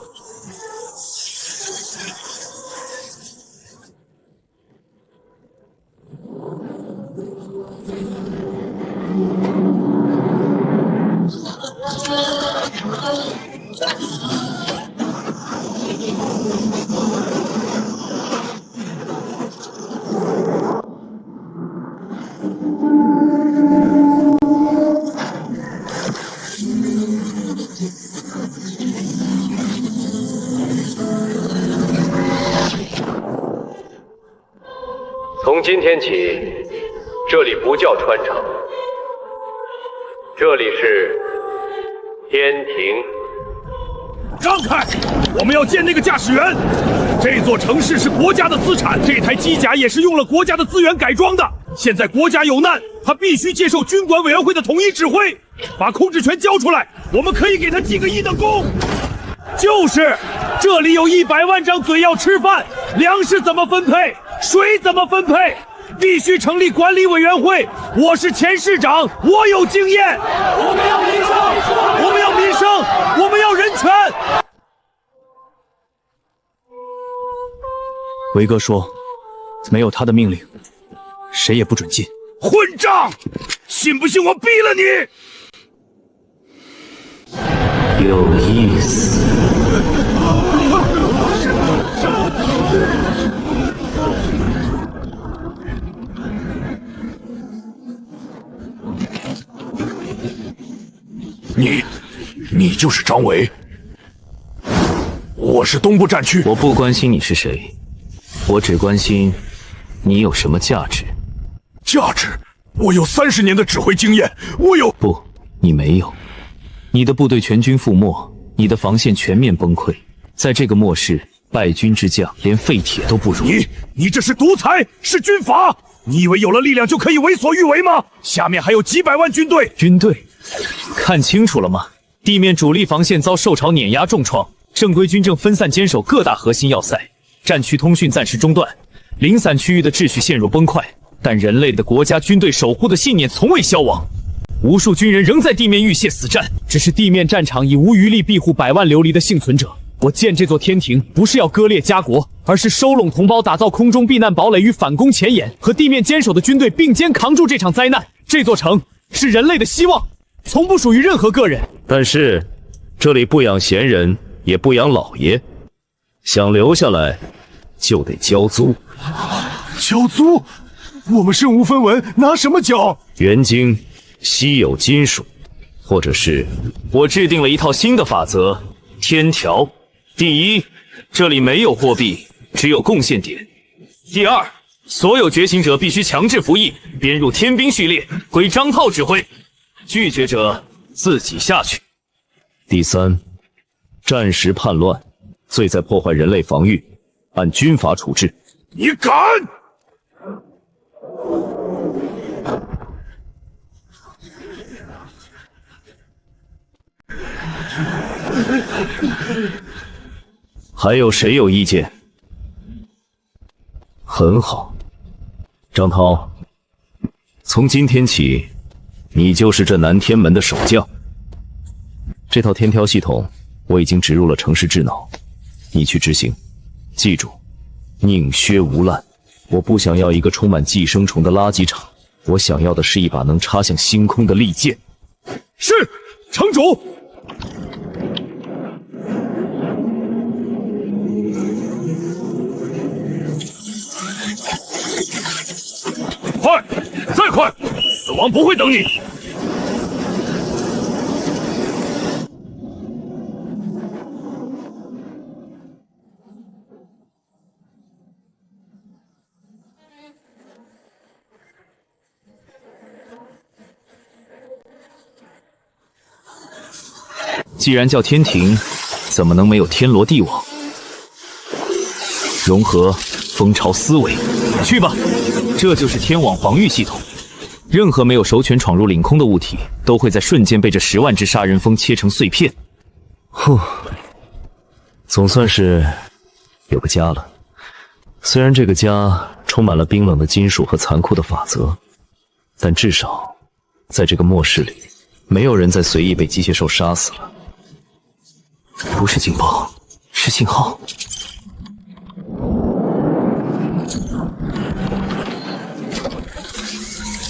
从今天起，这里不叫川城，这里是天庭。让开！我们要见那个驾驶员。这座城市是国家的资产，这台机甲也是用了国家的资源改装的。现在国家有难，他必须接受军管委员会的统一指挥，把控制权交出来，我们可以给他几个亿的功。就是，这里有100万张嘴要吃饭，粮食怎么分配？水怎么分配？必须成立管理委员会。我是前市长，我有经验。我们要民生，我们要民生，我们要人权。维哥说，没有他的命令，谁也不准进。混账！信不信我毙了你？有意思。你就是张维，我是东部战区。我不关心你是谁，我只关心你有什么价值。价值？我有30年的指挥经验，我有……不，你没有。你的部队全军覆没，你的防线全面崩溃。在这个末世，败军之将连废铁都不如。你这是独裁，是军阀！你以为有了力量就可以为所欲为吗？下面还有几百万军队。军队，看清楚了吗？地面主力防线遭受潮碾压重创，正规军正分散坚守各大核心要塞，战区通讯暂时中断，零散区域的秩序陷入崩溃。但人类的国家军队守护的信念从未消亡，无数军人仍在地面浴血死战，只是地面战场已无余力庇护百万流离的幸存者。我建这座天庭，不是要割裂家国，而是收拢同胞，打造空中避难堡垒与反攻前沿，和地面坚守的军队并肩扛住这场灾难。这座城是人类的希望，从不属于任何个人。但是，这里不养闲人，也不养老爷，想留下来，就得交租。交租？我们身无分文，拿什么交？原精、稀有金属，或者是……我制定了一套新的法则，天条。第一，这里没有货币，只有贡献点。第二，所有觉醒者必须强制服役，编入天兵序列，归张浩指挥，拒绝者自己下去。第三，战时叛乱，罪在破坏人类防御，按军法处置。你敢！还有谁有意见？很好，张涛，从今天起，你就是这南天门的守将。这套天条系统我已经植入了城市智脑，你去执行。记住，宁削无滥。我不想要一个充满寄生虫的垃圾场，我想要的是一把能插向星空的利剑。是，城主。快，再快！死亡不会等你。既然叫天庭，怎么能没有天罗地网？融合蜂巢思维，去吧！这就是天网防御系统。任何没有授权闯入领空的物体，都会在瞬间被这10万只杀人蜂切成碎片。呼，总算是有个家了。虽然这个家充满了冰冷的金属和残酷的法则，但至少在这个末世里，没有人再随意被机械兽杀死了。不是警报，是信号。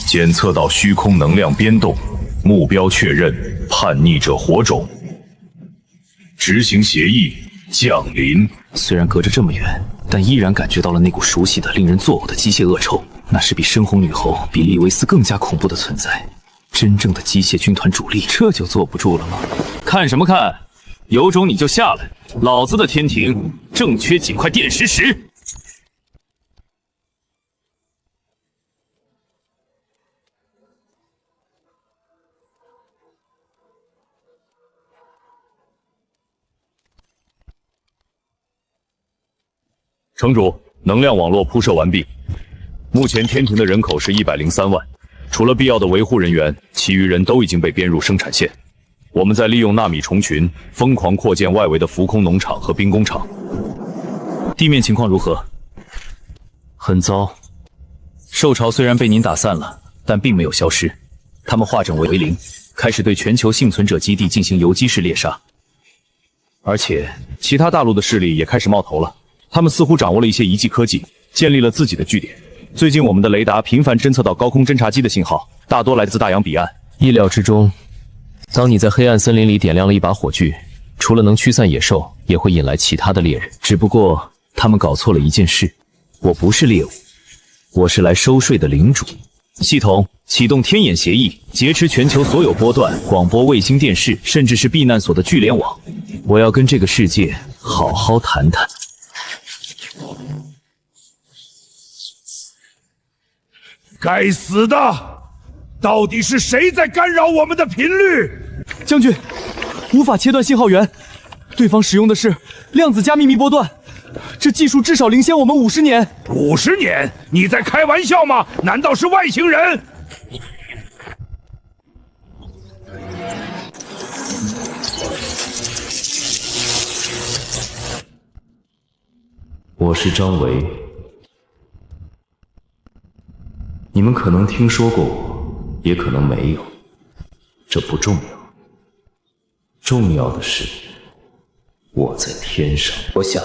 检测到虚空能量变动，目标确认，叛逆者火种。执行协议降临。虽然隔着这么远，但依然感觉到了那股熟悉的、令人作呕的机械恶臭。那是比深红女猴、比利维斯更加恐怖的存在。真正的机械军团主力，这就坐不住了吗？看什么看？有种你就下来！老子的天庭正缺几块电石石。城主，能量网络铺设完毕。目前天庭的人口是103万，除了必要的维护人员，其余人都已经被编入生产线。我们在利用纳米虫群，疯狂扩建外围的浮空农场和兵工厂。地面情况如何？很糟。兽潮虽然被您打散了，但并没有消失，他们化整为零，开始对全球幸存者基地进行游击式猎杀。而且，其他大陆的势力也开始冒头了。他们似乎掌握了一些遗迹科技，建立了自己的据点。最近我们的雷达频繁侦测到高空侦察机的信号，大多来自大洋彼岸。意料之中。当你在黑暗森林里点亮了一把火炬，除了能驱散野兽，也会引来其他的猎人。只不过他们搞错了一件事，我不是猎物，我是来收税的领主。系统启动天眼协议，劫持全球所有波段、广播、卫星、电视，甚至是避难所的聚联网。我要跟这个世界好好谈谈。该死的！到底是谁在干扰我们的频率？将军，无法切断信号源，对方使用的是量子加秘密波段，这技术至少领先我们50年。50年？你在开玩笑吗？难道是外星人？我是张维，你们可能听说过我，也可能没有，这不重要。重要的是，我在天上。我想，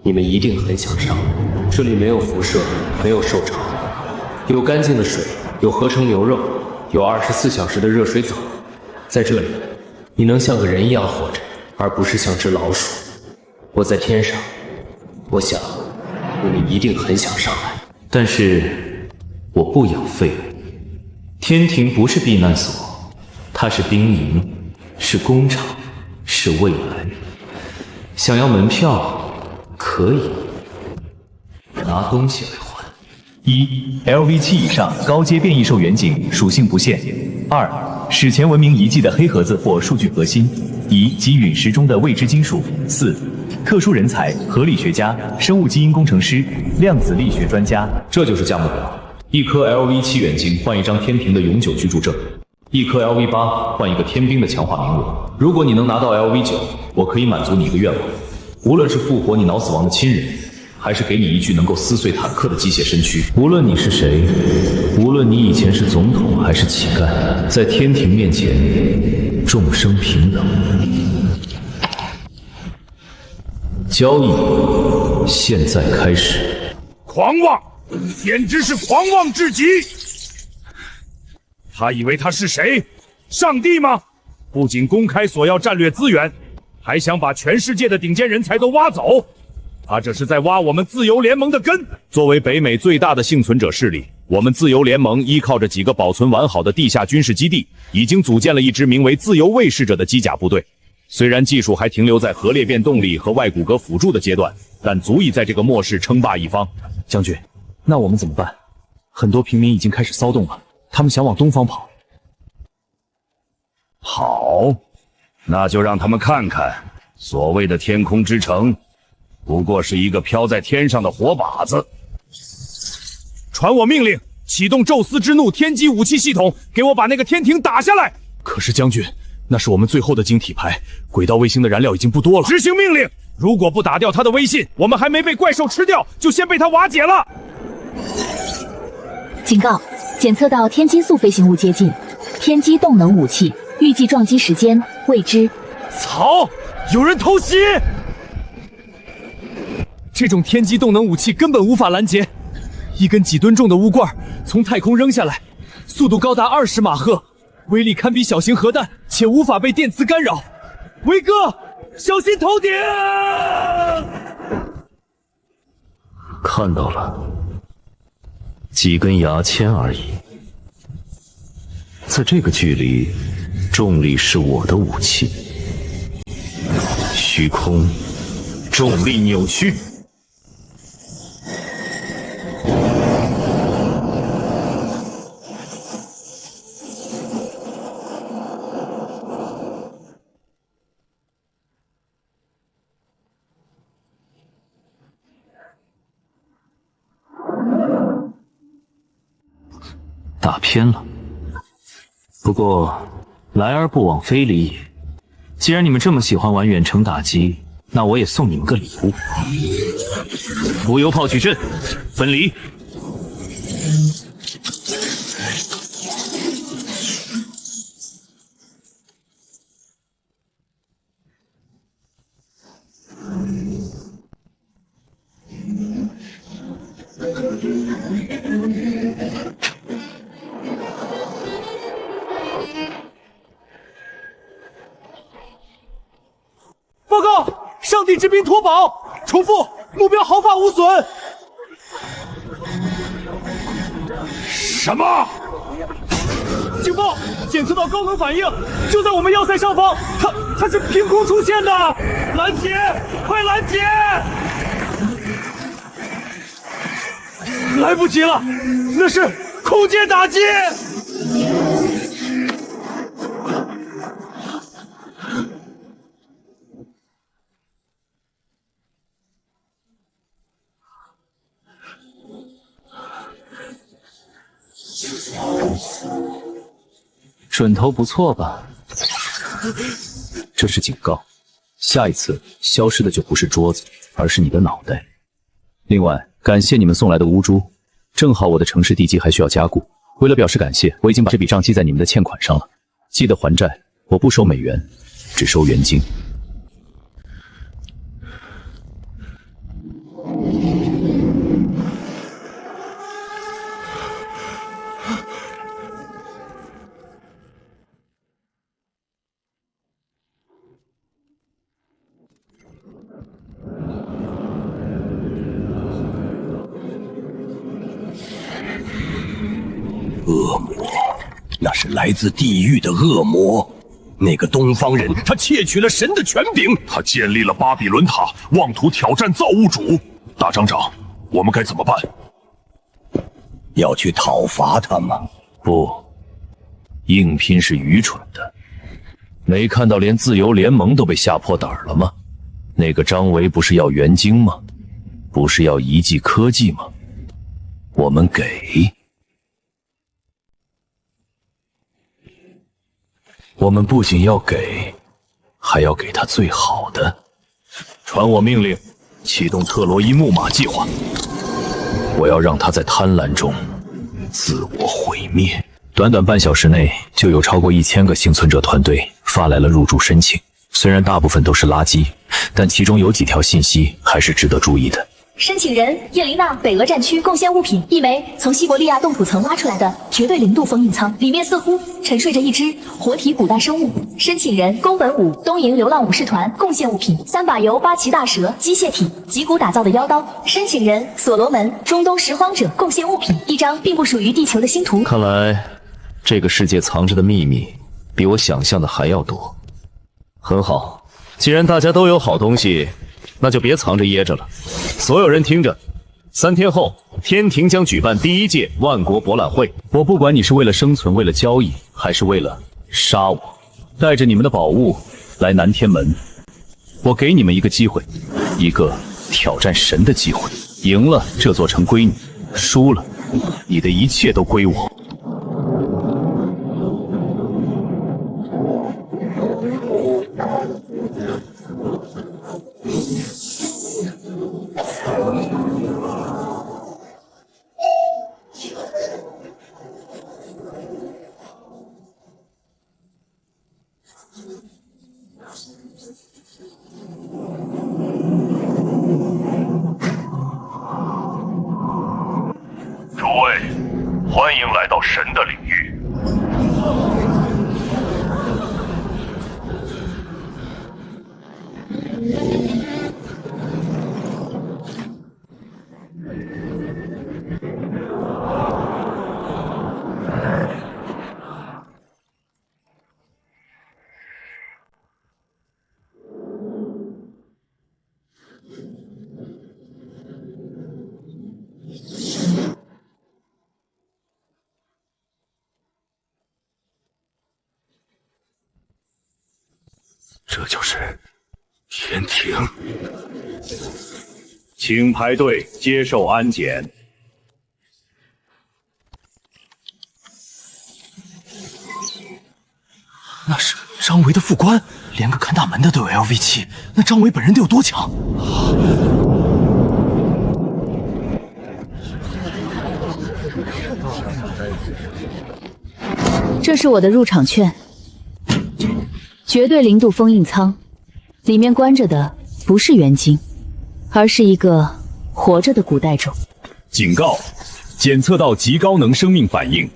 你们一定很想上来。这里没有辐射，没有受潮，有干净的水，有合成牛肉，有24小时的热水澡。在这里，你能像个人一样活着，而不是像只老鼠。我在天上。我想，你们一定很想上来，但是我不养废物。天庭不是避难所，它是兵营，是工厂，是未来。想要门票，可以拿东西来换。1 LV7 以上高阶变异兽远景，属性不限。2史前文明遗迹的黑盒子或数据核心，以及陨石中的未知金属。4特殊人才，合理学家、生物基因工程师、量子力学专家。这就是价目表：1颗 LV7 远镜换一张天庭的永久居住证，1颗 LV8换一个天兵的强化名额。如果你能拿到 LV9，我可以满足你一个愿望，无论是复活你脑死亡的亲人，还是给你一具能够撕碎坦克的机械身躯。无论你是谁，无论你以前是总统还是乞丐，在天庭面前，众生平等。交易现在开始。狂妄，简直是狂妄至极！他以为他是谁？上帝吗？不仅公开索要战略资源，还想把全世界的顶尖人才都挖走。他这是在挖我们自由联盟的根。作为北美最大的幸存者势力，我们自由联盟依靠着几个保存完好的地下军事基地，已经组建了一支名为自由卫士者的机甲部队。虽然技术还停留在核裂变动力和外骨骼辅助的阶段，但足以在这个末世称霸一方。将军，那我们怎么办？很多平民已经开始骚动了，他们想往东方跑。好，那就让他们看看，所谓的天空之城，不过是一个飘在天上的火把子。传我命令，启动宙斯之怒天击武器系统，给我把那个天庭打下来。可是将军，那是我们最后的晶体牌，轨道卫星的燃料已经不多了。执行命令！如果不打掉他的威信，我们还没被怪兽吃掉，就先被他瓦解了。警告：检测到天基素飞行物接近，天基动能武器，预计撞击时间未知。操！有人偷袭！这种天基动能武器根本无法拦截。一根几吨重的钨罐从太空扔下来，速度高达20马赫。威力堪比小型核弹，且无法被电磁干扰。威哥，小心头顶！看到了，几根牙签而已。在这个距离，重力是我的武器。虚空，重力扭曲。打偏了，不过来而不往非礼也。既然你们这么喜欢玩远程打击，那我也送你们个礼物。浮游炮矩阵，分离。报告，上帝之兵脱保！重复，目标毫发无损。什么？警报！检测到高能反应，就在我们要塞上方。它是凭空出现的！拦截！快拦截！来不及了，那是空间打击！准头不错吧？这是警告，下一次消失的就不是桌子，而是你的脑袋。另外，感谢你们送来的乌珠，正好我的城市地基还需要加固。为了表示感谢，我已经把这笔账记在你们的欠款上了，记得还债。我不收美元，只收原金。恶魔，那是来自地狱的恶魔。那个东方人，他窃取了神的权柄，他建立了巴比伦塔，妄图挑战造物主。大厂长，我们该怎么办？要去讨伐他吗？不，硬拼是愚蠢的。没看到连自由联盟都被吓破胆了吗？那个张维不是要元晶吗？不是要遗迹科技吗？我们给。我们不仅要给，还要给他最好的。传我命令，启动特洛伊木马计划。我要让他在贪婪中自我毁灭。短短半小时内，就有超过1000个幸存者团队发来了入驻申请。虽然大部分都是垃圾，但其中有几条信息还是值得注意的。申请人叶琳娜，北俄战区贡献物品一枚从西伯利亚冻土层挖出来的绝对零度封印舱，里面似乎沉睡着一只活体古代生物。申请人宫本武，东瀛流浪武士团贡献物品3把由八岐大蛇机械体脊骨打造的腰刀。申请人所罗门，中东拾荒者贡献物品一张并不属于地球的星图。看来这个世界藏着的秘密比我想象的还要多。很好，既然大家都有好东西，那就别藏着掖着了。所有人听着，3天后，天庭将举办第1届万国博览会。我不管你是为了生存、为了交易，还是为了杀我，带着你们的宝物来南天门。我给你们一个机会，一个挑战神的机会。赢了，这座城归你；输了，你的一切都归我。诸位，欢迎来到神的领域。这就是天庭。请排队接受安检。那是张维的副官，连个看大门的都有 LV7，那张维本人得有多强？这是我的入场券，绝对零度封印舱，里面关着的不是元晶，而是一个活着的古代种。警告：检测到极高能生命反应，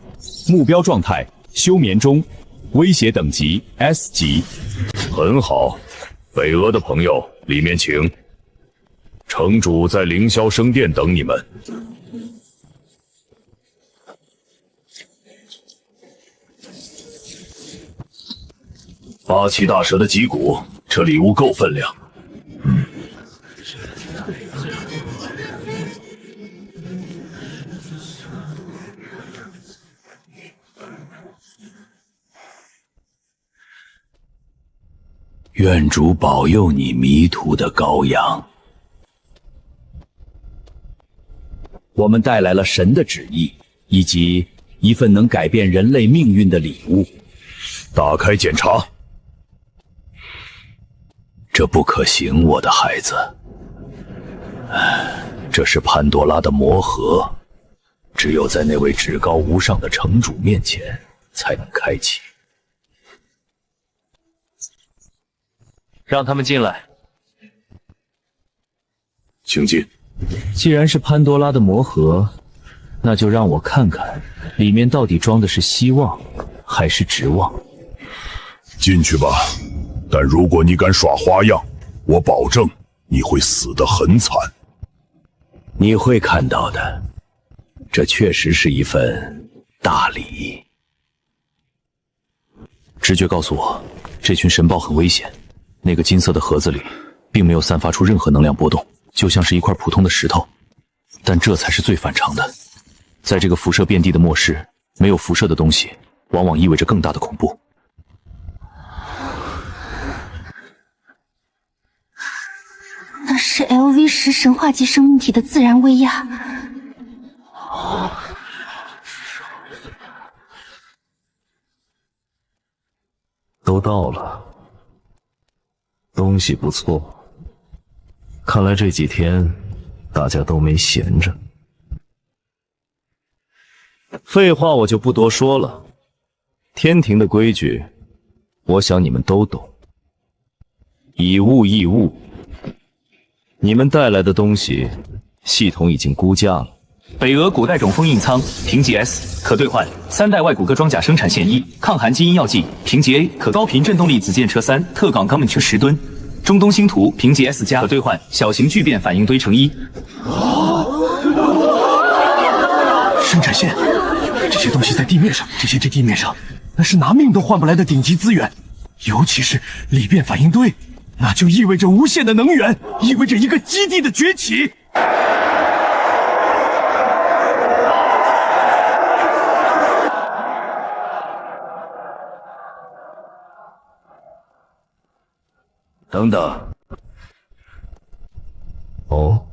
目标状态休眠中，威胁等级 S 级。很好，北俄的朋友，里面请。城主在凌霄圣殿等你们。八岐大蛇的脊骨，这礼物够分量。愿主保佑你迷途的羔羊。我们带来了神的旨意，以及一份能改变人类命运的礼物。打开检查。这不可行，我的孩子。这是潘多拉的魔盒，只有在那位至高无上的城主面前才能开启。让他们进来。请进。既然是潘多拉的魔盒，那就让我看看里面到底装的是希望还是指望。进去吧，但如果你敢耍花样，我保证你会死得很惨。你会看到的，这确实是一份大礼。直觉告诉我，这群神豹很危险。那个金色的盒子里并没有散发出任何能量波动，就像是一块普通的石头。但这才是最反常的。在这个辐射遍地的末世，没有辐射的东西往往意味着更大的恐怖。那是 LV10神话级生命体的自然威压。都到了，东西不错，看来这几天大家都没闲着。废话我就不多说了，天庭的规矩，我想你们都懂。以物易物，你们带来的东西，系统已经估价了。北俄古代种封印仓，评级 S， 可兑换3代外骨骼装甲生产线1，抗寒基因药剂，评级 A， 可高频振动力子舰车3，特岗钢镚车10吨。中东星图，评级 S+， 可兑换小型聚变反应堆成1。生产线，这些东西在地面上，这些在地面上，那是拿命都换不来的顶级资源，尤其是裂变反应堆，那就意味着无限的能源，意味着一个基地的崛起。等等，哦，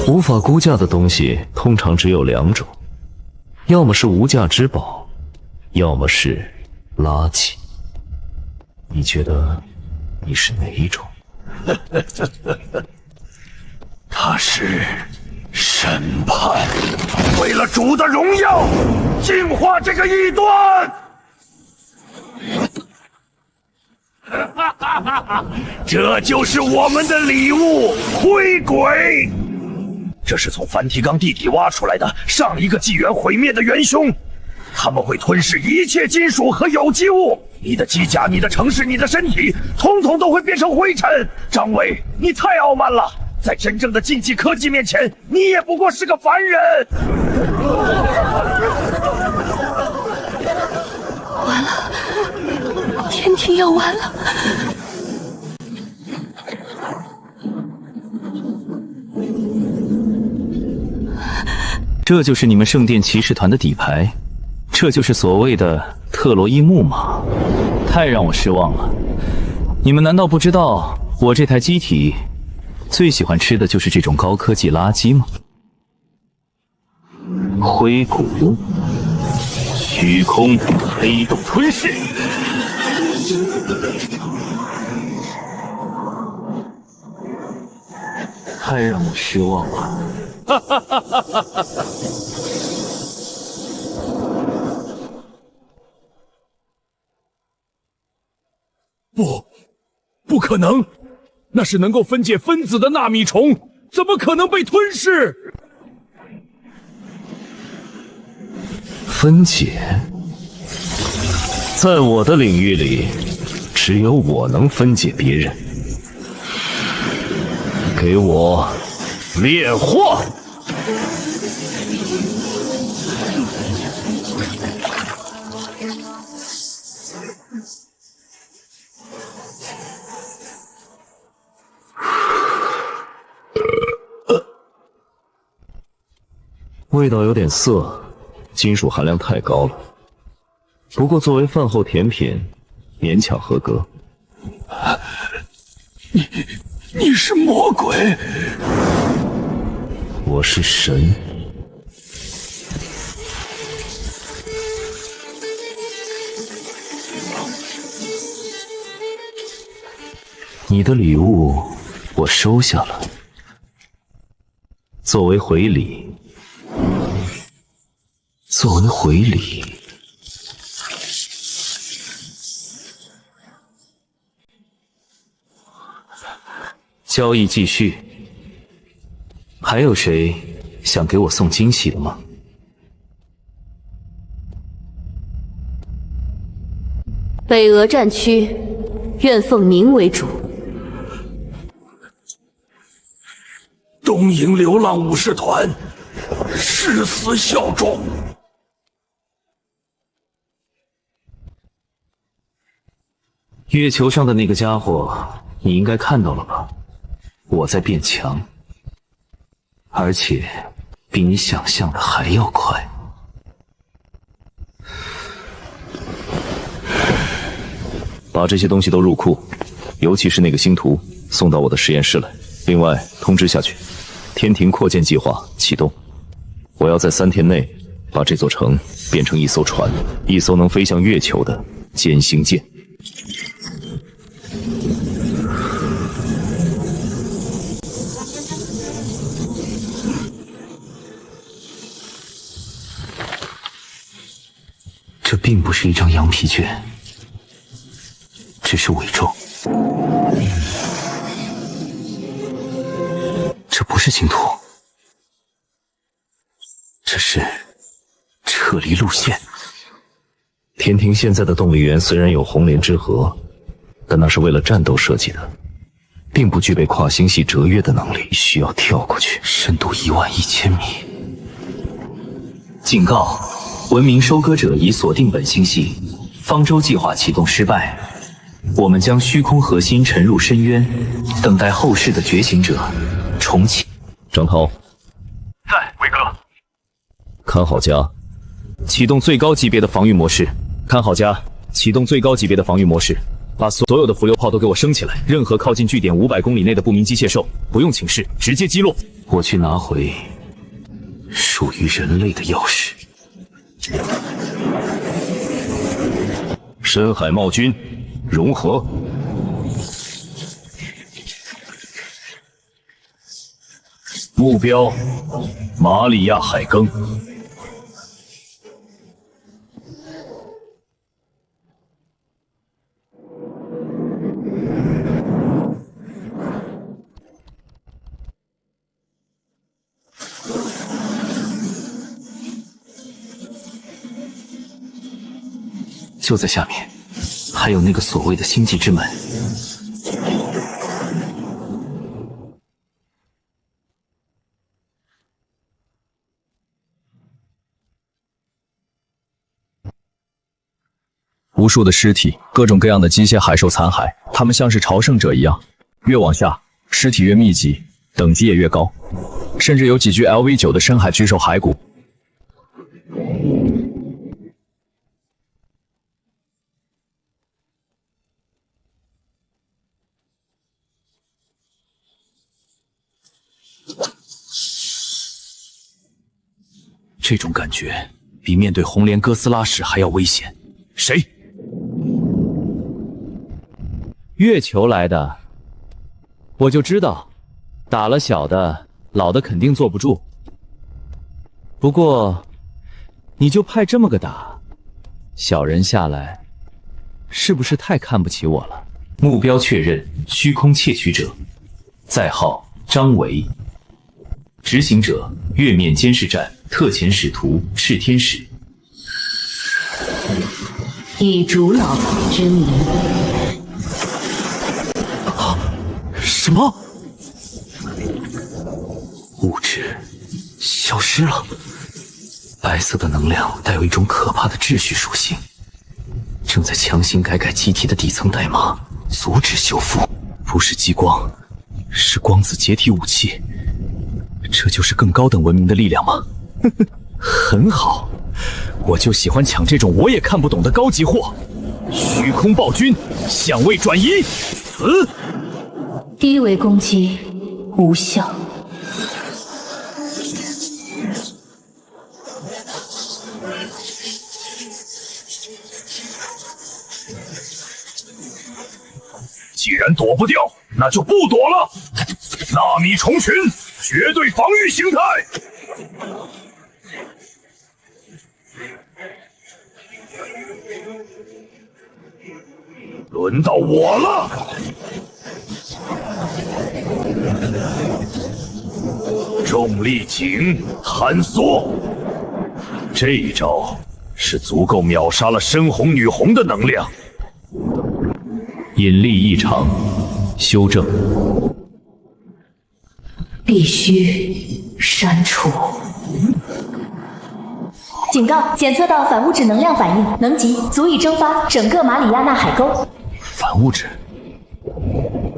无法估价的东西通常只有2种，要么是无价之宝，要么是垃圾。你觉得你是哪一种？他是审判，为了主的荣耀，净化这个异端。这就是我们的礼物——灰鬼。这是从梵提冈地底挖出来的上一个纪元毁灭的元凶，他们会吞噬一切金属和有机物，你的机甲、你的城市、你的身体，统统都会变成灰尘。张伟，你太傲慢了，在真正的竞技科技面前，你也不过是个凡人。完了，天庭要完了。这就是你们圣殿骑士团的底牌，这就是所谓的特洛伊木马，太让我失望了。你们难道不知道我这台机体最喜欢吃的就是这种高科技垃圾吗？灰骨、虚空、黑洞吞噬，太让我失望了。哈哈哈哈哈哈！不可能！那是能够分解分子的纳米虫，怎么可能被吞噬？分解，在我的领域里，只有我能分解别人。给我炼化！味道有点涩，金属含量太高了。不过作为饭后甜品，勉强合格。你是魔鬼？我是神。你的礼物我收下了，作为回礼，交易继续。还有谁想给我送惊喜的吗？北俄战区愿奉您为主。东瀛流浪武士团誓死效忠。月球上的那个家伙，你应该看到了吧？我在变强，而且比你想象的还要快。把这些东西都入库，尤其是那个星图，送到我的实验室来。另外通知下去，天庭扩建计划启动。我要在3天内把这座城变成一艘船，一艘能飞向月球的歼星舰。这并不是一张羊皮卷，只是伪装。这不是星图，这是撤离路线。天庭现在的动力源虽然有红莲之河，但那是为了战斗设计的，并不具备跨星系折跃的能力，需要跳过去，深度11000米。警告：文明收割者已锁定本星系，方舟计划启动失败。我们将虚空核心沉入深渊，等待后世的觉醒者重启。张涛，在，魏哥。看好家，启动最高级别的防御模式。看好家，启动最高级别的防御模式。把所有的浮游炮都给我升起来，任何靠近据点500公里内的不明机械兽，不用请示，直接击落。我去拿回属于人类的钥匙。深海茂军融合。目标：马里亚海更。就在下面，还有那个所谓的星际之门。无数的尸体，各种各样的机械海兽残骸，它们像是朝圣者一样，越往下，尸体越密集，等级也越高，甚至有几具 LV9的深海巨兽骸骨。这种感觉比面对红莲哥斯拉时还要危险。谁？月球来的，我就知道，打了小的，老的肯定坐不住。不过，你就派这么个打，小人下来，是不是太看不起我了？目标确认：虚空窃取者，在号张维，执行者：月面监视站特遣使徒炽天使。以主老之名。什么？物质消失了，白色的能量带有一种可怕的秩序属性，正在强行改机体的底层代码，阻止修复。不是激光，是光子解体武器。这就是更高等文明的力量吗？很好，我就喜欢抢这种我也看不懂的高级货。虚空暴君，相位转移，死！低维攻击无效。既然躲不掉，那就不躲了。纳米虫群，绝对防御形态。轮到我了。重力井坍缩，这一招是足够秒杀了深红女红的能量。引力异常，修正。必须删除。警告：检测到反物质能量反应，能级足以蒸发整个马里亚纳海沟。反物质，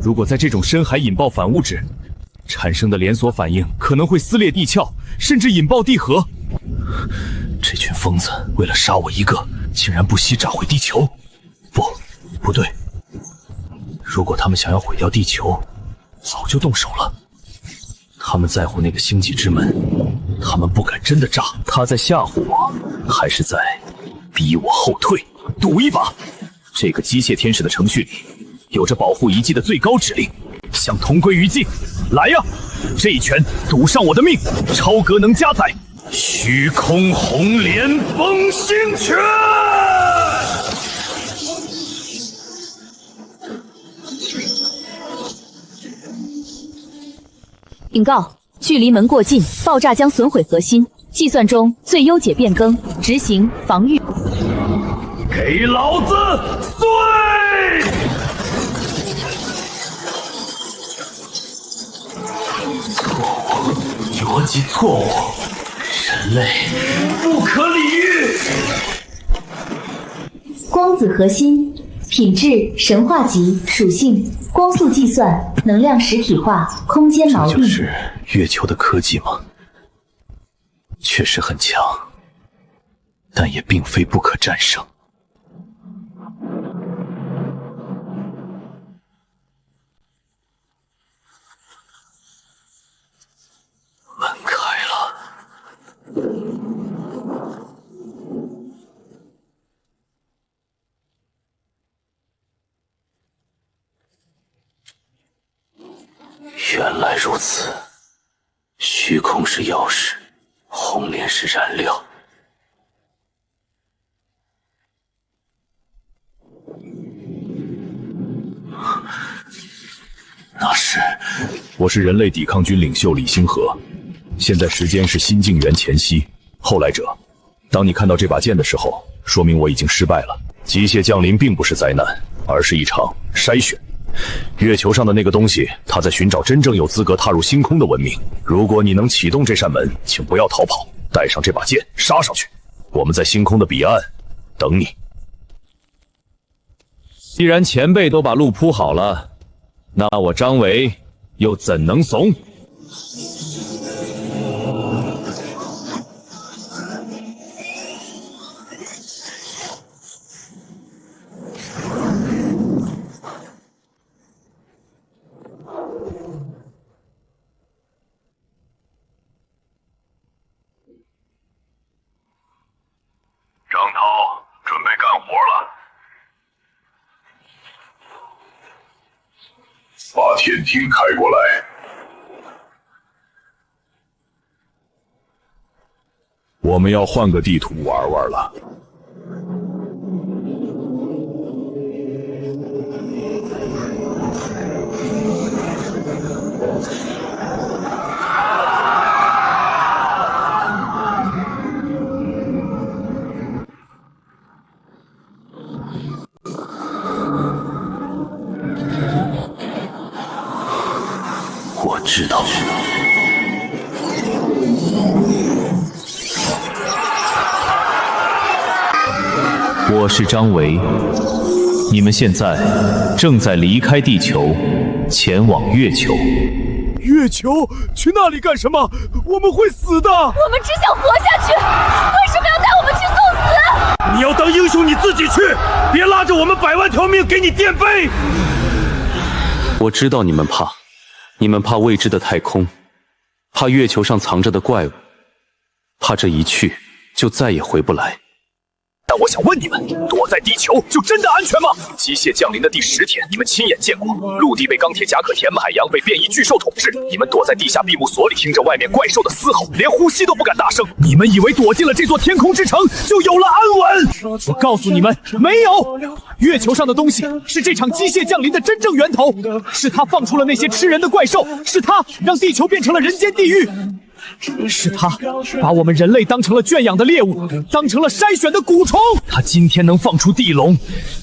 如果在这种深海引爆反物质，产生的连锁反应可能会撕裂地壳，甚至引爆地核。这群疯子为了杀我一个，竟然不惜炸毁地球。不对，如果他们想要毁掉地球，早就动手了。他们在乎那个星际之门，他们不敢真的炸。他在吓唬我，还是在逼我后退？赌一把。这个机械天使的程序里有着保护遗迹的最高指令，想同归于尽。来呀，这一拳赌上我的命！超格能加载，虚空红莲风星拳。警告：距离门过近，爆炸将损毁核心。计算中最优解变更，执行防御。给老子碎！逻辑错误，人类不可理喻。光子核心，品质神话级，属性光速计算，能量实体化，空间锚定。这就是月球的科技吗？确实很强，但也并非不可战胜。门开了。原来如此，虚空是钥匙，红莲是燃料。那是，我是人类抵抗军领袖李星河。现在时间是新纪元前夕。后来者，当你看到这把剑的时候，说明我已经失败了。机械降临并不是灾难，而是一场筛选。月球上的那个东西，它在寻找真正有资格踏入星空的文明。如果你能启动这扇门，请不要逃跑，带上这把剑杀上去。我们在星空的彼岸等你。既然前辈都把路铺好了，那我张维又怎能怂？张涛，准备干活了。把天庭开过来。我们要换个地图玩玩了。我知道。我是张维，你们现在正在离开地球，前往月球。月球？去那里干什么？我们会死的！我们只想活下去，为什么要带我们去送死？你要当英雄你自己去，别拉着我们100万条命给你垫背！我知道你们怕，你们怕未知的太空，怕月球上藏着的怪物，怕这一去就再也回不来。但我想问你们，躲在地球就真的安全吗？机械降临的第10天，你们亲眼见过陆地被钢铁甲壳填满，海洋被变异巨兽统治。你们躲在地下闭目所里，听着外面怪兽的嘶吼，连呼吸都不敢大声。你们以为躲进了这座天空之城就有了安稳？我告诉你们，没有。月球上的东西是这场机械降临的真正源头，是它放出了那些吃人的怪兽，是它让地球变成了人间地狱。是他把我们人类当成了圈养的猎物，当成了筛选的蛊虫。他今天能放出地龙，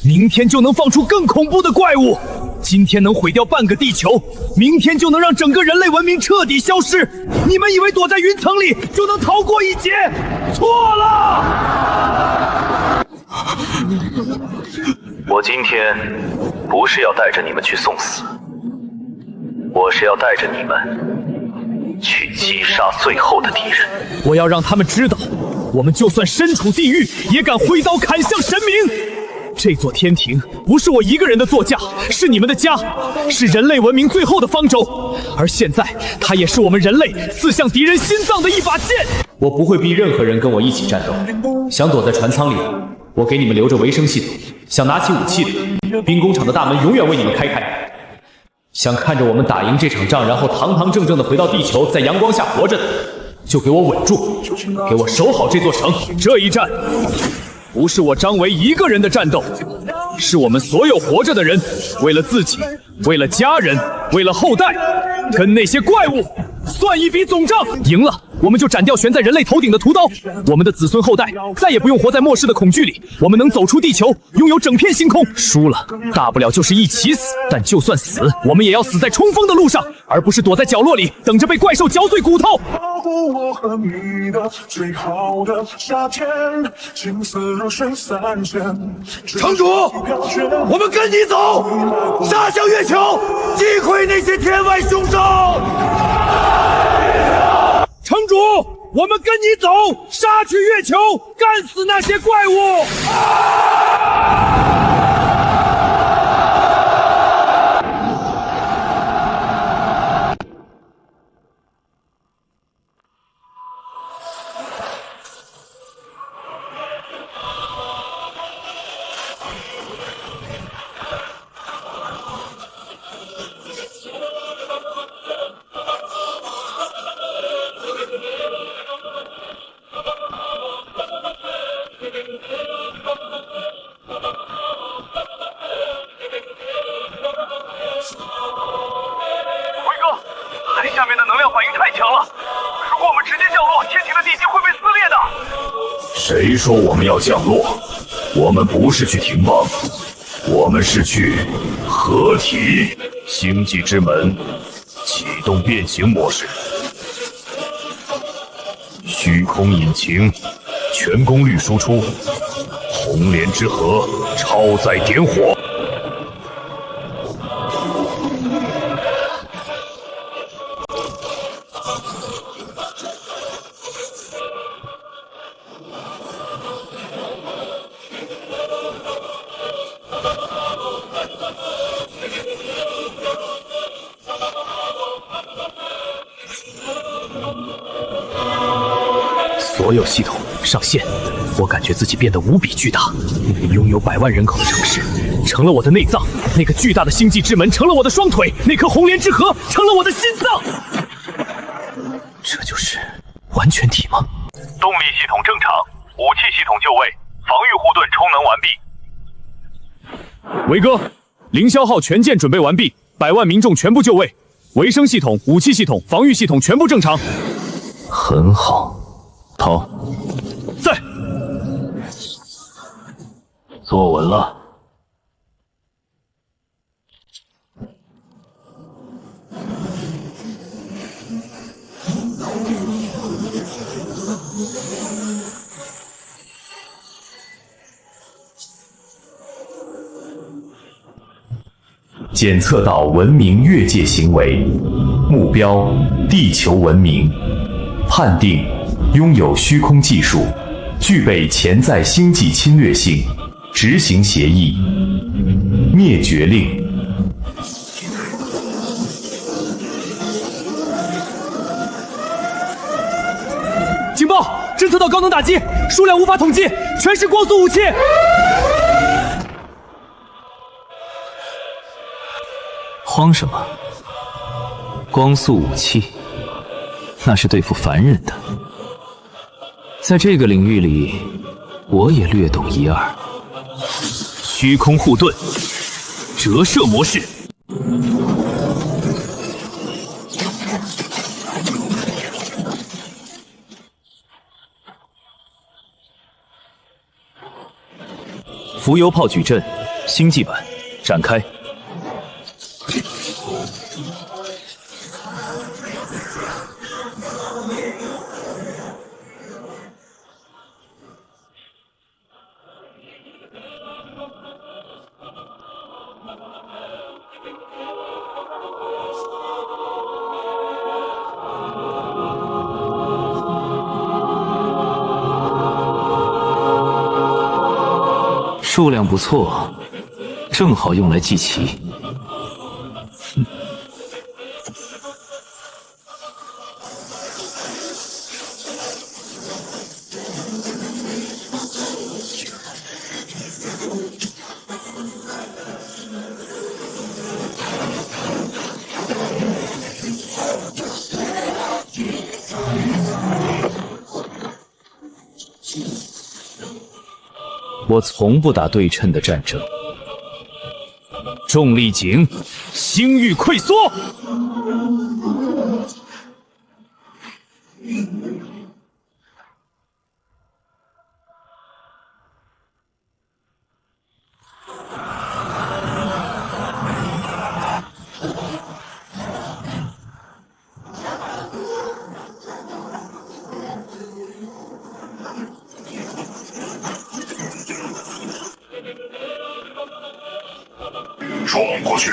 明天就能放出更恐怖的怪物。今天能毁掉半个地球，明天就能让整个人类文明彻底消失。你们以为躲在云层里就能逃过一劫？错了！我今天不是要带着你们去送死，我是要带着你们去击杀最后的敌人。我要让他们知道，我们就算身处地狱，也敢挥刀砍向神明。这座天庭不是我一个人的座驾，是你们的家，是人类文明最后的方舟。而现在，它也是我们人类刺向敌人心脏的一把剑。我不会逼任何人跟我一起战斗。想躲在船舱里，我给你们留着维生系统；想拿起武器的，兵工厂的大门永远为你们开开。想看着我们打赢这场仗，然后堂堂正正的回到地球，在阳光下活着的，就给我稳住，给我守好这座城。这一战不是我张维一个人的战斗，是我们所有活着的人，为了自己，为了家人，为了后代，跟那些怪物算一笔总账。赢了，我们就斩掉悬在人类头顶的屠刀，我们的子孙后代再也不用活在末世的恐惧里，我们能走出地球，拥有整片星空。输了，大不了就是一起死，但就算死，我们也要死在冲锋的路上，而不是躲在角落里等着被怪兽嚼碎骨头。保护我和你的最好的夏天，青丝如水三千。城主，我们跟你走，杀向月球，击溃那些天外凶兽。城主，我们跟你走，杀去月球，干死那些怪物。下面的能量反应太强了，如果我们直接降落，天庭的地基会被撕裂的。谁说我们要降落？我们不是去停放，我们是去合体。星际之门启动变形模式，虚空引擎全功率输出，红莲之河超载点火。所有系统上线，我感觉自己变得无比巨大。那个拥有100万人口的城市成了我的内脏，那个巨大的星际之门成了我的双腿，那颗红莲之河成了我的心脏。这就是完全体吗？动力系统正常，武器系统就位，防御护盾充能完毕。维哥，凌霄号全舰准备完毕，100万民众全部就位，维生系统、武器系统、防御系统全部正常。很好，涛，在。坐稳了。检测到文明越界行为，目标地球文明，判定拥有虚空技术，具备潜在星际侵略性，执行协议，灭绝令。警报！侦测到高能打击，数量无法统计，全是光速武器。慌什么？光速武器，那是对付凡人的。在这个领域里，我也略懂一二。虚空护盾，折射模式。浮游炮矩阵，星际版展开。数量不错，正好用来祭旗。我从不打对称的战争。重力井，星域溃缩。冲过去！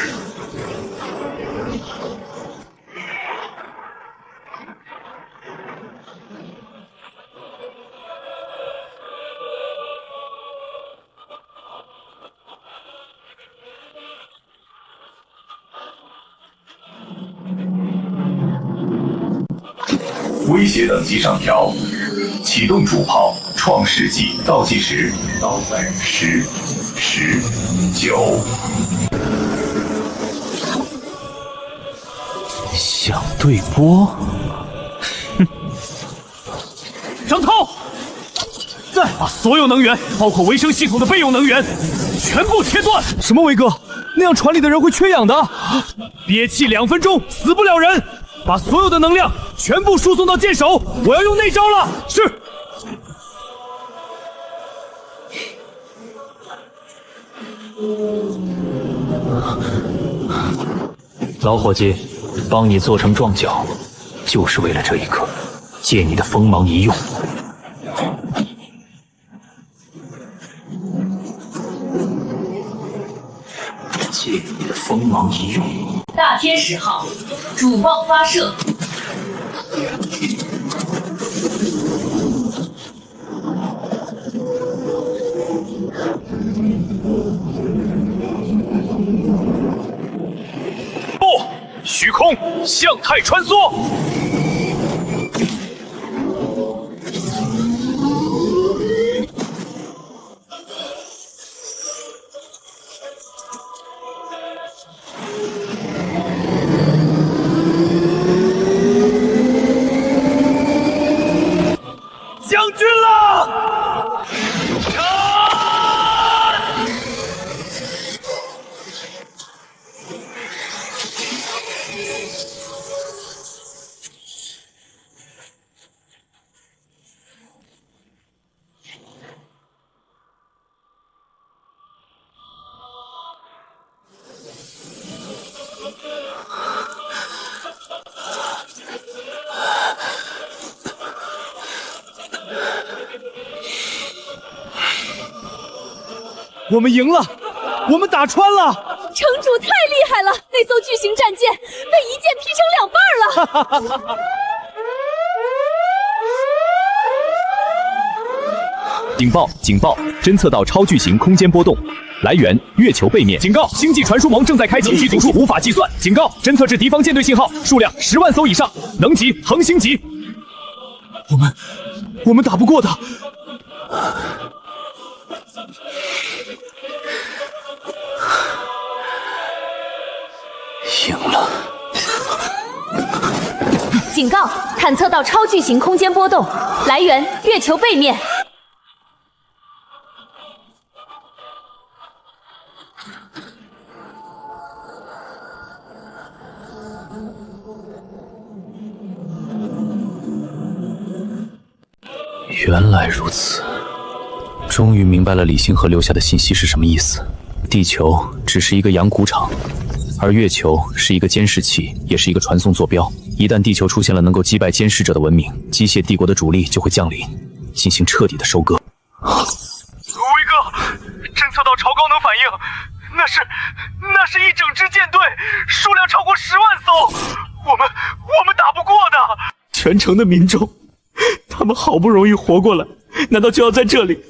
威胁等级上调，启动主炮，创世纪，倒计时到在10、9。想对波？哼！张涛，再把所有能源，包括维生系统的备用能源，全部切断。什么，维哥？那样船里的人会缺氧的。憋气2分钟，死不了人。把所有的能量全部输送到舰首，我要用那招了。是。老伙计，帮你做成撞角，就是为了这一刻，借你的锋芒一用。借你的锋芒一用。大天使号主炮发射。不，虚空向太穿梭。将军了！我们赢了，我们打穿了！城主太厉害了，那艘巨型战舰被一剑劈成2半了。警报！警报！侦测到超巨型空间波动，来源月球背面。警告！星际传输盟正在开启，能级读数无法计算。警告！侦测至敌方舰队信号，数量10万艘以上，能级恒星级。我们打不过他。赢了。警告：探测到超巨型空间波动，来源月球背面。原来如此，终于明白了李星河留下的信息是什么意思。地球只是一个养蛊场，而月球是一个监视器，也是一个传送坐标。一旦地球出现了能够击败监视者的文明，机械帝国的主力就会降临，进行彻底的收割。威哥，侦测到超高能反应，那是一整支舰队，数量超过10万艘，我们打不过的。全城的民众，他们好不容易活过来，难道就要在这里？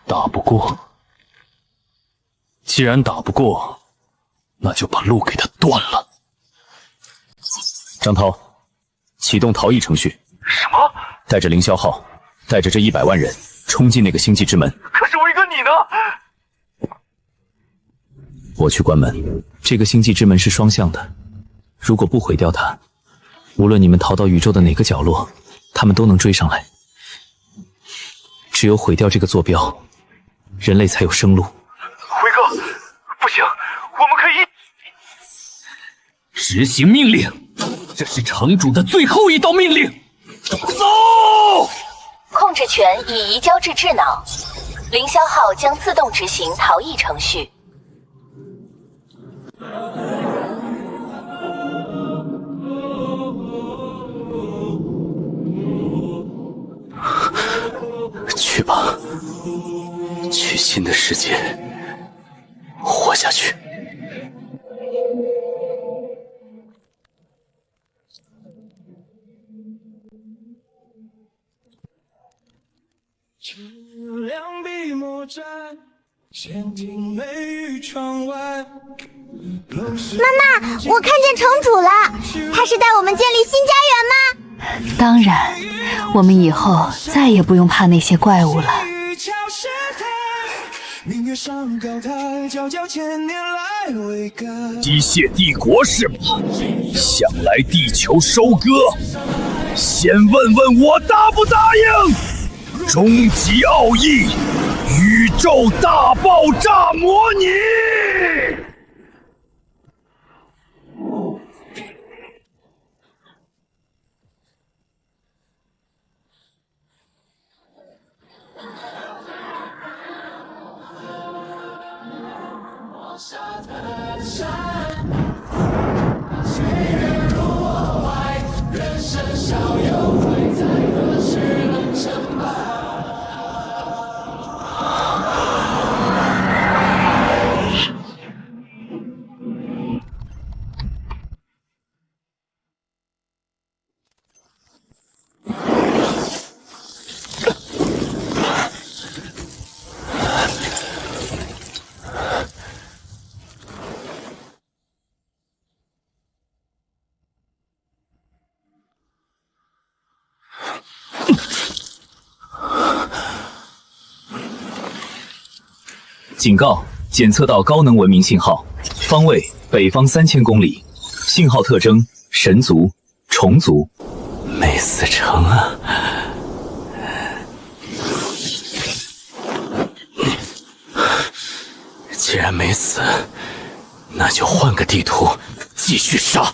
打不过，既然打不过，那就把路给他断了。张涛，启动逃逸程序。什么？带着凌霄号，带着这100万人冲进那个星际之门。可是威哥你呢？我去关门。这个星际之门是双向的，如果不毁掉它，无论你们逃到宇宙的哪个角落，他们都能追上来。只有毁掉这个坐标，人类才有生路。威哥，不行，我们可以执行命令，这是城主的最后一道命令。走！控制权已移交至智脑，凌霄号将自动执行逃逸程序。去吧，去新的世界活下去。两笔墨沾，闲庭美于窗外。妈妈，我看见城主了，他是带我们建立新家园吗？当然，我们以后再也不用怕那些怪物了。机械帝国是吗？想来地球收割，先问问我答不答应？终极奥义，宇宙大爆炸模拟。警告：检测到高能文明信号，方位北方3000公里，信号特征神族、虫族。没死成啊！既然没死，那就换个地图继续杀。